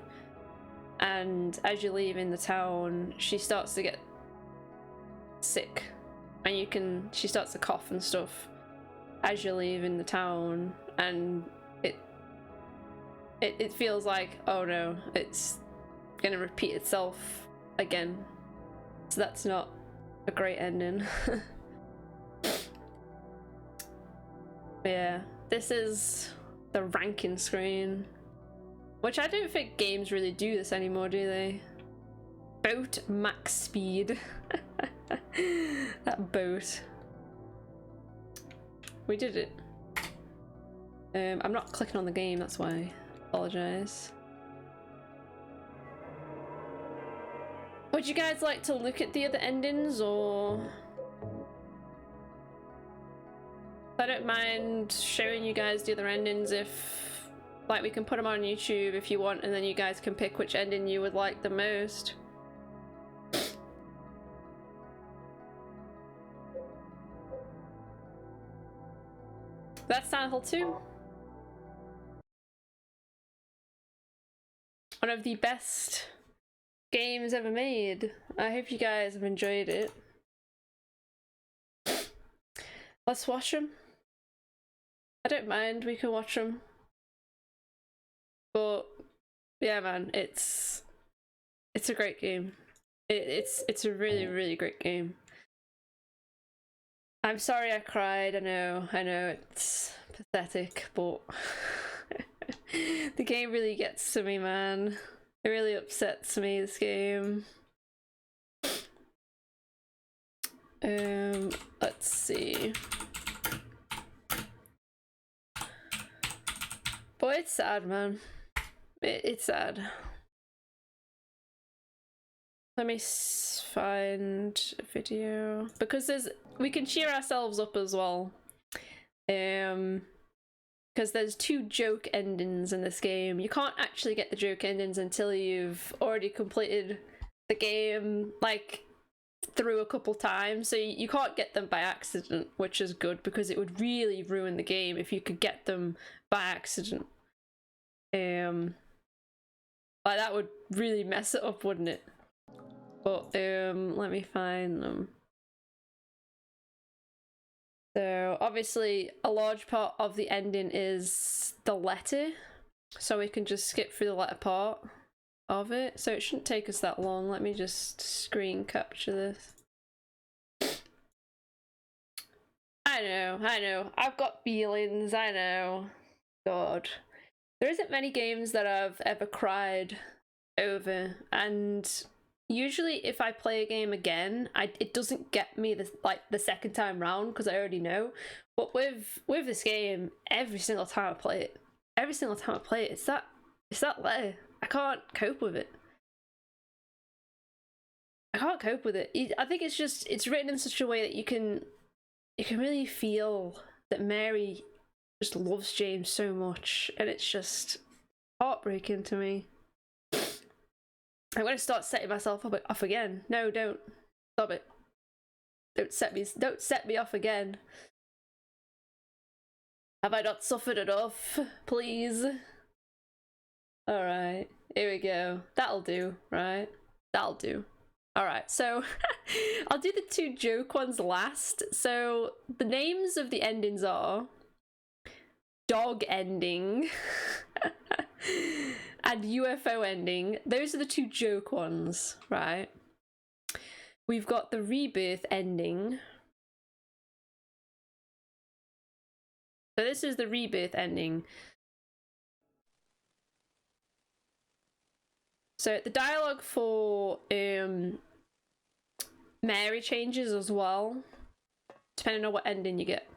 S3: and as you leave in the town, she starts to get sick, and she starts to cough and stuff as you leave in the town, and it feels like, oh no, it's gonna repeat itself again. So that's not a great ending. Yeah, this is the ranking screen, which I don't think games really do this anymore, do they? Boat max speed. That boat. We did it. I'm not clicking on the game, that's why. Apologise. Would you guys like to look at the other endings, or... I don't mind showing you guys the other endings if... Like, we can put them on YouTube if you want, and then you guys can pick which ending you would like the most. That's Silent Hill 2. One of the best games ever made. I hope you guys have enjoyed it. Let's watch them. I don't mind, we can watch them. But yeah, man, it's a great game. It's a really, really great game. I'm sorry I cried, I know it's pathetic, but the game really gets to me, man. It really upsets me, this game. Let's see. Boy, it's sad, man. It's sad. Let me find a video, because we can cheer ourselves up as well. Because there's 2 joke endings in this game. You can't actually get the joke endings until you've already completed the game, like, through a couple times. So you can't get them by accident, which is good, because it would really ruin the game if you could get them by accident. Like, that would really mess it up, wouldn't it? But let me find them. So obviously a large part of the ending is the letter, so we can just skip through the letter part of it, so it shouldn't take us that long. Let me just screen capture this. I know, I've got feelings, I know. God, there isn't many games that I've ever cried over, and usually if I play a game again, it doesn't get me the second time round, because I already know. But with this game, every single time I play it, it's that letter. I can't cope with it. I think it's written in such a way that you can really feel that Mary just loves James so much, and it's just heartbreaking to me. I'm gonna start setting myself off again. No, don't. Stop it. Don't set me off again. Have I not suffered enough? Please. Alright, here we go. That'll do, right? That'll do. Alright, so I'll do the 2 joke ones last. So the names of the endings are Dog Ending and UFO Ending. Those are the 2 joke ones, right? We've got the Rebirth Ending. So this is the Rebirth Ending. So the dialogue for Mary changes as well, depending on what ending you get.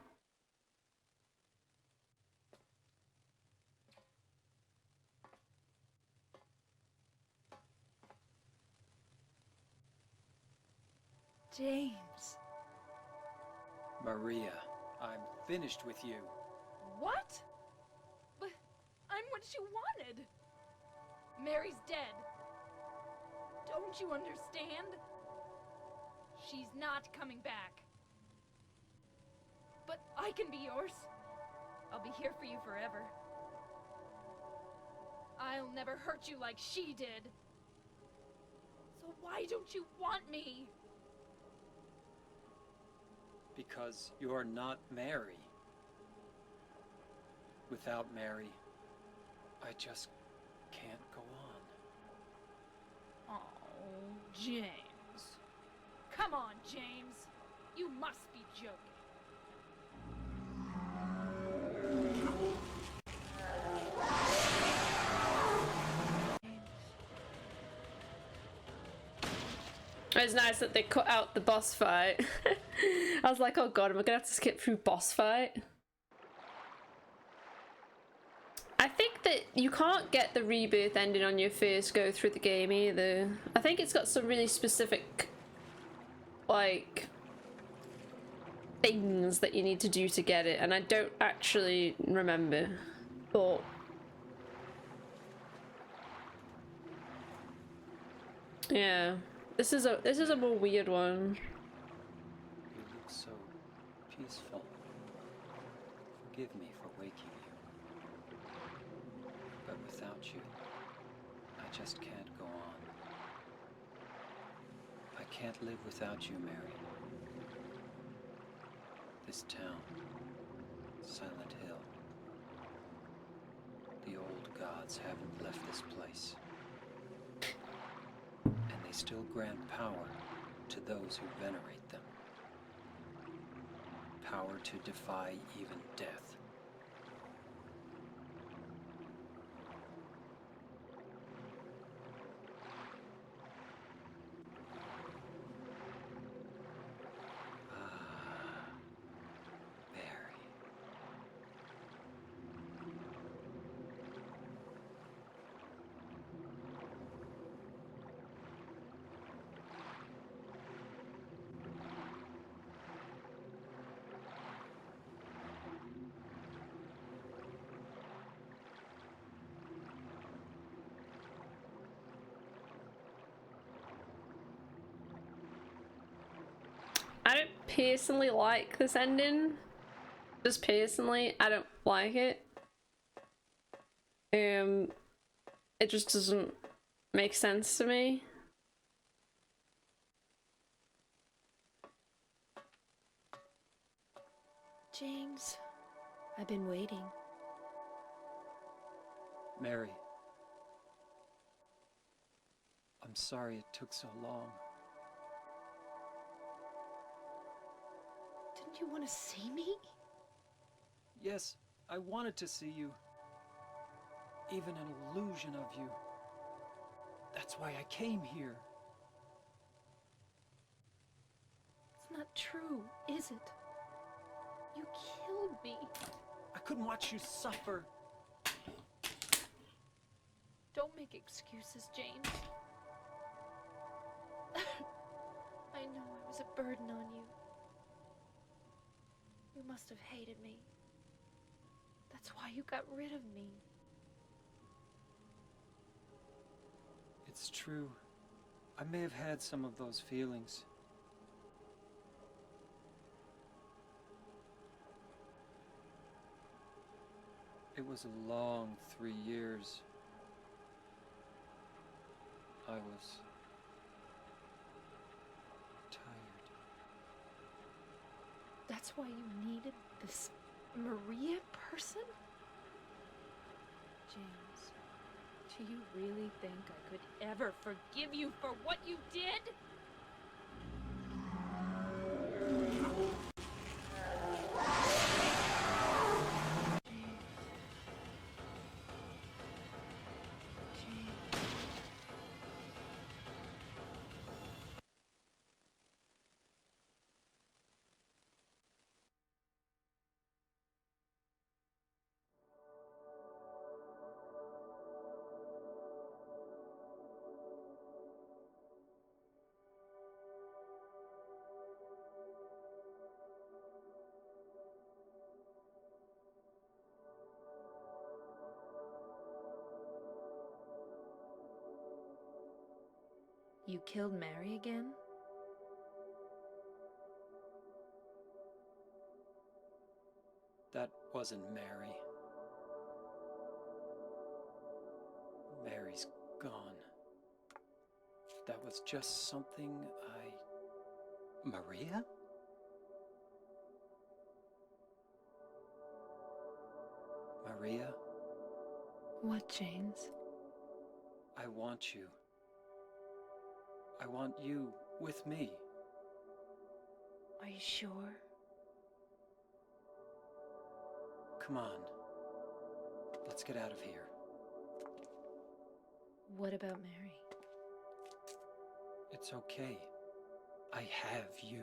S4: James.
S2: Maria, I'm finished with you.
S11: What? But I'm what you wanted. Mary's dead. Don't you understand? She's not coming back. But I can be yours. I'll be here for you forever. I'll never hurt you like she did. So why don't you want me?
S2: Because you're not Mary. Without Mary, I just can't go on.
S11: Oh, James. Come on, James. You must be joking.
S3: It's nice that they cut out the boss fight. I was like, oh god, am I gonna have to skip through boss fight? I think that you can't get the Rebirth ending on your first go through the game either. I think it's got some really specific, like, things that you need to do to get it, and I don't actually remember. But yeah, this is a more weird one.
S10: You look so peaceful. Forgive me for waking you. But without you, I just can't go on. I can't live without you, Mary. This town, Silent Hill. The old gods haven't left this place. And they still grant power to those who venerate them. Power to defy even death.
S3: I don't personally like this ending. Just personally, I don't like it. It just doesn't make sense to me.
S11: James, I've been waiting.
S10: Mary. I'm sorry it took so long.
S11: Didn't you want to see me?
S10: Yes, I wanted to see you. Even an illusion of you. That's why I came here.
S11: It's not true, is it? You killed me.
S10: I couldn't watch you suffer.
S11: Don't make excuses, James. I know I was a burden on you. You must have hated me. That's why you got rid of me.
S10: It's true. I may have had some of those feelings. It was a long 3 years. I was tired.
S11: That's why you needed this Maria person? James, do you really think I could ever forgive you for what you did? You killed Mary again?
S10: That wasn't Mary. Mary's gone. That was just something Maria? Maria?
S11: What, James?
S10: I want you. I want you with me.
S11: Are you sure?
S10: Come on. Let's get out of here.
S11: What about Mary?
S10: It's okay. I have you.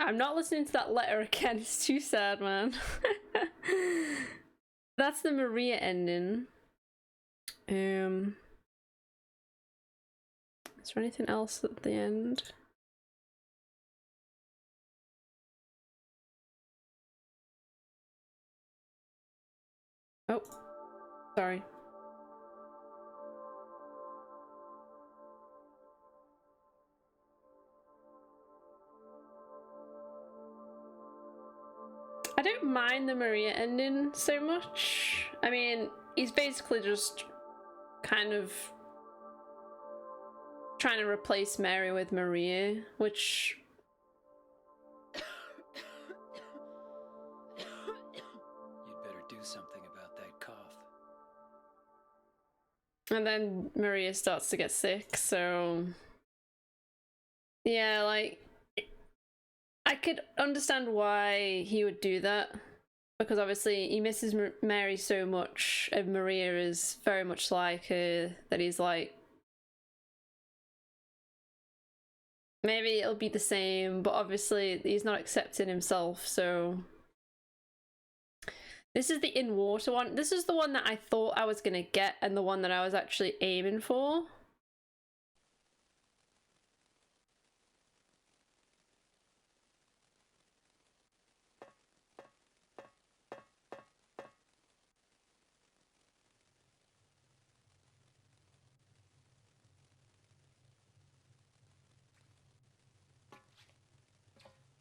S3: I'm not listening to that letter again. It's too sad, man. That's the Maria ending. Is there anything else at the end? Oh, sorry. I don't mind the Maria ending so much. I mean, he's basically just kind of trying to replace Mary with Maria, which
S10: You'd better do something about that cough.
S3: and then Maria starts to get sick, so yeah, like I could understand why he would do that, because obviously he misses Mary so much, and Maria is very much like her, that he's like, maybe it'll be the same, but obviously he's not accepting himself, so... This is the in-water one. This is the one that I thought I was gonna get, and the one that I was actually aiming for.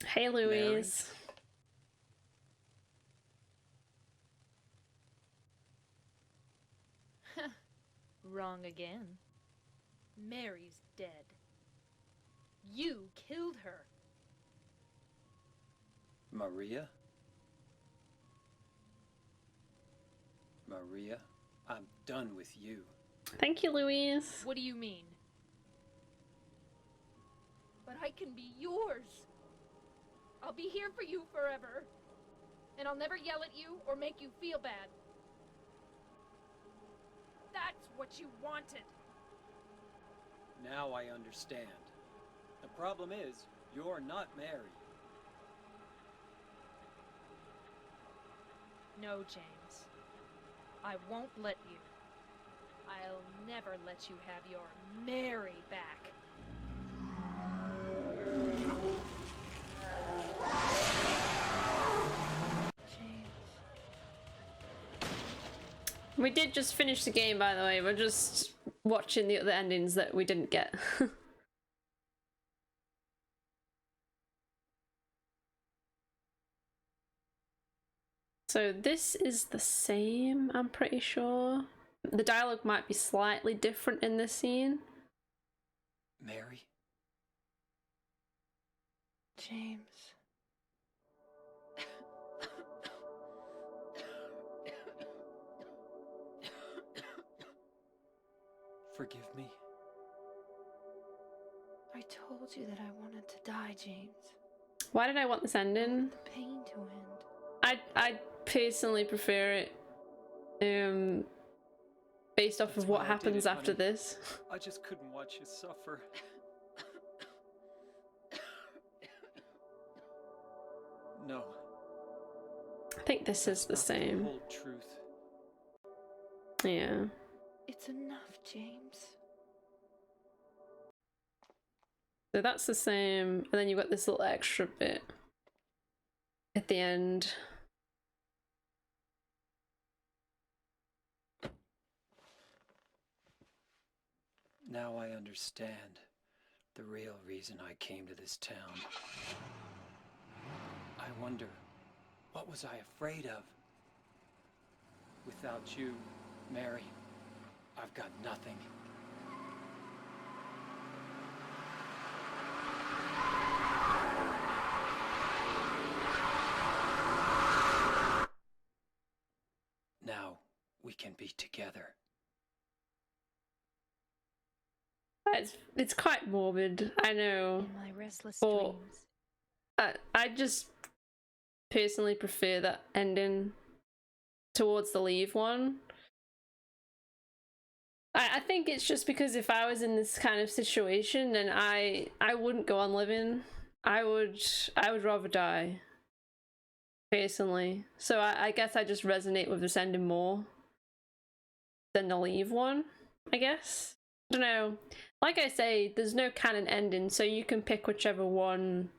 S3: Hey, Louise.
S11: Wrong again. Mary's dead. You killed her.
S10: Maria? Maria, I'm done with you.
S3: Thank you, Louise.
S11: What do you mean? But I can be yours. I'll be here for you forever. And I'll never yell at you or make you feel bad. That's what you wanted.
S10: Now I understand. The problem is, you're not Mary.
S11: No, James. I won't let you. I'll never let you have your Mary back.
S3: We did just finish the game, by the way. We're just watching the other endings that we didn't get. So this is the same, I'm pretty sure. The dialogue might be slightly different in this scene.
S10: Mary?
S11: James.
S10: Forgive me.
S11: I told you that I wanted to die, James.
S3: Why did I want this ending?
S11: The pain to end.
S3: I personally prefer it based off
S10: That's
S3: of what
S10: why I did
S3: happens
S10: it,
S3: after
S10: honey.
S3: this.
S10: I just couldn't watch you suffer. No.
S3: I think this is the
S10: That's not
S3: same.
S10: The whole truth.
S3: Yeah.
S11: It's enough, James.
S3: So that's the same, and then you've got this little extra bit at the end.
S10: Now I understand the real reason I came to this town. I wonder, what was I afraid of? Without you, Mary, I've got nothing.
S2: we can be together.
S3: It's quite morbid, I know.
S1: In my restless
S3: But
S1: dreams.
S3: I just personally prefer that ending towards the leave one. I think it's just because if I was in this kind of situation, then I wouldn't go on living. I would rather die, personally. So I guess I just resonate with this ending more than the leave one, I guess. I don't know. Like I say, there's no canon ending, so you can pick whichever one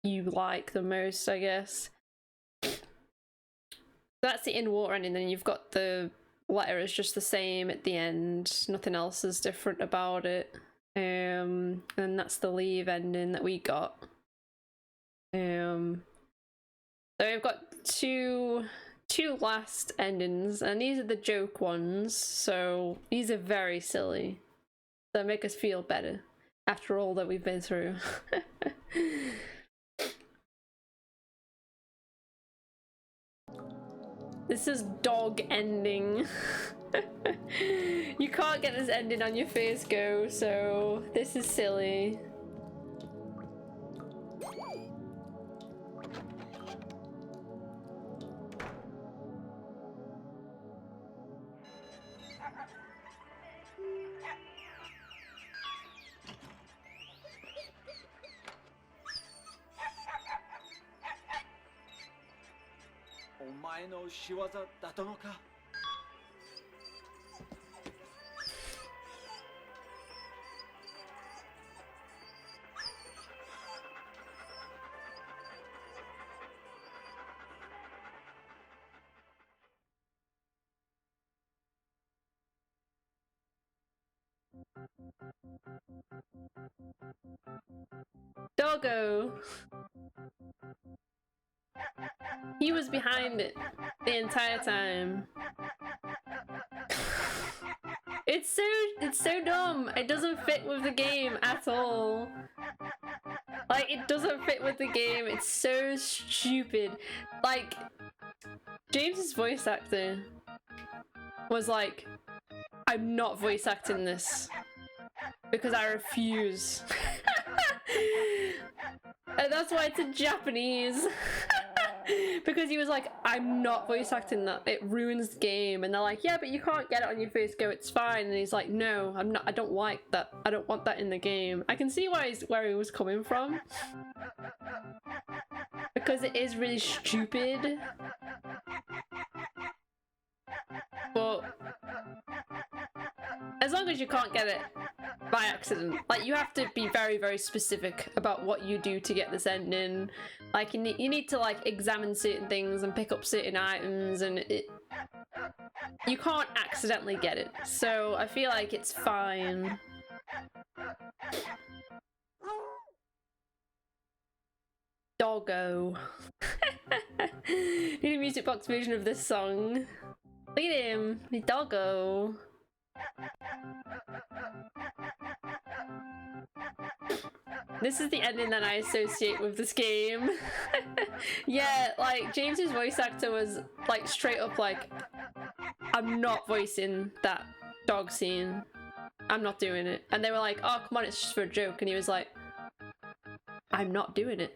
S3: you like the most, I guess. That's the in water ending, then you've got the letter is just the same at the end, nothing else is different about it. And that's the leave ending that we got. So we've got two last endings, and these are the joke ones, so these are very silly. They make us feel better after all that we've been through. This is dog ending. You can't get this ending on your first go, so this is silly. Doggo! He was behind it the entire time. It's so dumb. It doesn't fit with the game at all. Like, it doesn't fit with the game. It's so stupid. Like, James's voice actor was like, I'm not voice acting this because I refuse. And that's why it's in Japanese. Because he was like, I'm not voice acting that, it ruins the game. And they're like, yeah, but you can't get it on your first go, it's fine. And he's like, no, I'm not, I don't like that, I don't want that in the game. I can see where he was coming from, because it is really stupid. But as long as you can't get it by accident, like, you have to be very, very specific about what you do to get this ending. Like, you need to, like, examine certain things and pick up certain items, and you can't accidentally get it. So I feel like it's fine. Doggo. Need a music box version of this song. Look at him, the doggo. This is the ending that I associate with this game. Yeah, like, James's voice actor was, like, straight up like, I'm not voicing that dog scene. I'm not doing it. And they were like, oh, come on, it's just for a joke. And he was like, I'm not doing it.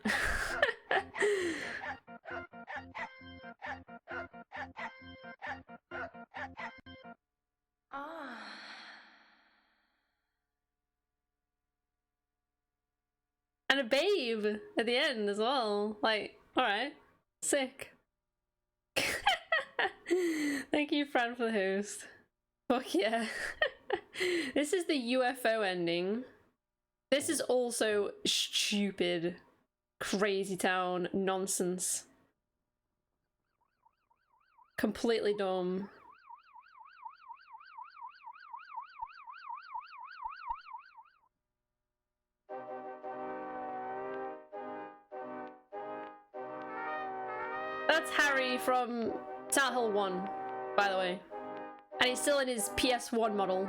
S3: And a babe at the end as well. Like, alright. Sick. Thank you, Fran, for the host. Fuck yeah. This is the UFO ending. This is also stupid. Crazy town nonsense. Completely dumb. That's Harry from Silent Hill 1, by the way. And he's still in his PS1 model.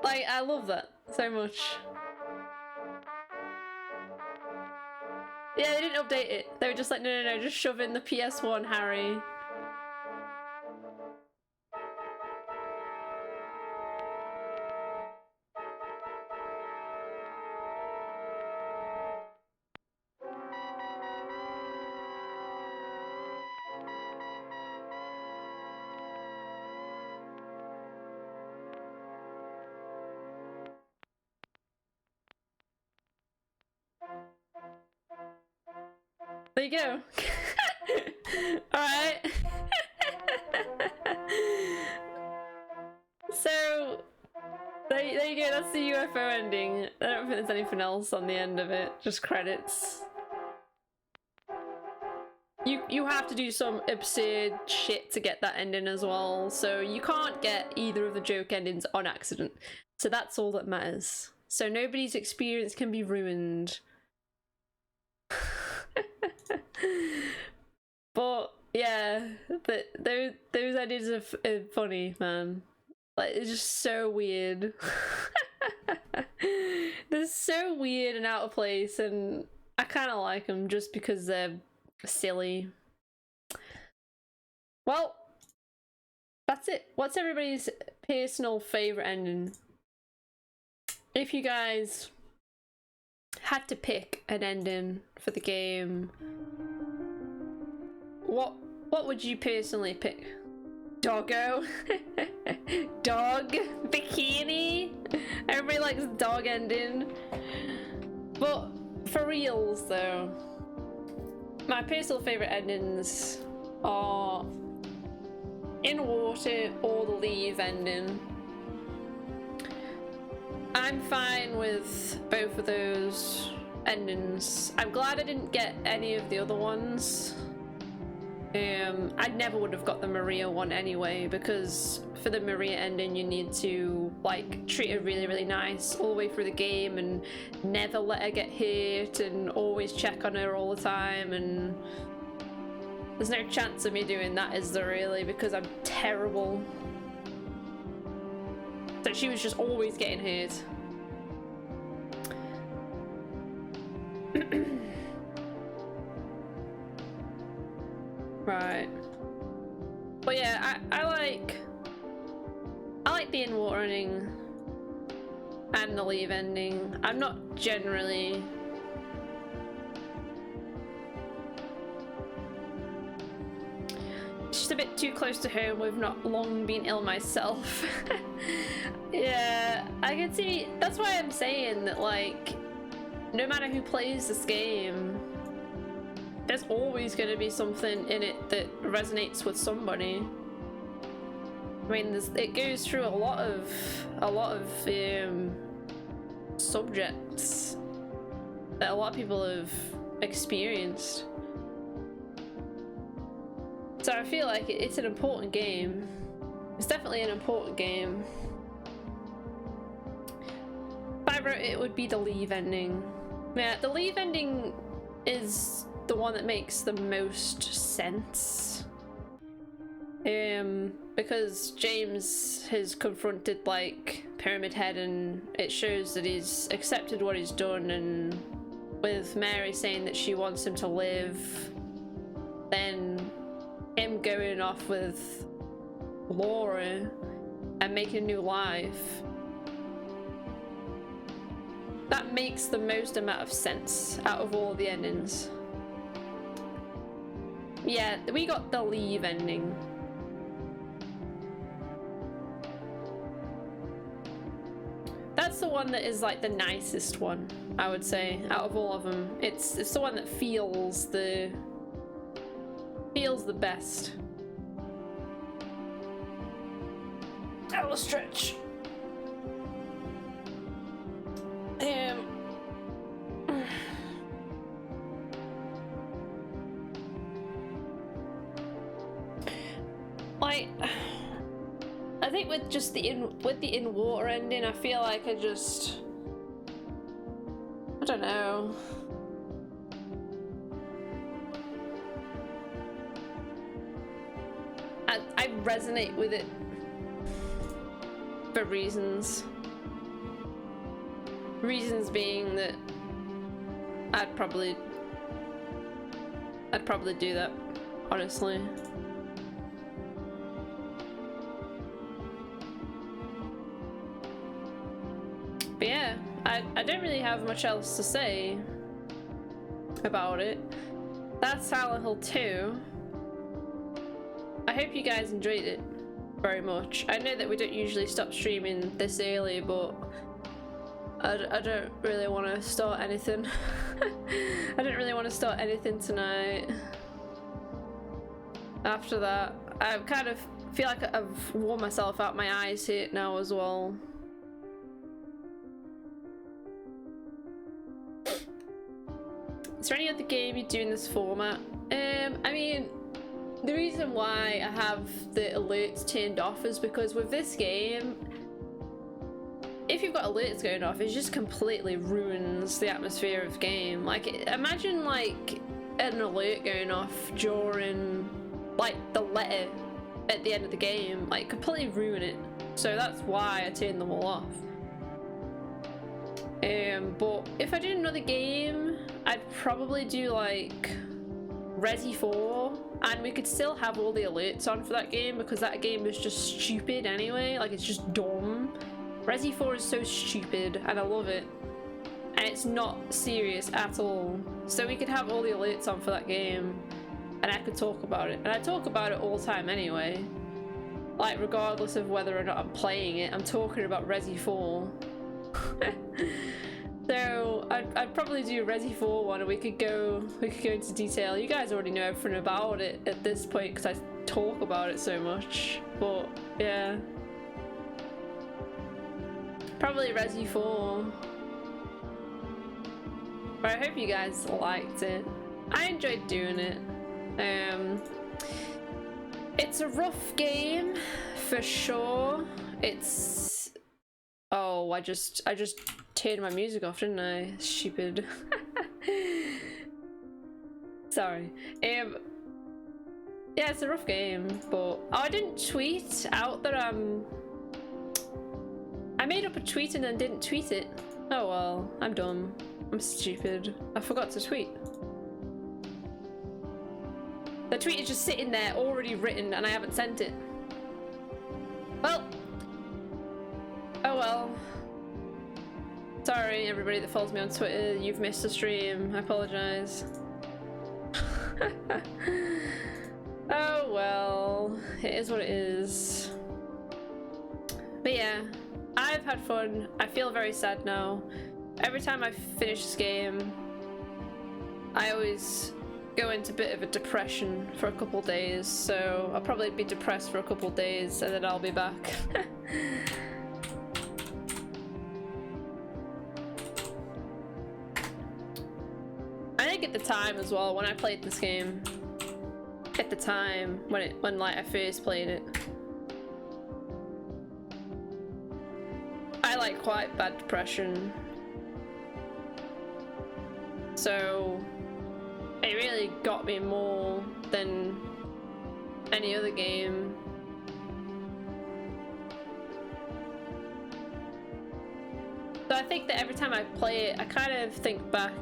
S3: Like, I love that so much. Yeah, they didn't update it. They were just like, no, just shove in the PS1 Harry. There you go. Alright. So, there you go, that's the UFO ending. I don't think there's anything else on the end of it, just credits. You have to do some absurd shit to get that ending as well, so you can't get either of the joke endings on accident. So that's all that matters. So nobody's experience can be ruined. But yeah, those ideas are funny, man. Like, it's just so weird. They're so weird and out of place, and I kind of like them just because they're silly. Well, that's it. What's everybody's personal favorite ending? If you guys had to pick an ending for the game, what would you personally pick? Doggo? Dog? Bikini? Everybody likes dog ending. But for reals though, my personal favourite endings are In Water or the Leave ending. I'm fine with both of those endings. I'm glad I didn't get any of the other ones. I never would have got the Maria one anyway, because for the Maria ending you need to like treat her really, really nice all the way through the game and never let her get hurt and always check on her all the time, and there's no chance of me doing that, is there really, because I'm terrible. So she was just always getting hurt. Right. But yeah, I like the In Water ending and the Leave ending. I'm not generally just a bit too close to home with not long been ill myself. Yeah, I can see, that's why I'm saying that, like, no matter who plays this game, there's always going to be something in it that resonates with somebody. I mean, it goes through a lot of subjects that a lot of people have experienced. So I feel like it's an important game. It's definitely an important game. If I wrote it, it would be the Leave ending. Yeah, the Leave ending is the one that makes the most sense. Because James has confronted like Pyramid Head and it shows that he's accepted what he's done, and with Mary saying that she wants him to live, then him going off with Laura and making a new life, that makes the most amount of sense out of all the endings. Yeah, we got the Leave ending. That's the one that is like the nicest one, I would say, out of all of them. It's the one that feels the best. That will stretch. Like, I think with just the In Water ending, I feel like I don't know. I resonate with it for reasons. Reasons being that I'd probably I'd probably do that, honestly. But yeah, I don't really have much else to say about it. That's Silent Hill 2. I hope you guys enjoyed it very much. I know that we don't usually stop streaming this early, but I don't really want to start anything. I didn't really want to start anything tonight. After that, I kind of feel like I've worn myself out. My eyes hurt now as well. Is there any other game you do in this format? I mean, the reason why I have the alerts turned off is because with this game, if you've got alerts going off, it just completely ruins the atmosphere of the game. Like, imagine like an alert going off during like the letter at the end of the game, like completely ruin it. So that's why I turned them all off. But if I did another game, I'd probably do like Resi 4, and we could still have all the alerts on for that game because that game is just stupid anyway. Like, it's just dumb. Resi 4 is so stupid and I love it, and it's not serious at all. So we could have all the alerts on for that game and I could talk about it, and I talk about it all the time anyway. Like, regardless of whether or not I'm playing it, I'm talking about Resi 4. So I'd probably do a Resi 4 one, and we could go into detail. You guys already know everything about it at this point because I talk about it so much. But yeah, probably Resi 4. But I hope you guys liked it. I enjoyed doing it. It's a rough game for sure. It's I just turned my music off, didn't I? Stupid. Sorry. Yeah, it's a rough game, but I didn't tweet out that I made up a tweet and then didn't tweet it. Oh well, I'm dumb. I'm stupid. I forgot to tweet. The tweet is just sitting there already written and I haven't sent it. Well. Oh well. Sorry everybody that follows me on Twitter, you've missed the stream. I apologize. Oh well, it is what it is. But yeah, I've had fun. I feel very sad now. Every time I finish this game, I always go into a bit of a depression for a couple days, so I'll probably be depressed for a couple days and then I'll be back. I think at the time as well, when I played this game, at the time when like I first played it, I like quite bad depression. So it really got me more than any other game. So I think that every time I play it, I kind of think back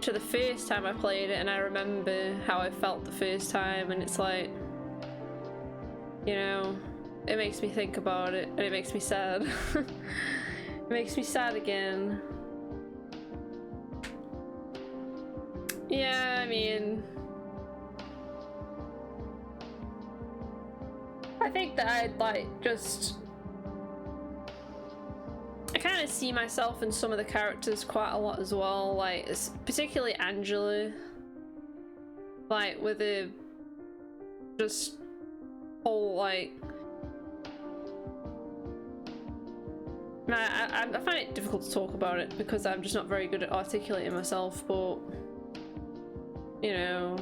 S3: to the first time I played it and I remember how I felt the first time, and it's like, you know, it makes me think about it and it makes me sad. It makes me sad again. Yeah, I mean, I think that I'd like just, I kind of see myself in some of the characters quite a lot as well, like particularly Angela, like with the just whole like, I find it difficult to talk about it because I'm just not very good at articulating myself, but you know,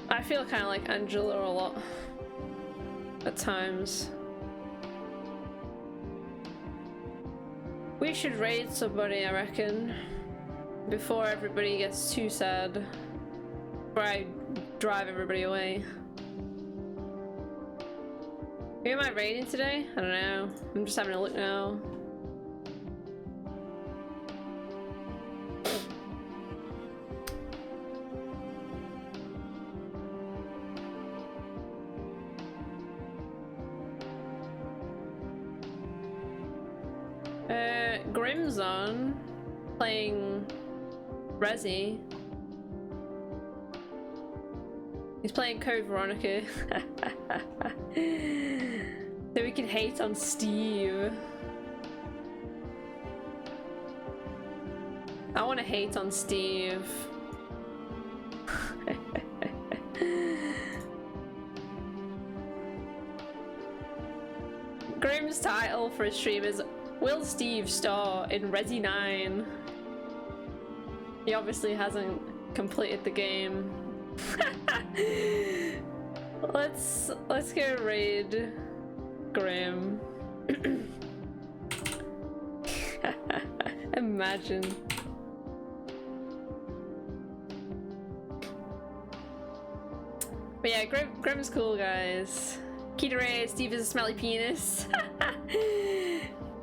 S3: I feel kind of like Angela a lot at times. We should raid somebody, I reckon, before everybody gets too sad, before I drive everybody away. Who am I raiding today? I don't know. I'm just having a look now. Grim's on, playing Resi. He's playing Code Veronica. So we can hate on Steve. I want to hate on Steve. Grim's title for his stream is Will Steve star in Resi 9? He obviously hasn't completed the game. Let's go raid Grim. Imagine. But yeah, Grim's cool, guys. Key to raid, Steve is a smelly penis.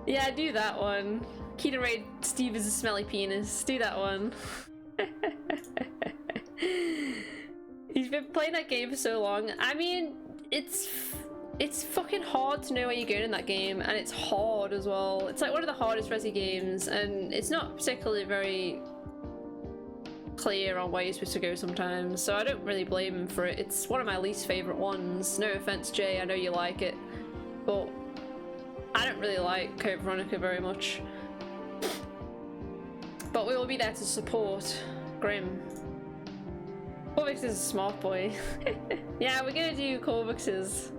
S3: Yeah, do that one. Key to raid, Steve is a smelly penis. Do that one. He's been playing that game for so long. I mean, it's fucking hard to know where you're going in that game, and it's hard as well. It's like one of the hardest Resi games, and it's not particularly very clear on where you're supposed to go sometimes, so I don't really blame him for it. It's one of my least favourite ones. No offense, Jay, I know you like it, but I don't really like Code Veronica very much. But we will be there to support Grim. Corvix is a smart boy. Yeah, we're gonna do Corvix's.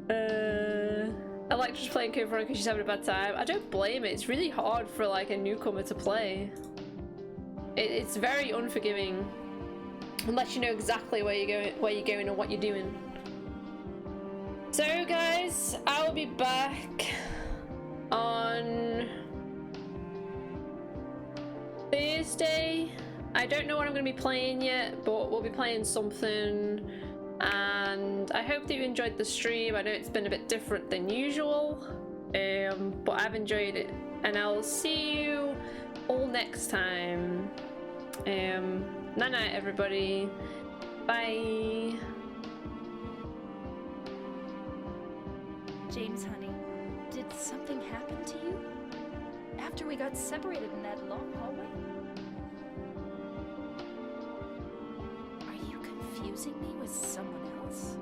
S3: I like just playing Code Veronica because she's having a bad time. I don't blame it. It's really hard for like a newcomer to play. It's very unforgiving unless you know exactly where you're going and what you're doing. So guys, I will be back on Thursday. I don't know what I'm going to be playing yet, but we'll be playing something, and I hope that you enjoyed the stream. I know it's been a bit different than usual, but I've enjoyed it, and I'll see you all next time. Night night, everybody. Bye.
S11: James, honey, did something happen to you? After we got separated in that long hallway? Are you confusing me with someone else?